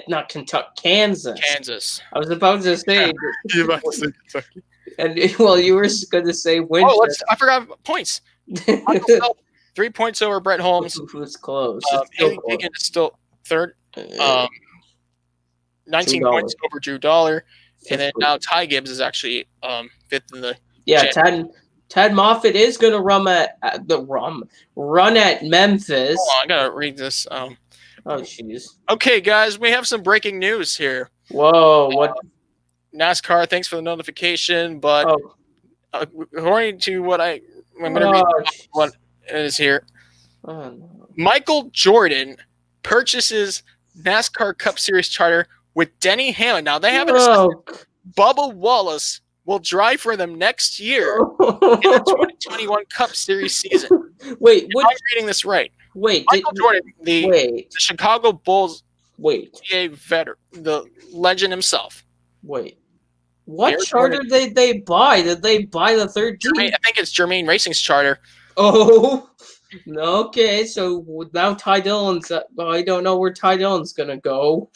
not Kentucky, Kansas. I was about to say. You were about to say Kentucky. And you were going to say Winchester. I forgot points. 3 points over Brett Holmes. Who's close? Haley Higgins is still third. 19 points over Drew Dollar. And then now Ty Gibbs is actually fifth in the. Yeah, Tad Moffitt is going to run at Memphis. Hold on, I got to read this. Oh, jeez. Okay, guys, we have some breaking news here. Whoa, what? NASCAR, thanks for the notification, but according to what I'm going to read what is here. Oh, no. Michael Jordan purchases NASCAR Cup Series charter with Denny Hamlin. Now, they have an assistant. Bubba Wallace will drive for them next year in the 2021 Cup Series season. Wait, am I reading this right? Wait, Michael Jordan, the Chicago Bulls PA veteran, the legend himself. Wait, what charter did they buy? Did they buy the 13? I think it's Germain Racing's charter. Oh, okay. So now Ty Dillon's. I don't know where Ty Dillon's gonna go.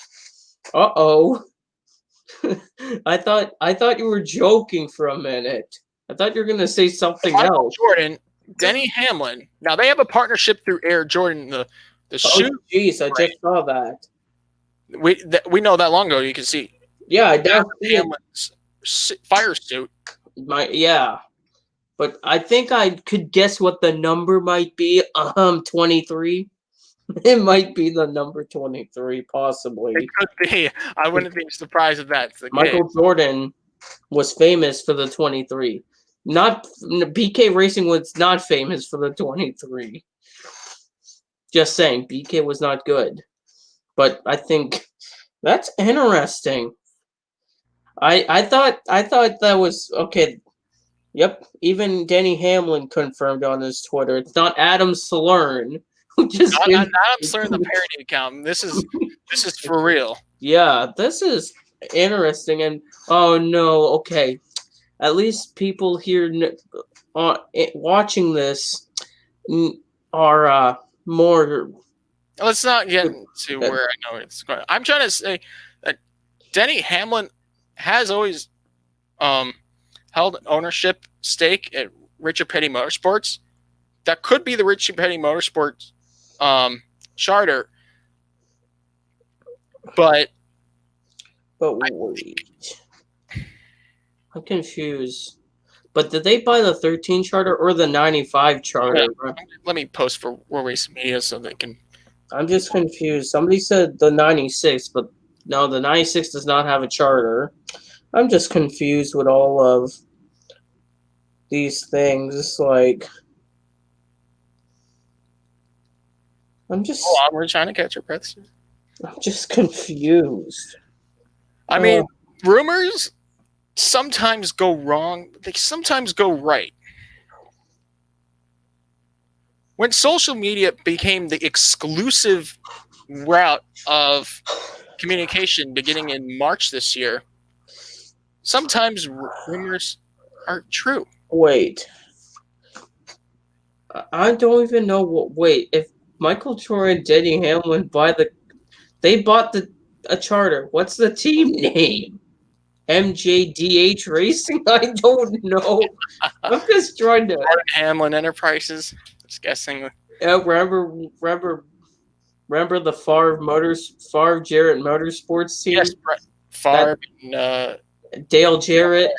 Uh-oh. I thought you were joking for a minute. I thought you were gonna say something else. Jordan, Denny Hamlin. Now they have a partnership through Air Jordan. The shoe. Jeez, I just saw that. We know that long ago. You can see. Yeah, I definitely. Hamlin's fire suit. But I think I could guess what the number might be. 23. It might be the number 23, possibly. It could be. I wouldn't be surprised if that's the case. Michael Jordan was famous for the 23. BK Racing was not famous for the 23. Just saying, BK was not good. But I think that's interesting. I thought that was okay. Yep, even Denny Hamlin confirmed on his Twitter. It's not Adam Salern. Not Adam Salern, the parody account. This is for real. Yeah, this is interesting. And oh no, okay. At least people here watching this are more. Let's not get into where I know it's going. I'm trying to say that Denny Hamlin has always held an ownership stake at Richard Petty Motorsports. That could be the Richard Petty Motorsports charter, but wait, I'm confused. But did they buy the 13 charter or the 95 charter? Yeah, let me post for World Race Media so they can. I'm just confused. Somebody said the 96, but no, the 96 does not have a charter. I'm just confused with all of these things. Like, Hold on, we're trying to catch your breath. I'm just confused. I mean, rumors sometimes go wrong, but they sometimes go right. When social media became the exclusive route of communication beginning in March this year, sometimes rumors are true. Wait. I don't even know what. Wait, if Michael Jordan and Denny Hamlin bought a charter. What's the team name? MJDH Racing? I don't know. I'm just trying to. Hamlin Enterprises. Just guessing. Remember the Favre Jarrett Motorsports team? Yes, Favre and Dale Jarrett.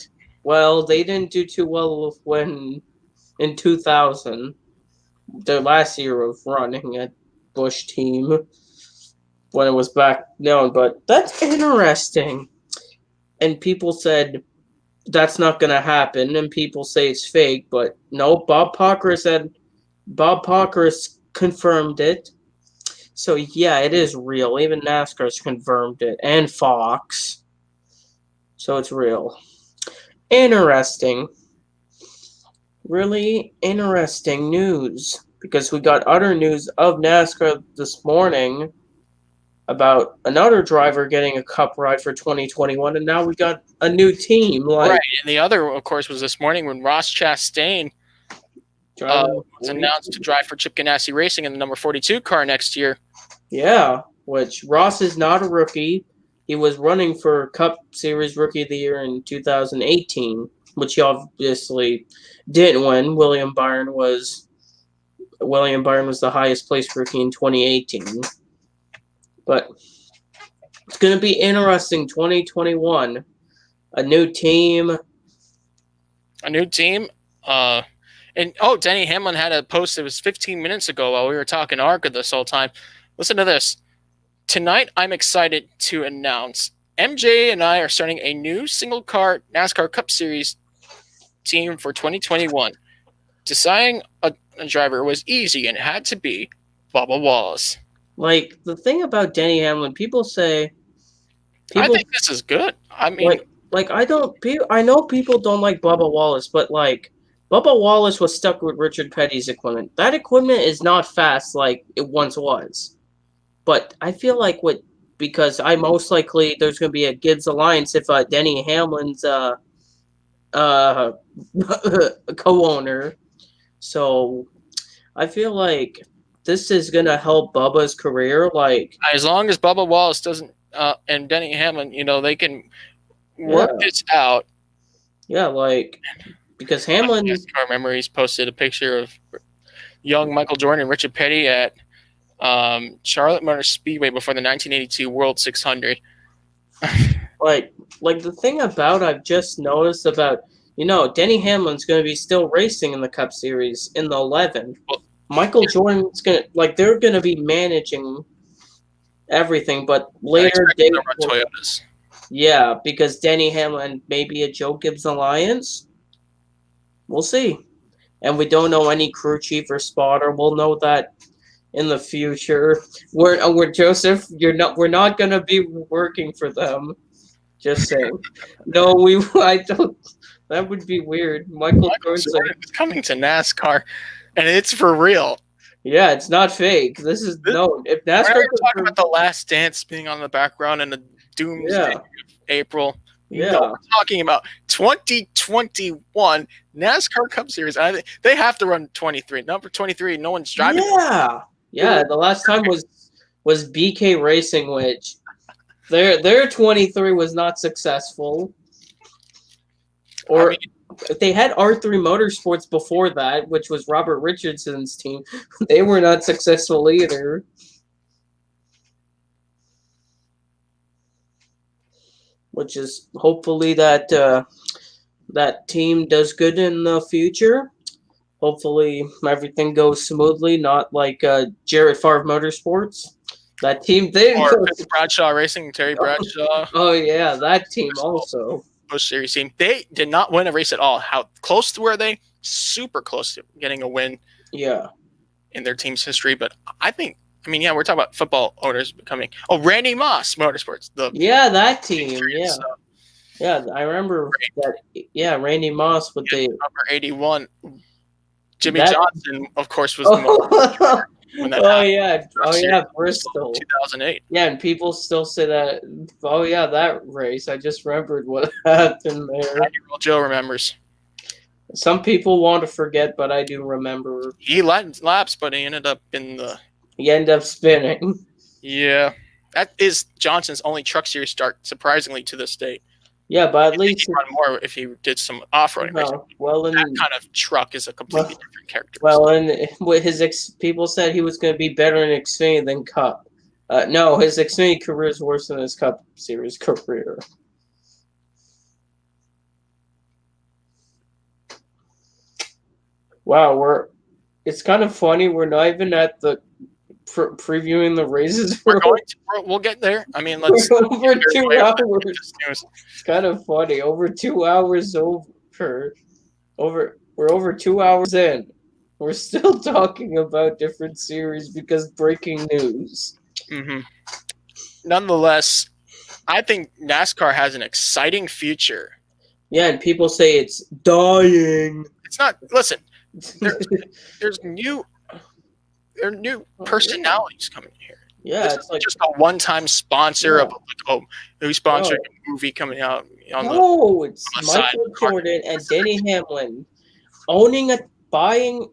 Well, they didn't do too well when in 2000. The last year of running at Busch team. when it was back known. But that's interesting. And people said that's not going to happen, and people say it's fake. But no, Bob Pockrass confirmed it. So yeah, it is real. Even NASCAR's confirmed it, and Fox. So it's real. Interesting. Really interesting news, because we got other news of NASCAR this morning about another driver getting a cup ride for 2021, and now we got a new team. Right, and the other, of course, was this morning when Ross Chastain was announced to drive for Chip Ganassi Racing in the number 42 car next year. Yeah, which Ross is not a rookie. He was running for Cup Series Rookie of the Year in 2018, which he obviously didn't win. William Byron was the highest placed rookie in 2018. But it's going to be interesting. 2021, a new team. And Denny Hamlin had a post. It was 15 minutes ago while we were talking ARCA this whole time. Listen to this. Tonight, I'm excited to announce MJ and I are starting a new single-car NASCAR Cup Series team for 2021. Deciding a driver was easy and it had to be Bubba Wallace. Like, the thing about Denny Hamlin, people say... I think this is good. I mean... I know people don't like Bubba Wallace, but, like, Bubba Wallace was stuck with Richard Petty's equipment. That equipment is not fast like it once was. But I feel like because I most likely there's going to be a Gibbs alliance if Denny Hamlin's co-owner. So I feel like this is going to help Bubba's career. Like, as long as Bubba Wallace doesn't and Denny Hamlin, they can work this out. Yeah, like, because Hamlin... I remember he's posted a picture of young Michael Jordan and Richard Petty at Charlotte Motor Speedway before the 1982 World 600. like the thing about I've just noticed about, Denny Hamlin's going to be still racing in the Cup Series in the 11. Michael Jordan's going to, they're going to be managing everything, but later they run Toyotas. Yeah, because Denny Hamlin may be a Joe Gibbs alliance. We'll see. And we don't know any crew chief or spotter. We'll know that in the future. We're Joseph. We're not gonna be working for them. Just saying. No, I don't. That would be weird. Michael Jordan is coming to NASCAR, and it's for real. Yeah, it's not fake. If NASCAR we're talking about the Last Dance being on the background and the Doomsday of April. Yeah, no, we're talking about 2021 NASCAR Cup Series. I think they have to run 23. Number 23, no one's driving. Yeah. The last time was BK Racing, which their 23 was not successful. They had R3 Motorsports before that, which was Robert Richardson's team. They were not successful either. Which is hopefully that team does good in the future. Hopefully everything goes smoothly, not like Jarrett Favre Motorsports. That team or Bradshaw Racing, Terry Bradshaw. Oh yeah, that team also. Busch Series team. They did not win a race at all. How close were they? Super close to getting a win. Yeah. In their team's history, but we're talking about football owners becoming. Oh, Randy Moss Motorsports. That team. Yeah, I remember that. Yeah, Randy Moss with the number 81. Jimmy Johnson, of course, was the most. When that Bristol. 2008. Yeah, and people still say that. Oh yeah, that race. I just remembered what happened there. 9-year-old Joe remembers. Some people want to forget, but I do remember. He led laps, but he ended up spinning. Yeah, that is Johnson's only Truck Series start, surprisingly, to this date. Yeah, but at least he'd run more if he did some off-roading racing. That kind of truck is a completely different character. Well, and with people said he was going to be better in Xfinity than Cup. No, his Xfinity career is worse than his Cup Series career. Wow, it's kind of funny. We're not even at the previewing the races. We'll get there. I mean, let's over 2 hours. It's kind of funny. Over 2 hours we're over 2 hours in. We're still talking about different series because breaking news. Mm-hmm. Nonetheless, I think NASCAR has an exciting future. Yeah, and people say it's dying. It's not. Listen, there's new personalities coming here. Yeah, this it's like just a one-time sponsor of who sponsored a movie coming out. It's Michael Jordan and Denny Hamlin buying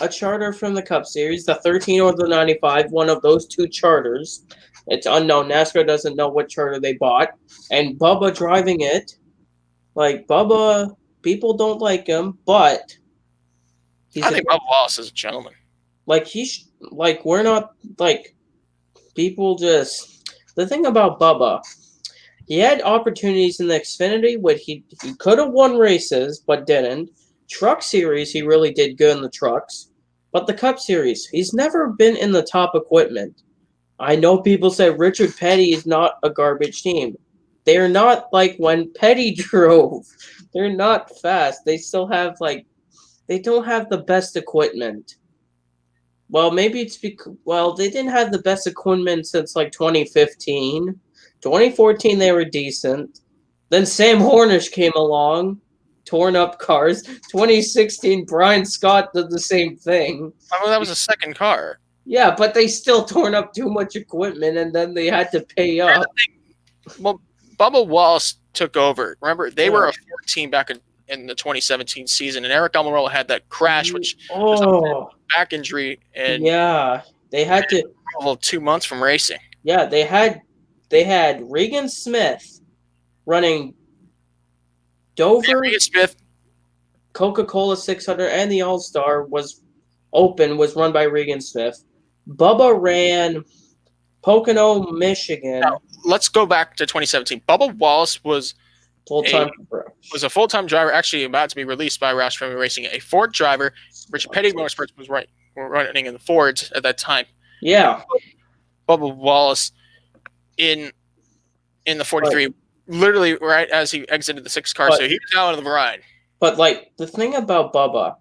a charter from the Cup Series, the 13 or the 95, one of those two charters. It's unknown. NASCAR doesn't know what charter they bought, and Bubba driving it. Like Bubba, people don't like him, but I think Bubba Wallace is a gentleman. Like we're not like people just. The thing about Bubba, he had opportunities in the Xfinity, where he could have won races, but didn't. Truck Series, he really did good in the trucks, but the Cup Series, he's never been in the top equipment. I know people say Richard Petty is not a garbage team. They're not like when Petty drove. They're not fast. They still have they don't have the best equipment. Well, maybe it's because they didn't have the best equipment since 2015. 2014 they were decent. Then Sam Hornish came along, torn up cars. 2016 Brian Scott did the same thing. Well, that was a second car. Yeah, but they still torn up too much equipment, and then they had to pay up. Well, Bubba Wallace took over. Remember, they were a 14 back in the 2017 season, and Eric Almirola had that crash, which was a back injury, and they had to 2 months from racing. Yeah, they had Regan Smith running Dover. Regan Smith, Coca-Cola 600, and the All-Star was run by Regan Smith. Bubba ran Pocono, Michigan. Now, let's go back to 2017. Bubba Wallace was a full-time driver, actually about to be released by Roush Fenway Racing. A Ford driver. Richard Petty Motorsports was running in the Fords at that time. Yeah. Bubba Wallace in the 43, literally right as he exited the 6 car, so he was out of the ride. But the thing about Bubba,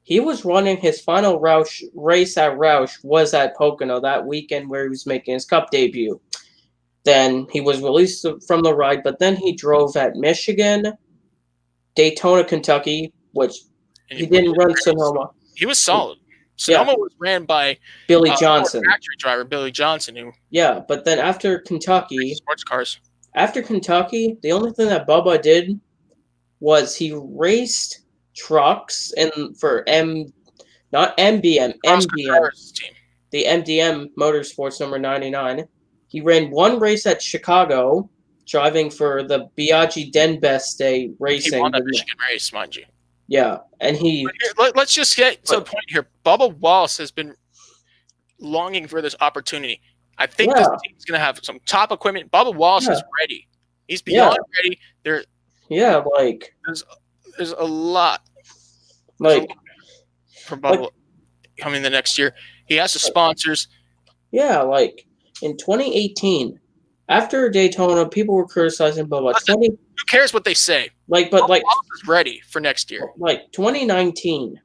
he was running his final race at Roush was at Pocono that weekend where he was making his Cup debut. Then he was released from the ride, but then he drove at Michigan, Daytona, Kentucky, which he didn't run Sonoma. He was solid. Sonoma was ran by Billy Johnson, factory driver Billy Johnson. But then after Kentucky, sports cars. After Kentucky, the only thing that Bubba did was he raced trucks for not MBM, team. The MDM Motorsports number 99. He ran one race at Chicago, driving for the Biaggi Denbeste Racing. He won that Michigan race, mind you. Yeah, and let's just get to the point here. Bubba Wallace has been longing for this opportunity. I think this team's going to have some top equipment. Bubba Wallace is ready. He's beyond ready. There's a lot. For Bubba coming the next year. He has the sponsors. Yeah, in 2018, after Daytona, people were criticizing Bubba. Who cares what they say? Bubba Wallace is ready for next year. 2019,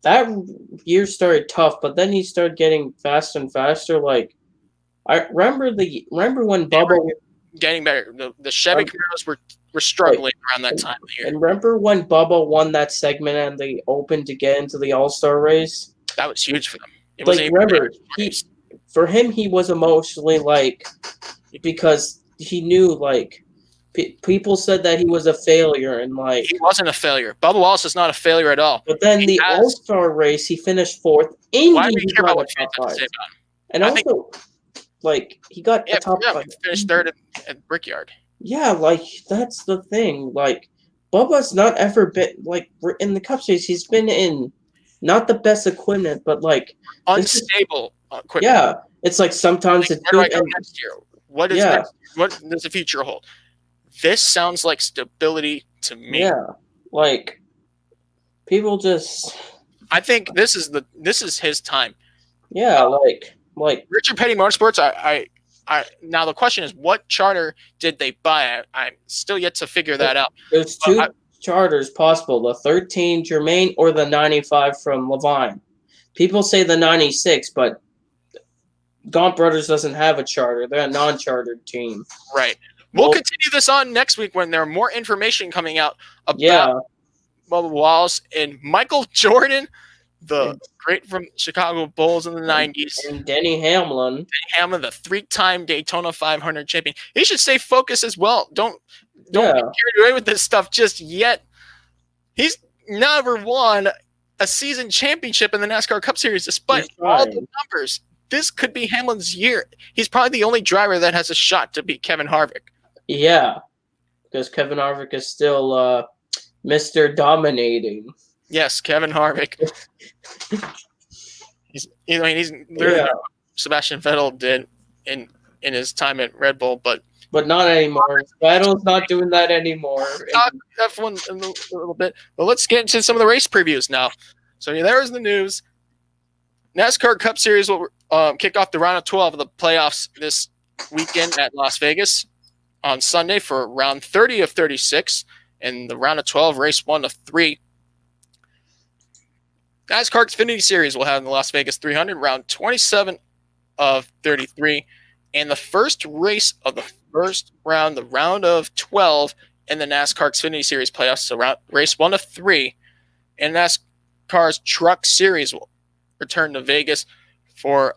that year started tough, but then he started getting faster and faster. I remember when Bubba were getting better. The Chevy Camaros were struggling around that time of the year. And remember when Bubba won that segment and they opened to get into the All-Star race? That was huge for them. For him, he was emotionally because he knew people said that he was a failure and he wasn't a failure. Bubba Wallace is not a failure at all. But then All-Star race, he finished 4th. Why do you care about what fans have to say about him? And he got the top 5. He finished 3rd at Brickyard. Yeah, that's the thing. Bubba's not ever been in the Cup Series. He's been in not the best equipment, but unstable equipment. Yeah, it's sometimes it's where do I go next year? What is next? What does the future hold? This sounds like stability to me. Yeah, people just. I think this is his time. Yeah, like Richard Petty Motorsports. I now the question is, what charter did they buy? I'm still yet to figure that out. There's two charters possible: the 13 Germain or the 95 from Levine. People say the 96, but Gaunt Brothers doesn't have a charter. They're a non-chartered team. Right. We'll continue this on next week when there are more information coming out about Bubba Wallace and Michael Jordan, the great from Chicago Bulls in the 90s. And Denny Hamlin. Denny Hamlin, the 3-time Daytona 500 champion. He should stay focused as well. Don't get carried away with this stuff just yet. He's never won a season championship in the NASCAR Cup Series despite all the numbers. This could be Hamlin's year. He's probably the only driver that has a shot to beat Kevin Harvick. Yeah, because Kevin Harvick is still Mr. Dominating. Yes, Kevin Harvick. he's literally what Sébastien Vettel did in his time at Red Bull, but not anymore. Vettel's not doing that anymore. Talk F1 a little bit, but let's get into some of the race previews now. So there's the news. NASCAR Cup Series will kick off the round of 12 of the playoffs this weekend at Las Vegas on Sunday for round 30 of 36, and the round of 12, race 1 of 3. NASCAR Xfinity Series will have the Las Vegas 300, round 27 of 33, and the first race of the first round, the round of 12 in the NASCAR Xfinity Series playoffs, so race 1 of 3, and NASCAR's Truck Series will return to Vegas for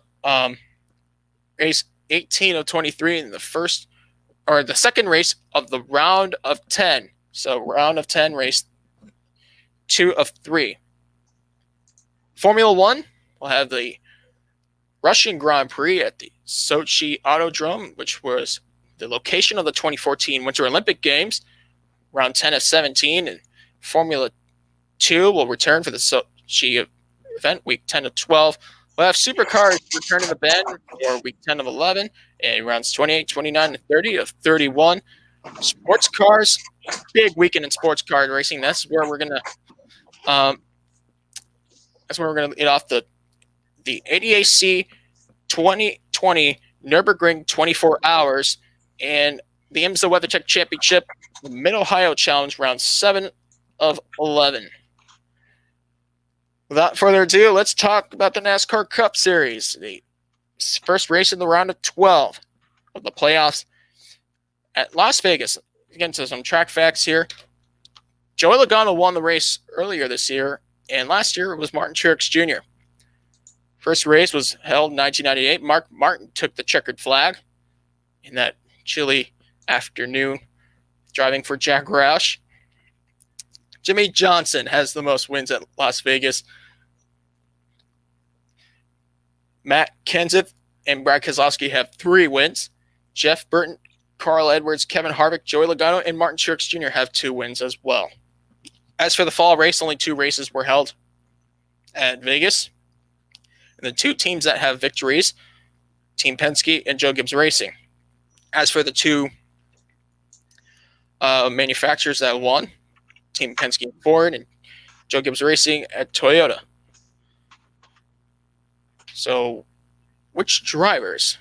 race 18 of 23 in the second race of the round of 10. So round of 10, race 2 of 3. Formula 1 will have the Russian Grand Prix at the Sochi Autodrome, which was the location of the 2014 Winter Olympic Games, round 10 of 17. And Formula 2 will return for the Sochi event, week 10 of 12. We'll have Supercars returning to Bend for week 10 of 11, and rounds 28, 29, and 30 of 31. Sports cars, big weekend in sports car racing. That's where we're gonna get off the ADAC 2020 Nürburgring 24 hours and the IMSA WeatherTech Championship, the Mid-Ohio Challenge, round 7 of 11. Without further ado, let's talk about the NASCAR Cup Series. The first race in the round of 12 of the playoffs at Las Vegas. Again, to some track facts here. Joey Logano won the race earlier this year, and last year it was Martin Truex Jr. First race was held in 1998. Mark Martin took the checkered flag in that chilly afternoon, driving for Jack Roush. Jimmy Johnson has the most wins at Las Vegas. Matt Kenseth and Brad Keselowski have 3 wins. Jeff Burton, Carl Edwards, Kevin Harvick, Joey Logano, and Martin Truex Jr. have 2 wins as well. As for the fall race, only 2 races were held at Vegas. And the 2 teams that have victories, Team Penske and Joe Gibbs Racing. As for the 2 manufacturers that won, Team Penske and Ford, and Joe Gibbs Racing at Toyota. So, which drivers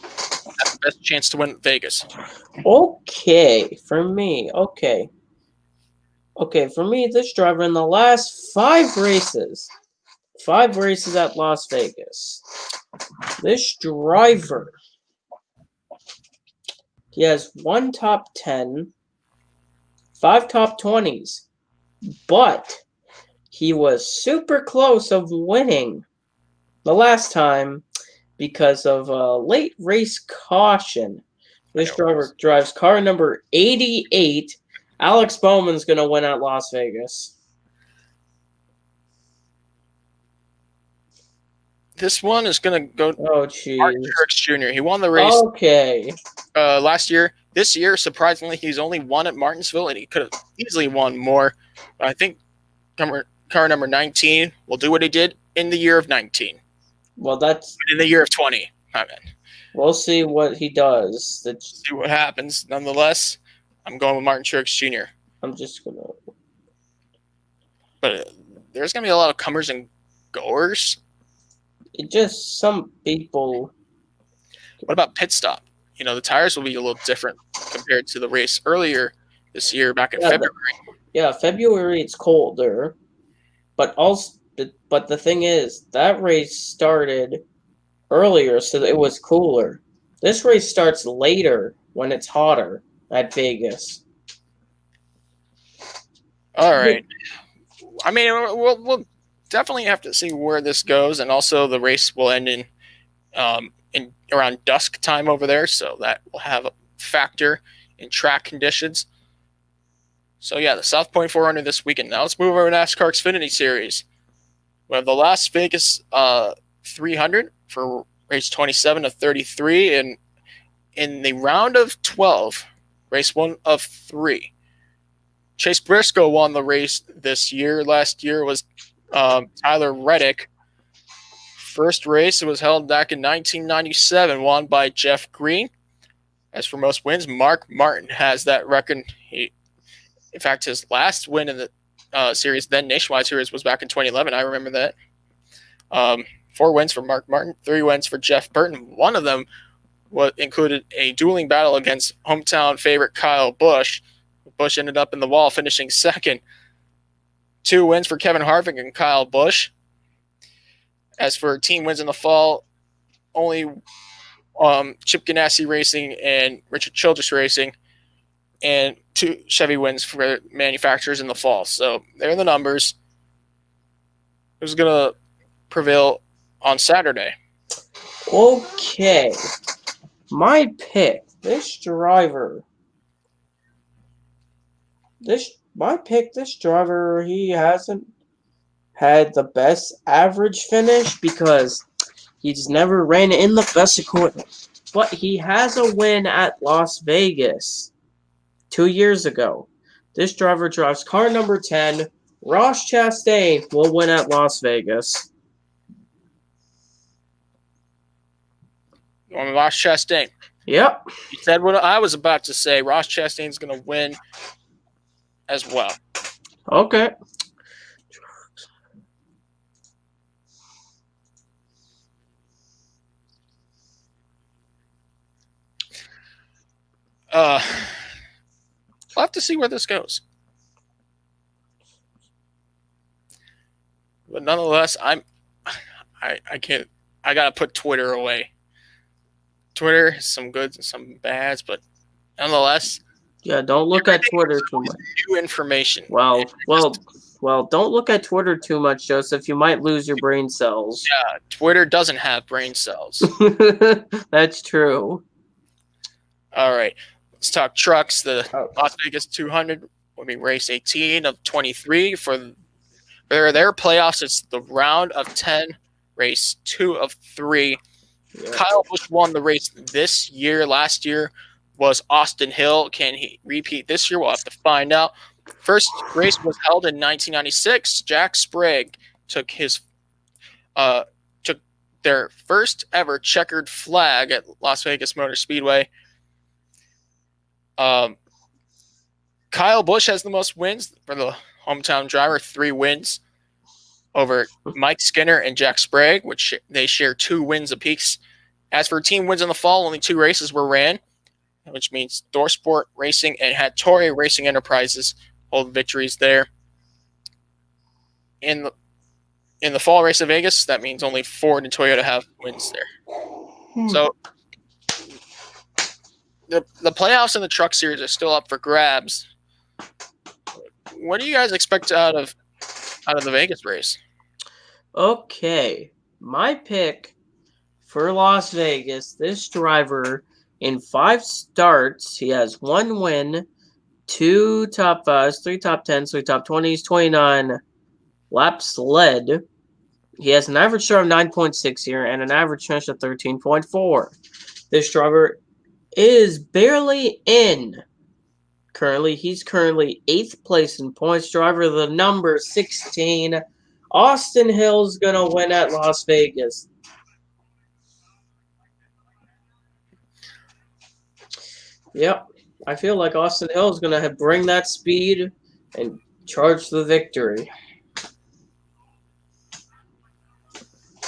have the best chance to win Vegas? Okay, for me, for me, this driver in the last 5 races at Las Vegas, this driver, he has 1 top 10, 5 top 20s, but he was super close of winning the last time because of a late race caution. This driver drives car number 88. Alex Bowman's going to win at Las Vegas. This one is going to go to Martin Truex Jr. He won the race last year. This year, surprisingly, he's only won at Martinsville, and he could have easily won more. But I think car number 19 will do what he did in the year of 19. Well, that's in the year of 20. We'll see what he does. See what happens. Nonetheless, I'm going with Martin Truex Jr. I'm just going to. But there's going to be a lot of comers and goers just some people. What about pit stop? The tires will be a little different compared to the race earlier this year, back in February. February it's colder, but the thing is that race started earlier, so it was cooler. This race starts later when it's hotter at Vegas. All right. I mean, we'll definitely have to see where this goes, and also the race will end in around dusk time over there, so that will have a factor in track conditions. So yeah, the South Point 400 this weekend. Now let's move over to NASCAR Xfinity Series. We have the Las Vegas 300 for race 27 of 33, and in the round of 12, race 1 of 3. Chase Briscoe won the race this year. Last year was Tyler Reddick. First race, it was held back in 1997, won by Jeff Green. As for most wins, Mark Martin has that record. In fact, his last win in the series, then Nationwide Series, was back in 2011. I remember that. 4 wins for Mark Martin, 3 wins for Jeff Burton. One of them included a dueling battle against hometown favorite Kyle Busch. Busch ended up in the wall, finishing second. 2 wins for Kevin Harvick and Kyle Busch. As for team wins in the fall, only Chip Ganassi Racing and Richard Childress Racing, and 2 Chevy wins for manufacturers in the fall. So there are the numbers. Who's going to prevail on Saturday? Okay. My pick, this driver, he hasn't had the best average finish because he's never ran in the best equipment. But he has a win at Las Vegas 2 years ago. This driver drives car number 10. Ross Chastain will win at Las Vegas. On Ross Chastain. Yep. You said what I was about to say. Ross Chastain's going to win as well. Okay. We'll have to see where this goes. But nonetheless, I can't. I gotta put Twitter away. Twitter has some goods and some bads, but nonetheless. Yeah, don't look at Twitter too much. New information. Well, don't look at Twitter too much, Joseph. You might lose your brain cells. Yeah, Twitter doesn't have brain cells. That's true. All right, let's talk trucks. The Las Vegas 200 will be race 18 of 23 for their playoffs. It's the round of 10, race 2 of 3. Yeah. Kyle Busch won the race this year. Last year was Austin Hill. Can he repeat this year? We'll have to find out. First race was held in 1996. Jack Sprague took their first ever checkered flag at Las Vegas Motor Speedway. Kyle Busch has the most wins for the hometown driver, 3 wins over Mike Skinner and Jack Sprague, which they share 2 wins apiece. As for team wins in the fall, only 2 races were ran, which means Dorsport Racing and Hattori Racing Enterprises hold victories there. In the fall race of Vegas, that means only Ford and Toyota have wins there. So the playoffs in the Truck Series are still up for grabs. What do you guys expect out of the Vegas race? Okay, my pick for Las Vegas, this driver in 5 starts, he has 1 win, 2 top 5s, 3 top 10s, 3 top 20s, 29 laps led. He has an average start of 9.6 here and an average finish of 13.4. This driver is barely in. He's currently 8th place in points. Driver the number 16. Austin Hill's going to win at Las Vegas. Yep. I feel like Austin Hill is going to bring that speed and charge the victory.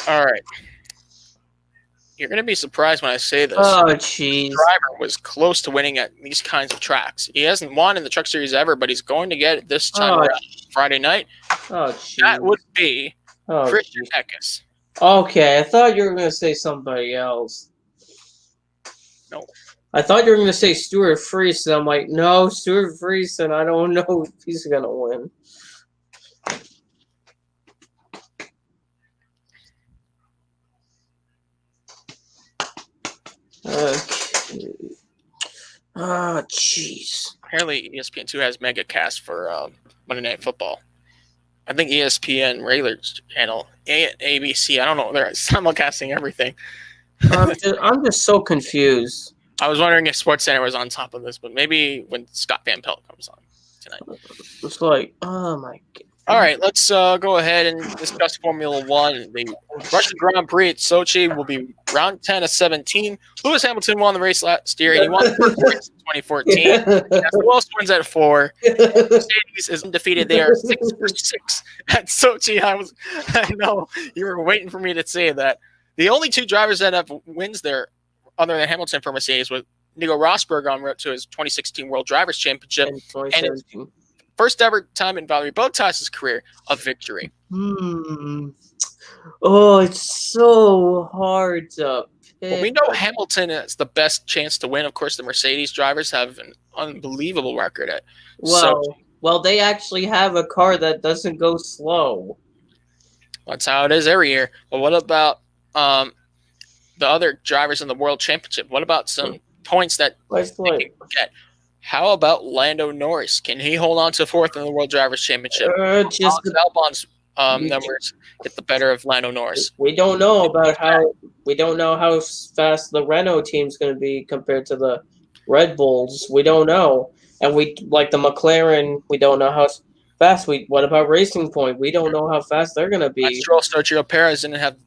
All right. You're going to be surprised when I say this. Oh, jeez. This driver was close to winning at these kinds of tracks. He hasn't won in the Truck Series ever, but he's going to get it this time around Friday night. Oh, jeez. That would be Christian Eckes. Okay, I thought you were going to say somebody else. No. I thought you were going to say Stuart Friesen. I'm like, no, Stuart Friesen, I don't know if he's going to win. Okay. Oh, jeez. Apparently, ESPN2 has Mega Cast for Monday Night Football. I think ESPN regular channel, ABC, I don't know, they're simulcasting everything. I'm just so confused. I was wondering if SportsCenter was on top of this, but maybe when Scott Van Pelt comes on tonight. It's like, oh my God. All right, let's go ahead and discuss Formula One. The Russian Grand Prix at Sochi will be round 10 of 17. Lewis Hamilton won the race last year, and he won the first race in 2014. Who else wins at 4? Mercedes is undefeated. They are 6-6 at Sochi. I know you were waiting for me to say that. The only 2 drivers that have wins there, other than Hamilton for Mercedes, was Nico Rosberg on route to his 2016 World Drivers' Championship, and first ever time in Valtteri Bottas' career of victory. Oh, it's so hard to pick. Well, we know Hamilton has the best chance to win. Of course, the Mercedes drivers have an unbelievable record at. Well, they actually have a car that doesn't go slow. That's how it is every year. But what about the other drivers in the World Championship? What about some points that they can get? How about Lando Norris? Can he hold on to 4th in the World Drivers' Championship? Albon's numbers get the better of Lando Norris. We don't know how fast the Renault team's going to be compared to the Red Bulls. We don't know, and the McLaren. We don't know how fast. What about Racing Point? We don't know how fast they're going to be. Stroll, Sergio Perez didn't have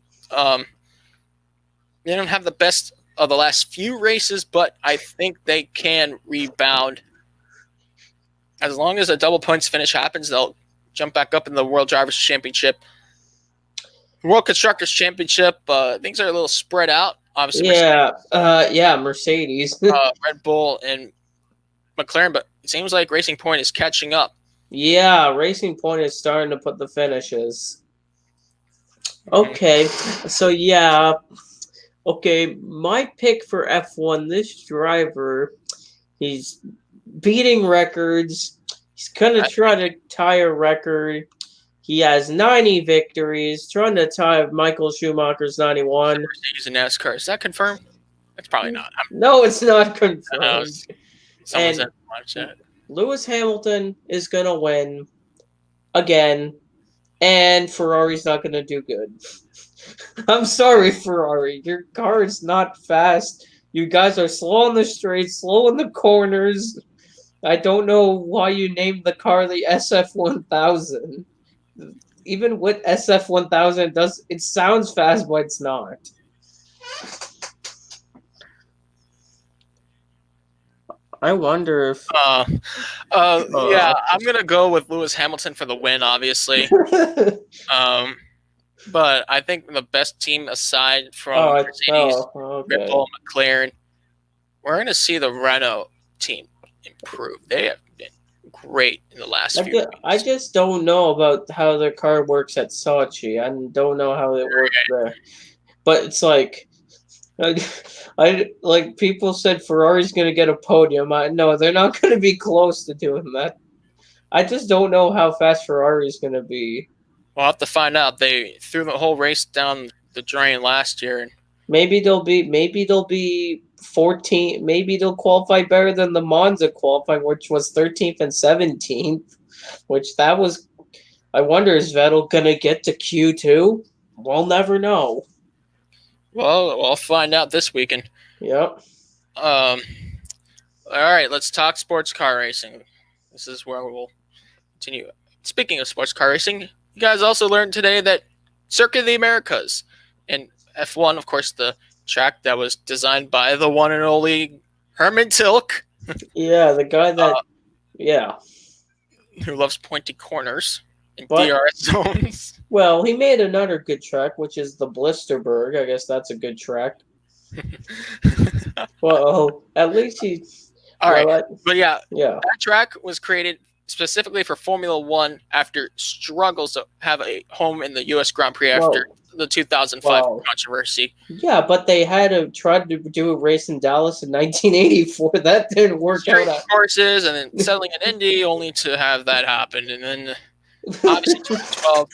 the best of the last few races, but I think they can rebound. As long as a double points finish happens, they'll jump back up in the World Drivers' Championship. World Constructors' Championship, things are a little spread out. Obviously, Mercedes. Red Bull and McLaren, but it seems like Racing Point is catching up. Yeah, Racing Point is starting to put the finishes. Okay, so yeah. Okay, my pick for F1, this driver, he's beating records. He's going to try to tie a record. He has 90 victories, trying to tie Michael Schumacher's 91. Mercedes and NASCAR. Is that confirmed? It's probably not. No, it's not confirmed. And Lewis Hamilton is going to win again, and Ferrari's not going to do good. I'm sorry, Ferrari. Your car is not fast. You guys are slow on the straights, slow in the corners. I don't know why you named the car the SF1000. Even with SF1000, it sounds fast, but it's not. I wonder if... yeah, I'm going to go with Lewis Hamilton for the win, obviously. But I think the best team aside from Mercedes, Red Bull, McLaren, we're going to see the Renault team improve. They have been great in the last few weeks. I just don't know about how their car works at Sochi. I don't know how it works there. But it's like, people said Ferrari's going to get a podium. No, they're not going to be close to doing that. I just don't know how fast Ferrari's going to be. We'll have to find out. They threw the whole race down the drain last year, and maybe they'll be 14. Maybe they'll qualify better than the Monza qualifying, which was 13th and 17th. I wonder, is Vettel gonna get to Q2? We'll never know. Well, we'll find out this weekend. Yep. All right, let's talk sports car racing. This is where we'll continue. Speaking of sports car racing, you guys also learned today that Circuit of the Americas and F1, of course, the track that was designed by the one and only Herman Tilke. Yeah, the guy that, who loves pointy corners and DRS zones. Well, he made another good track, which is the Blisterberg. I guess that's a good track. Well, at least he's all right. Like, but yeah, yeah. that track was created specifically for Formula One after struggles to have a home in the U.S. Grand Prix after the 2005 controversy. Yeah, but they had to try to do a race in Dallas in 1984. That didn't work out. Courses and then settling in Indy, only to have that happen, and then obviously 2012.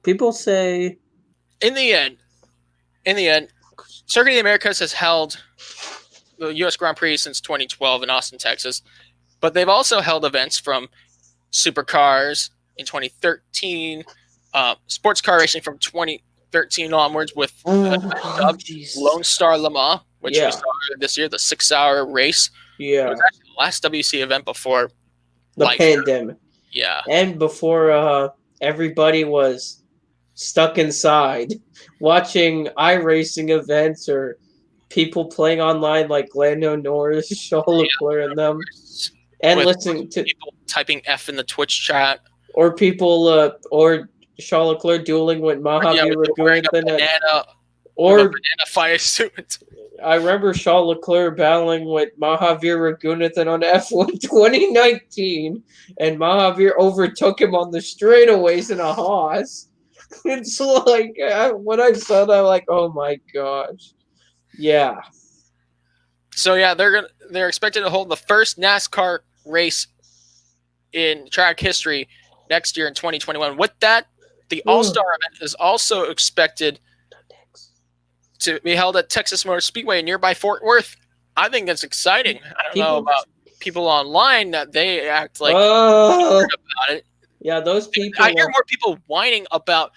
People say, in the end, Circuit of the Americas has held the U.S. Grand Prix since 2012 in Austin, Texas, but they've also held events from Supercars in 2013, sports car racing from 2013 onwards with Lone Star Le Mans, which we saw this year, the 6-hour race. Yeah. It was actually the last WC event before the pandemic. Yeah. And before everybody was stuck inside watching iRacing events or people playing online like Lando Norris, Charles Leclerc, and them. And listening to people typing F in the Twitch chat. Or people, or Charles Leclerc dueling with Maverick Viñales. Or banana fire suit. I remember Charles Leclerc battling with Maverick Viñales on F1 2019, and Maverick overtook him on the straightaways in a Haas. It's like, when I saw that, I'm like, oh my gosh. Yeah. So yeah, they're expected to hold the first NASCAR race in track history next year in 2021. With that, the All-Star event is also expected to be held at Texas Motor Speedway in nearby Fort Worth. I think that's exciting. I don't know about people online that they act like about it. Yeah, those people. I hear more people whining about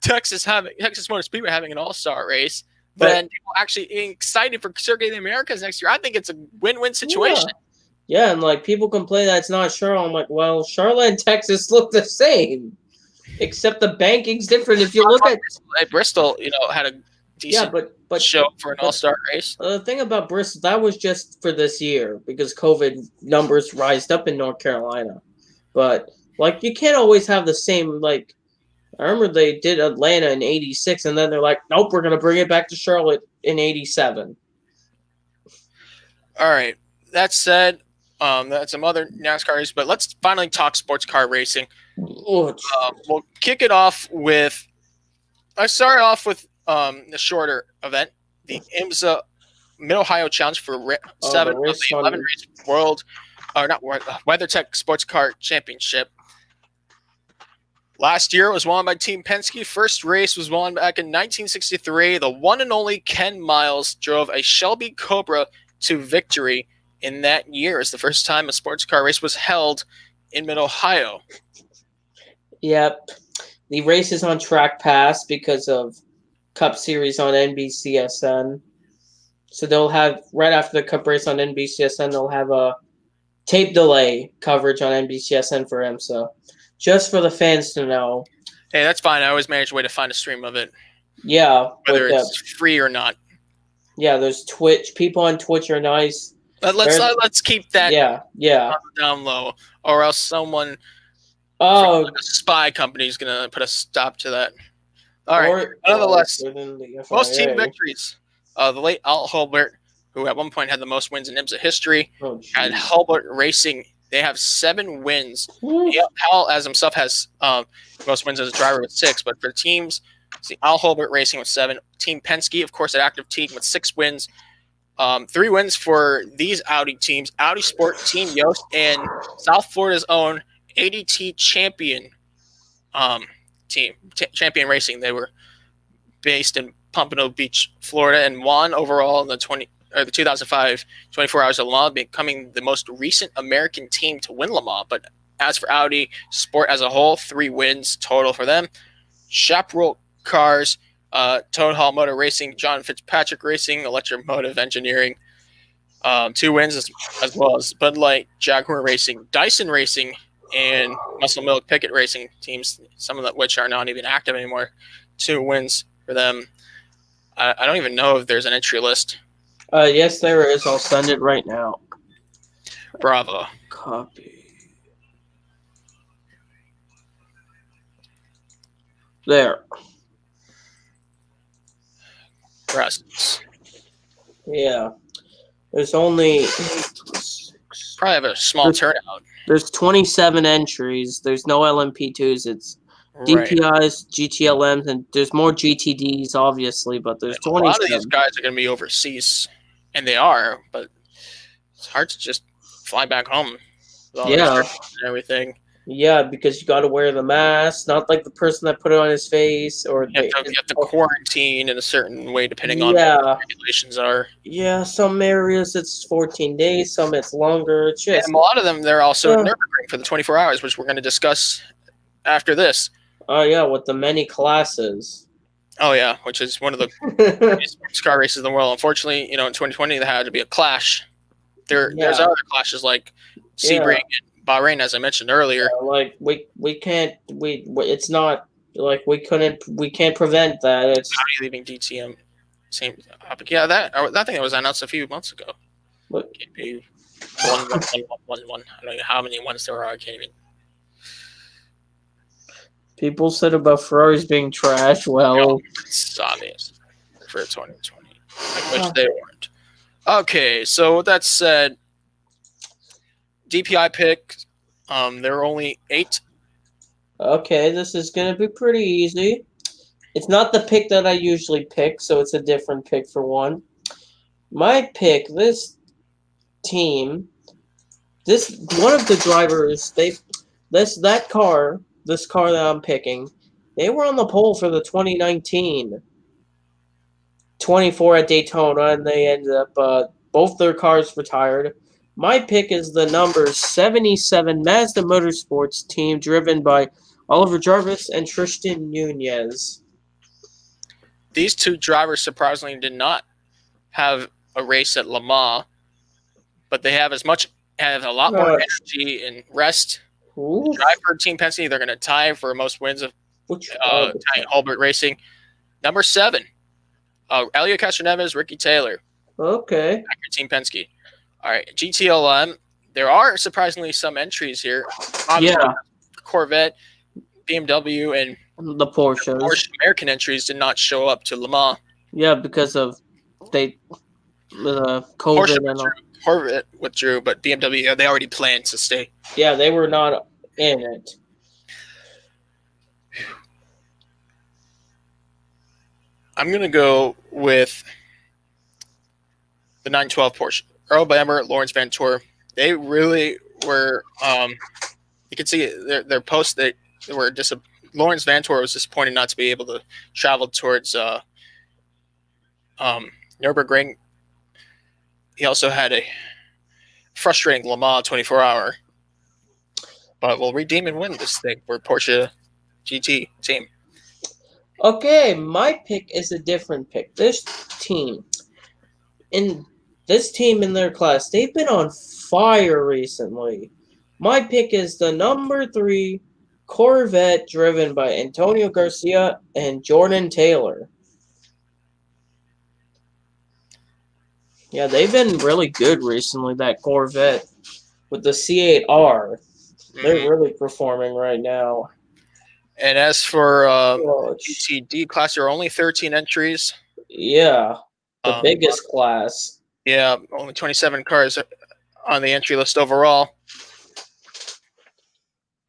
Texas Motor Speedway having an All-Star race than people actually excited for Circuit of the Americas next year. I think it's a win-win situation. Yeah, and like people complain that it's not Charlotte. I'm like, well, Charlotte and Texas look the same, except the banking's different. If you look at Bristol, had a decent but show for an All-Star race. The thing about Bristol, that was just for this year because COVID numbers rised up in North Carolina. But like, you can't always have the same. Like, I remember they did Atlanta in '86, and then they're like, nope, we're gonna bring it back to Charlotte in '87. All right. That said, that's some other NASCAR races, but let's finally talk sports car racing. We'll kick it off with. I started off with the shorter event, the IMSA Mid-Ohio Challenge for 7 of the 11 race WeatherTech Sports Car Championship. Last year it was won by Team Penske. First race was won back in 1963. The one and only Ken Miles drove a Shelby Cobra to victory in that year. It's the first time a sports car race was held in Mid-Ohio. Yep. The race is on Track Pass because of Cup Series on NBCSN. So they'll have, right after the Cup race on NBCSN, they'll have a tape delay coverage on NBCSN for IMSA. Just for the fans to know. Hey, that's fine. I always manage a way to find a stream of it. Yeah. Whether it's free or not. Yeah, there's Twitch. People on Twitch are nice. Let's keep that down low. Or else someone from a spy company is going to put a stop to that. All right. Nonetheless, most team victories. The late Al Hulbert, who at one point had the most wins in IMSA history, had Hulbert Racing. They have 7 wins. Al, as himself, has most wins as a driver with 6. But for teams, see Al Hulbert Racing with 7. Team Penske, of course, an active team with 6 wins. 3 wins for these Audi teams: Audi Sport, Team Yost, and South Florida's own ADT Champion team, Champion Racing. They were based in Pompano Beach, Florida, and won overall in the 2005 24 Hours of Le Mans, becoming the most recent American team to win Le Mans. But as for Audi Sport as a whole, 3 wins total for them. Chaparral Cars, Toad Hall Motor Racing, John Fitzpatrick Racing, Electromotive Engineering, 2 wins, as well as Bud Light, Jaguar Racing, Dyson Racing, and Muscle Milk Pickett Racing teams, some of which are not even active anymore. 2 wins for them. I don't even know if there's an entry list. Yes, there is. I'll send it right now. Bravo. Copy. There. Rasmus. Yeah. There's only probably have a small turnout. There's 27 entries. There's no LMP2s. It's DPIs, GTLMs, and there's more GTDs, obviously, but there's 27. A lot of these guys are going to be overseas, and they are, but it's hard to just fly back home with all the restrictions and everything. Yeah, because you got to wear the mask, not like the person that put it on his face. Or you have to quarantine in a certain way depending on what the regulations are. Yeah, some areas it's 14 days, some it's longer. It's just, and a lot of them, they're also at Nürburgring for the 24 hours, which we're going to discuss after this. Oh, yeah, with the many classes. Oh, yeah, which is one of the biggest car races in the world. Unfortunately, in 2020, there had to be a clash. There's other clashes like Sebring and Bahrain, as I mentioned earlier. We can't. It's not like we can't prevent that. It's Audi leaving DTM. Same topic. Yeah, that thing was announced a few months ago. What? One. I don't know how many ones there are. I can't even. People said about Ferraris being trash. Well, it's obvious for 2020. I wish they weren't. Okay, so with that said, DPI pick. There are only 8. Okay, this is going to be pretty easy. It's not the pick that I usually pick, so it's a different pick for one. My pick, this team, one of the drivers, this car that I'm picking, they were on the pole for the 2019 24 at Daytona, and they ended up both their cars retired. My pick is the number 77 Mazda Motorsports team, driven by Oliver Jarvis and Tristan Nunez. These two drivers surprisingly did not have a race at Le Mans, but they have a lot more energy and rest. Drive for Team Penske, they're going to tie for most wins of Hulbert Racing. Number 7, Elio Castroneves, Ricky Taylor. Okay. Team Penske. All right, GTLM. There are surprisingly some entries here. Obviously, Corvette, BMW, and the Porsche American entries did not show up to Le Mans. Yeah, because of COVID and all. Corvette withdrew, but BMW, they already planned to stay. Yeah, they were not in it. I'm going to go with the 912 Porsche. Earl Bamber, Lawrence Van Tour. They really were. You can see their post. They were Lawrence Van Tour was disappointed not to be able to travel towards Nürburgring. He also had a frustrating Le Mans 24-hour, but will redeem and win this thing for Porsche GT team. Okay, my pick is a different pick. This team in their class, they've been on fire recently. My pick is the number 3 Corvette, driven by Antonio Garcia and Jordan Taylor. Yeah, they've been really good recently, that Corvette. With the C8R. They're really performing right now. And as for GTD class, there are only 13 entries. Yeah, the biggest class. Yeah, only 27 cars on the entry list overall.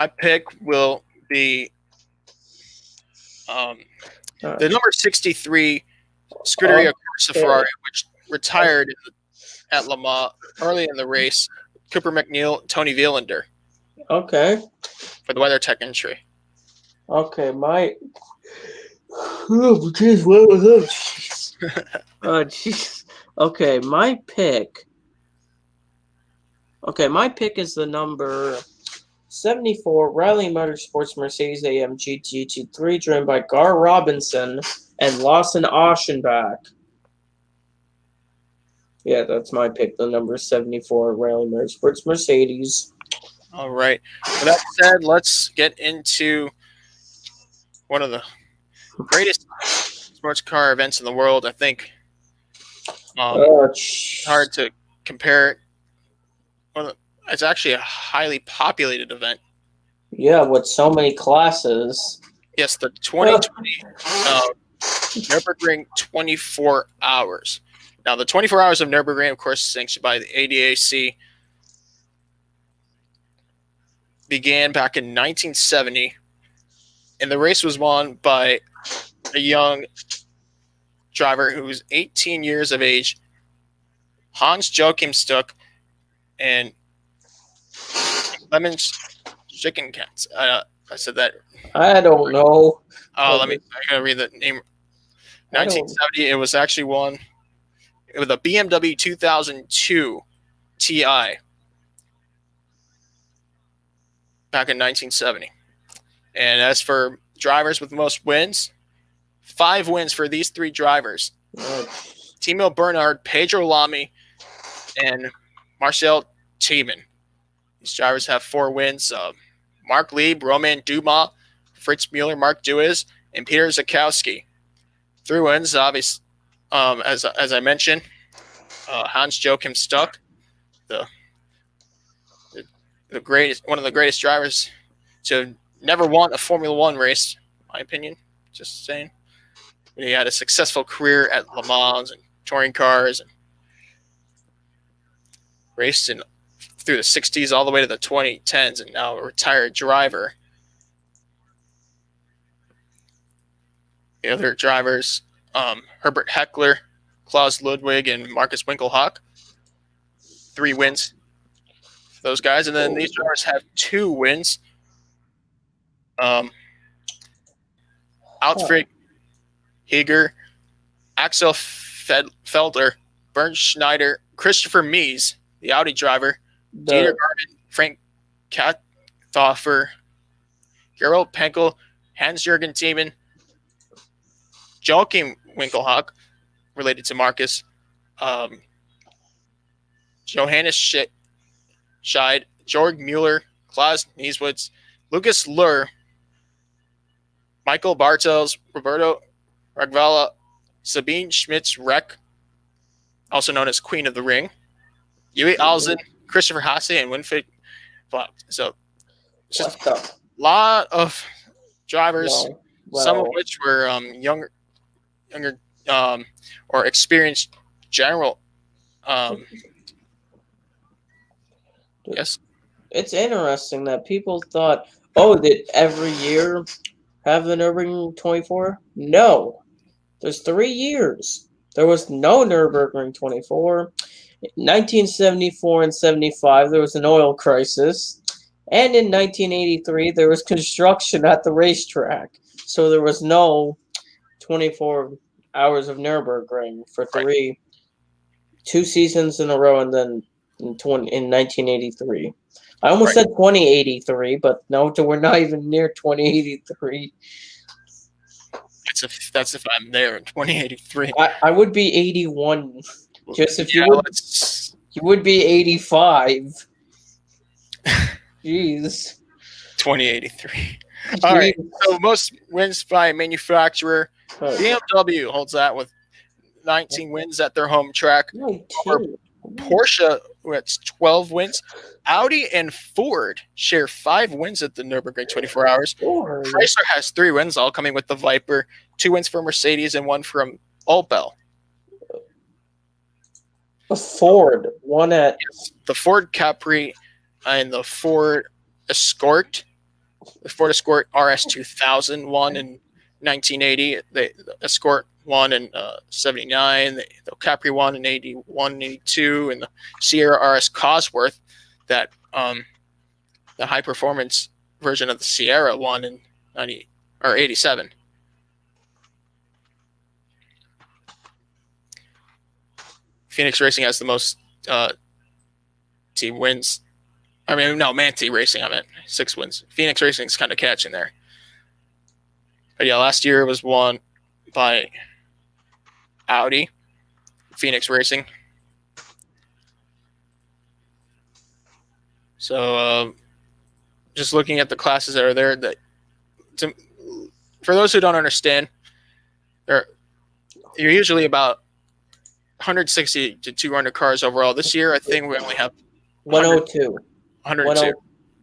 My pick will be the number 63 Scuderia Corsa Ferrari, which retired at Le Mans early in the race. Cooper McNeil, Tony Vielander. Okay. For the WeatherTech entry. Okay, my. Oh, jeez, what was that? Oh, jeez. Okay, my pick. Okay, my pick is the number 74 Riley Motorsports Mercedes AMG GT3, driven by Gar Robinson and Lawson Auschenbach. Yeah, that's my pick, the number 74 Riley Motorsports Mercedes. All right. With that said, let's get into one of the greatest sports car events in the world. I think it's hard to compare it. It's actually a highly populated event. Yeah, with so many classes. Yes, the 2020 Nürburgring 24 hours. Now, the 24 hours of Nürburgring, of course, sanctioned by the ADAC, began back in 1970, and the race was won by a young driver who was 18 years of age, Hans Joachim Stuck, and Clemens Schickenkatz. I said that. I don't know. I gotta read the name. 1970. It was actually won. It was a BMW 2002 Ti back in 1970. And as for drivers with most wins, 5 wins for these 3 drivers. Timo Bernhard, Pedro Lamy, and Marcel Tiemann. These drivers have 4 wins. Mark Lieb, Roman Dumas, Fritz Mueller, Mark Duez, and Peter Zakowski. 3 wins, obviously, as I mentioned. Hans Joachim Stuck, the greatest, one of the greatest drivers to have never won a Formula One race, in my opinion. Just saying. He had a successful career at Le Mans and touring cars, and raced through the 60s all the way to the 2010s, and now a retired driver. The other drivers, Herbert Heckler, Klaus Ludwig, and Marcus Winkelhock. 3 wins for those guys. And then these drivers have 2 wins. Alfred Heger, Axel Felder, Bernd Schneider, Christopher Mies, the Audi driver, Dieter Garden, Frank Kathofer, Gerald Penkel, Hans-Jürgen Tiemann, Joachim Winkelhock, related to Marcus, Johannes Scheid, Georg Mueller, Klaus Nieswitz, Lucas Luhr, Michael Bartels, Roberto Ragvala, Sabine Schmitz-Reck, also known as Queen of the Ring, Yui Alzen, Christopher Hasse, and Winfried Vaught. So, just a lot of drivers, some of which were younger, or experienced general. Yes. It's interesting that people thought, did every year have the Nürburgring 24? No. There's 3 years. There was no Nürburgring 24. In 1974 and 75, there was an oil crisis. And in 1983, there was construction at the racetrack. So there was no 24 hours of Nürburgring for 2 seasons in a row, and then in 1983. I almost said 2083, but no, we're not even near 2083. That's if I'm there in 2083. I would be 81. Just if you would be 85. Jeez. 2083. All right. So most wins by manufacturer. BMW holds that with 19 wins at their home track. Porsche with 12 wins. Audi and Ford share 5 wins at the Nürburgring 24 hours. Chrysler has 3 wins, all coming with the Viper. 2 wins from Mercedes and 1 from Opel. The Ford won at the Ford Capri and the Ford Escort. The Ford Escort RS 2000 won in 1980. The Escort won in 79. The Capri won in 81 and 82. And the Sierra RS Cosworth, that the high performance version of the Sierra, won in 87. Phoenix Racing has the most team wins. I mean, no, Manti Racing, I meant 6 wins. Phoenix Racing's kind of catching there. But yeah, last year it was won by Audi, Phoenix Racing. So just looking at the classes that are there, for those who don't understand, you're usually about 160 to 200 cars overall. This year, I think we only have 102. 102.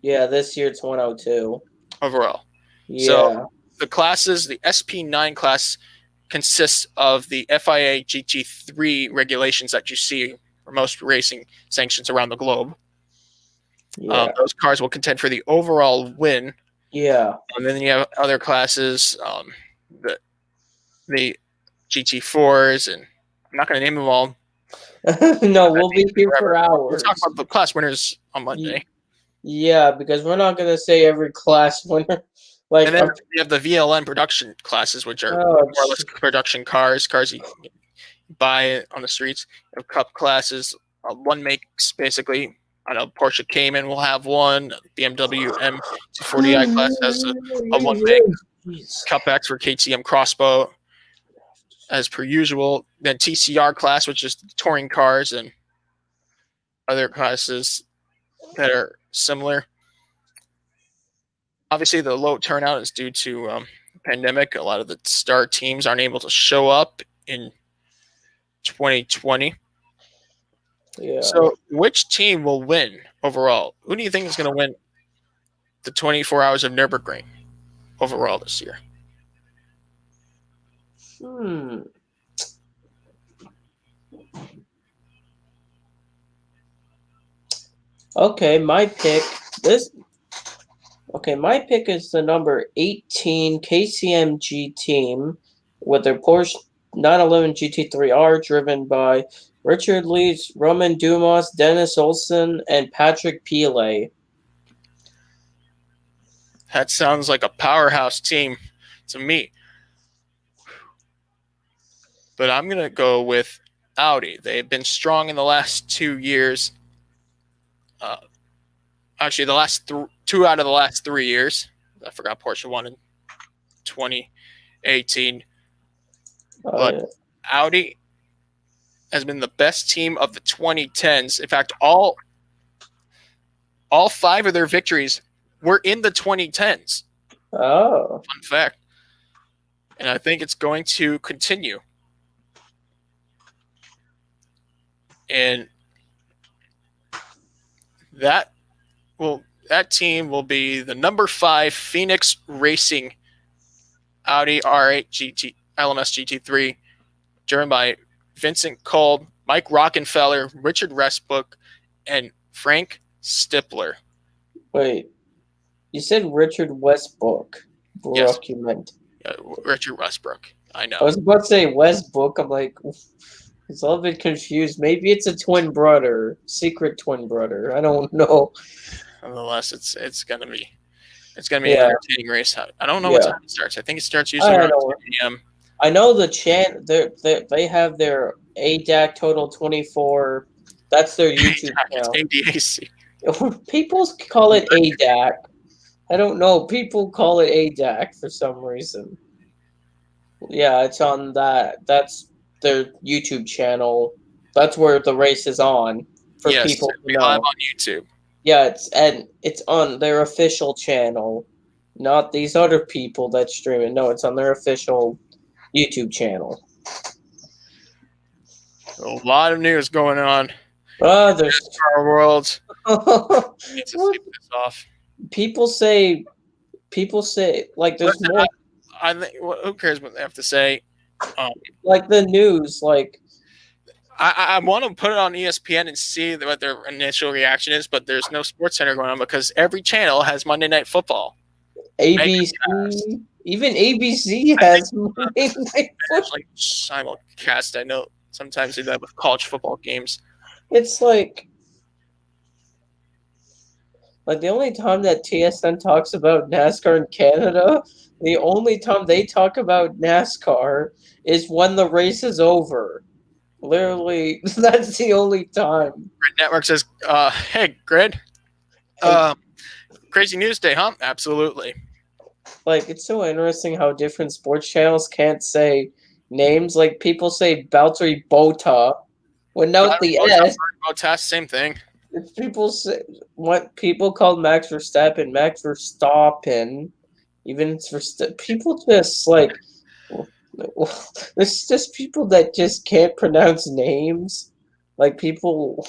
Yeah, this year it's 102 overall. Yeah. So the classes, the SP9 class consists of the FIA GT3 regulations that you see for most racing sanctions around the globe. Yeah. Those cars will contend for the overall win. Yeah. And then you have other classes, the GT4s, and I'm not going to name them all. No, we'll be here for hours. We'll talk about the class winners on Monday. Yeah, because we're not going to say every class winner. Like, and then you have the VLN production classes, which are more or less production cars you buy on the streets. You have cup classes, one makes basically. I know Porsche Cayman will have one. BMW M240i class has a one make. Cup X for KTM Crossbow, as per usual. Then TCR class, which is touring cars, and other classes that are similar. Obviously, the low turnout is due to pandemic. A lot of the star teams aren't able to show up in 2020. Yeah. So, which team will win overall? Who do you think is going to win the 24 Hours of Nürburgring overall this year? Okay, my pick is the number 18 KCMG team with their Porsche 911 GT3R, driven by Richard Leeds, Roman Dumas, Dennis Olsen, and Patrick Pilet. That sounds like a powerhouse team to me. But I'm going to go with Audi. They've been strong in the last 2 years. Actually, the last two out of the last 3 years. I forgot Porsche won in 2018. But Audi has been the best team of the 2010s. In fact, all 5 of their victories were in the 2010s. Oh. Fun fact. And I think it's going to continue. And that team will be the number 5 Phoenix Racing Audi R8 GT LMS GT3, driven by Vincent Kolb, Mike Rockenfeller, Richard Westbrook, and Frank Stippler. Wait, you said Richard Westbrook? Yes. You meant. Richard Westbrook. I know. I was about to say Westbrook. I'm like, it's a little bit confused. Maybe it's a twin brother, secret twin brother. I don't know. Nonetheless, it's gonna be an entertaining race. I don't know what time it starts. I think it starts usually around 2 p.m. I know the they have their ADAC Total 24. That's their YouTube channel. It's ADAC. People call it ADAC. I don't know. People call it ADAC for some reason. Yeah, it's on that. That's their YouTube channel. That's where the race is on for people to know. Live on YouTube. Yeah, it's on their official channel, not these other people that stream it. No, it's on their official YouTube channel. A lot of news going on. There's our world. Need to sleep this off. People say like there's more. I think who cares what they have to say? Like the news, like. I want to put it on ESPN and see what their initial reaction is, but there's no Sports Center going on because every channel has Monday Night Football. ABC, even ABC has Monday Night Football. Like simulcast. I know sometimes they do that with college football games. It's like the only time that TSN talks about NASCAR in Canada, the only time they talk about NASCAR is when the race is over. Literally, that's the only time. Grid Network says, hey, Grid. Crazy news day, huh? Absolutely. Like, it's so interesting how different sports channels can't say names. Like, people say Valtteri Bottas without the S. Bottas, same thing. People say what people call Max Verstappen. Even it's Verstappen. People just like. There's just people that just can't pronounce names. Like people.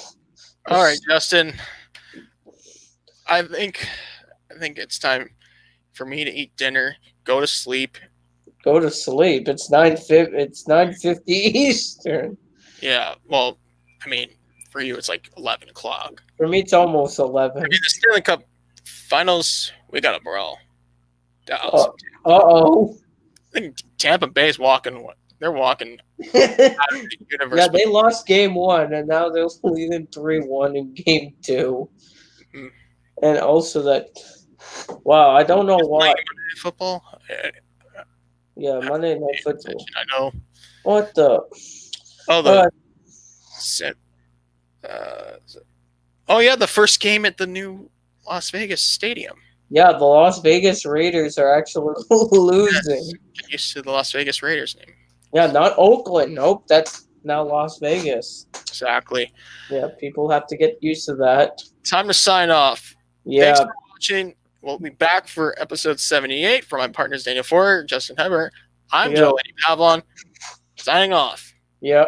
All right, Justin. I think it's time for me to eat dinner, go to sleep, go to sleep. It's 9:50 Eastern. Yeah, well, I mean, for you it's like 11 o'clock. For me, it's almost 11. I mean, the Stanley Cup Finals, we got a brawl. Uh-oh. I think Tampa Bay's walking. They're walking out of the universe. Yeah, they lost game 1, and now they're leading 3-1 in game 2. Mm-hmm. And also that, wow, I don't know why. Monday Night Football? Yeah, Monday Night Football. I know. What the? Oh, the first game at the new Las Vegas Stadium. Yeah, the Las Vegas Raiders are actually losing. Yes. Get used to the Las Vegas Raiders name. Yeah, not Oakland. Nope, that's now Las Vegas. Exactly. Yeah, people have to get used to that. Time to sign off. Yeah. Thanks for watching. We'll be back for episode 78 from my partners Daniel Ford, Justin Heber. I'm Joe Pavlon. Signing off. Yeah.